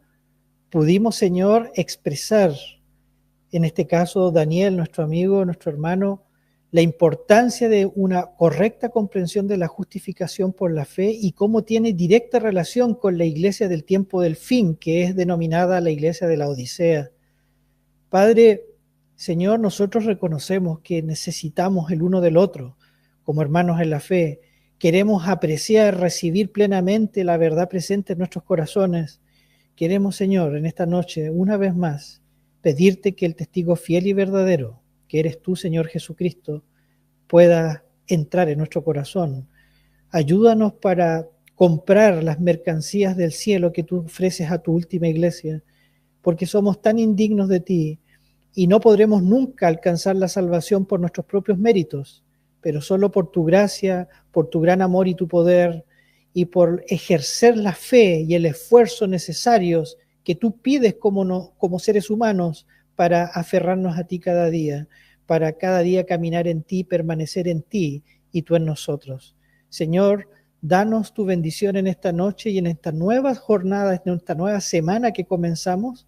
pudimos, Señor, expresar, en este caso Daniel, nuestro amigo, nuestro hermano, la importancia de una correcta comprensión de la justificación por la fe y cómo tiene directa relación con la iglesia del tiempo del fin, que es denominada la iglesia de la Odisea. Padre, Señor, nosotros reconocemos que necesitamos el uno del otro como hermanos en la fe. Queremos apreciar, recibir plenamente la verdad presente en nuestros corazones. Queremos, Señor, en esta noche, una vez más, pedirte que el testigo fiel y verdadero, que eres tú, Señor Jesucristo, pueda entrar en nuestro corazón. Ayúdanos para comprar las mercancías del cielo que tú ofreces a tu última iglesia, porque somos tan indignos de ti y no podremos nunca alcanzar la salvación por nuestros propios méritos, pero solo por tu gracia, por tu gran amor y tu poder, y por ejercer la fe y el esfuerzo necesarios que tú pides como seres humanos para aferrarnos a ti cada día, para cada día caminar en ti, permanecer en ti y tú en nosotros. Señor, danos tu bendición en esta noche y en esta nueva jornada, en esta nueva semana que comenzamos.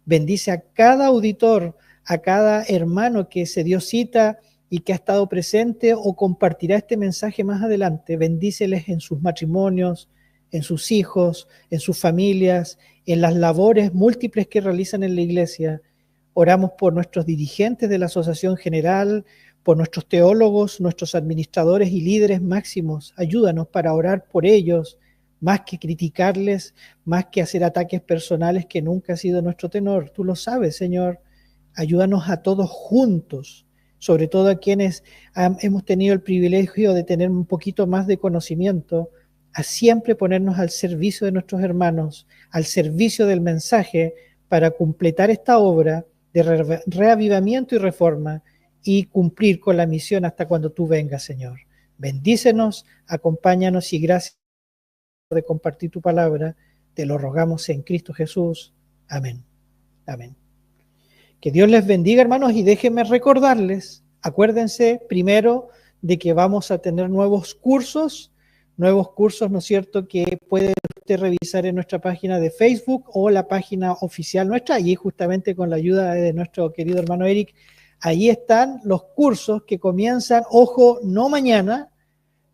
Bendice a cada auditor, a cada hermano que se dio cita y que ha estado presente o compartirá este mensaje más adelante. Bendíceles en sus matrimonios, en sus hijos, en sus familias, en las labores múltiples que realizan en la iglesia. Oramos por nuestros dirigentes de la Asociación General, por nuestros teólogos, nuestros administradores y líderes máximos. Ayúdanos para orar por ellos, más que criticarles, más que hacer ataques personales, que nunca ha sido nuestro tenor. Tú lo sabes, Señor. Ayúdanos a todos juntos, sobre todo a quienes hemos tenido el privilegio de tener un poquito más de conocimiento, a siempre ponernos al servicio de nuestros hermanos, al servicio del mensaje, para completar esta obra de reavivamiento y reforma y cumplir con la misión hasta cuando tú vengas, Señor. Bendícenos, acompáñanos y gracias de compartir tu palabra. Te lo rogamos en Cristo Jesús. Amén. Amén. Que Dios les bendiga, hermanos, y déjenme recordarles, acuérdense primero de que vamos a tener nuevos cursos, ¿no es cierto?, que puede usted revisar en nuestra página de Facebook o la página oficial nuestra. Allí, justamente con la ayuda de nuestro querido hermano Eric, allí están los cursos que comienzan, ojo, no mañana,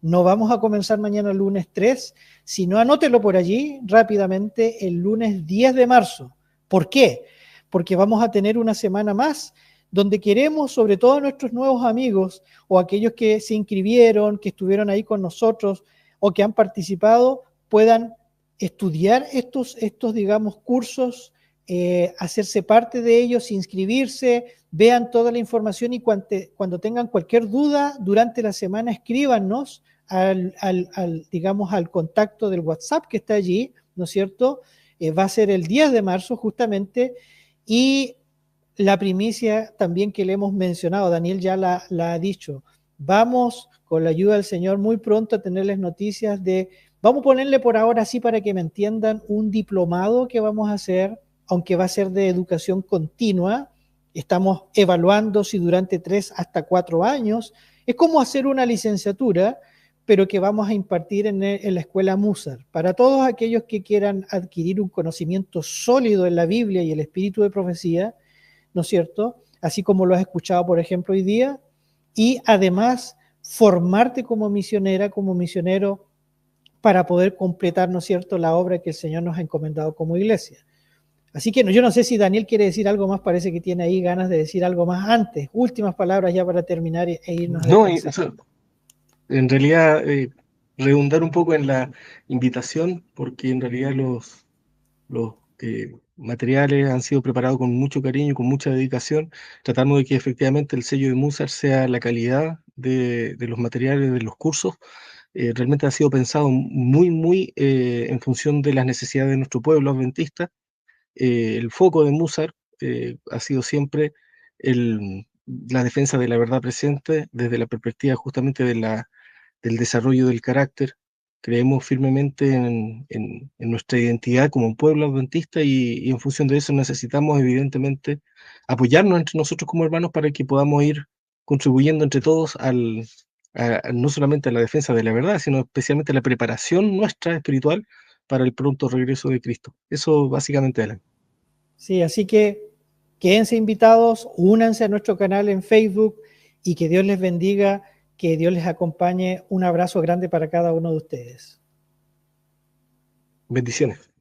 no vamos a comenzar mañana lunes 3, sino anótelo por allí rápidamente, el lunes 10 de marzo. ¿Por qué? Porque vamos a tener una semana más donde queremos, sobre todo a nuestros nuevos amigos o aquellos que se inscribieron, que estuvieron ahí con nosotros o que han participado, puedan estudiar estos digamos, cursos, hacerse parte de ellos, inscribirse, vean toda la información y cuando tengan cualquier duda durante la semana, escríbanos digamos, al contacto del WhatsApp que está allí, ¿no es cierto? Va a ser el 10 de marzo justamente, y la primicia también que le hemos mencionado, Daniel ya la ha dicho, vamos con la ayuda del Señor muy pronto a tenerles noticias vamos a ponerle por ahora así para que me entiendan, un diplomado que vamos a hacer, aunque va a ser de educación continua. Estamos evaluando si durante 3 hasta 4 años, es como hacer una licenciatura, pero que vamos a impartir en la escuela Musar. Para todos aquellos que quieran adquirir un conocimiento sólido en la Biblia y el espíritu de profecía, ¿no es cierto? Así como lo has escuchado, por ejemplo, hoy día, y además formarte como misionera, como misionero, para poder completar, ¿no es cierto?, la obra que el Señor nos ha encomendado como iglesia. Así que yo no sé si Daniel quiere decir algo más, parece que tiene ahí ganas de decir algo más antes. Últimas palabras ya para terminar e irnos. No, eso, en realidad, redundar un poco en la invitación, porque en realidad los materiales han sido preparados con mucho cariño, con mucha dedicación, tratando de que efectivamente el sello de Musar sea la calidad de los materiales de los cursos, realmente ha sido pensado muy en función de las necesidades de nuestro pueblo adventista. El foco de Musar ha sido siempre la defensa de la verdad presente desde la perspectiva justamente del desarrollo del carácter. Creemos firmemente en nuestra identidad como un pueblo adventista y en función de eso necesitamos evidentemente apoyarnos entre nosotros como hermanos para que podamos ir contribuyendo entre todos no solamente a la defensa de la verdad, sino especialmente a la preparación nuestra espiritual para el pronto regreso de Cristo. Eso básicamente, Alan. Sí, así que quédense invitados, únanse a nuestro canal en Facebook y que Dios les bendiga, que Dios les acompañe. Un abrazo grande para cada uno de ustedes. Bendiciones.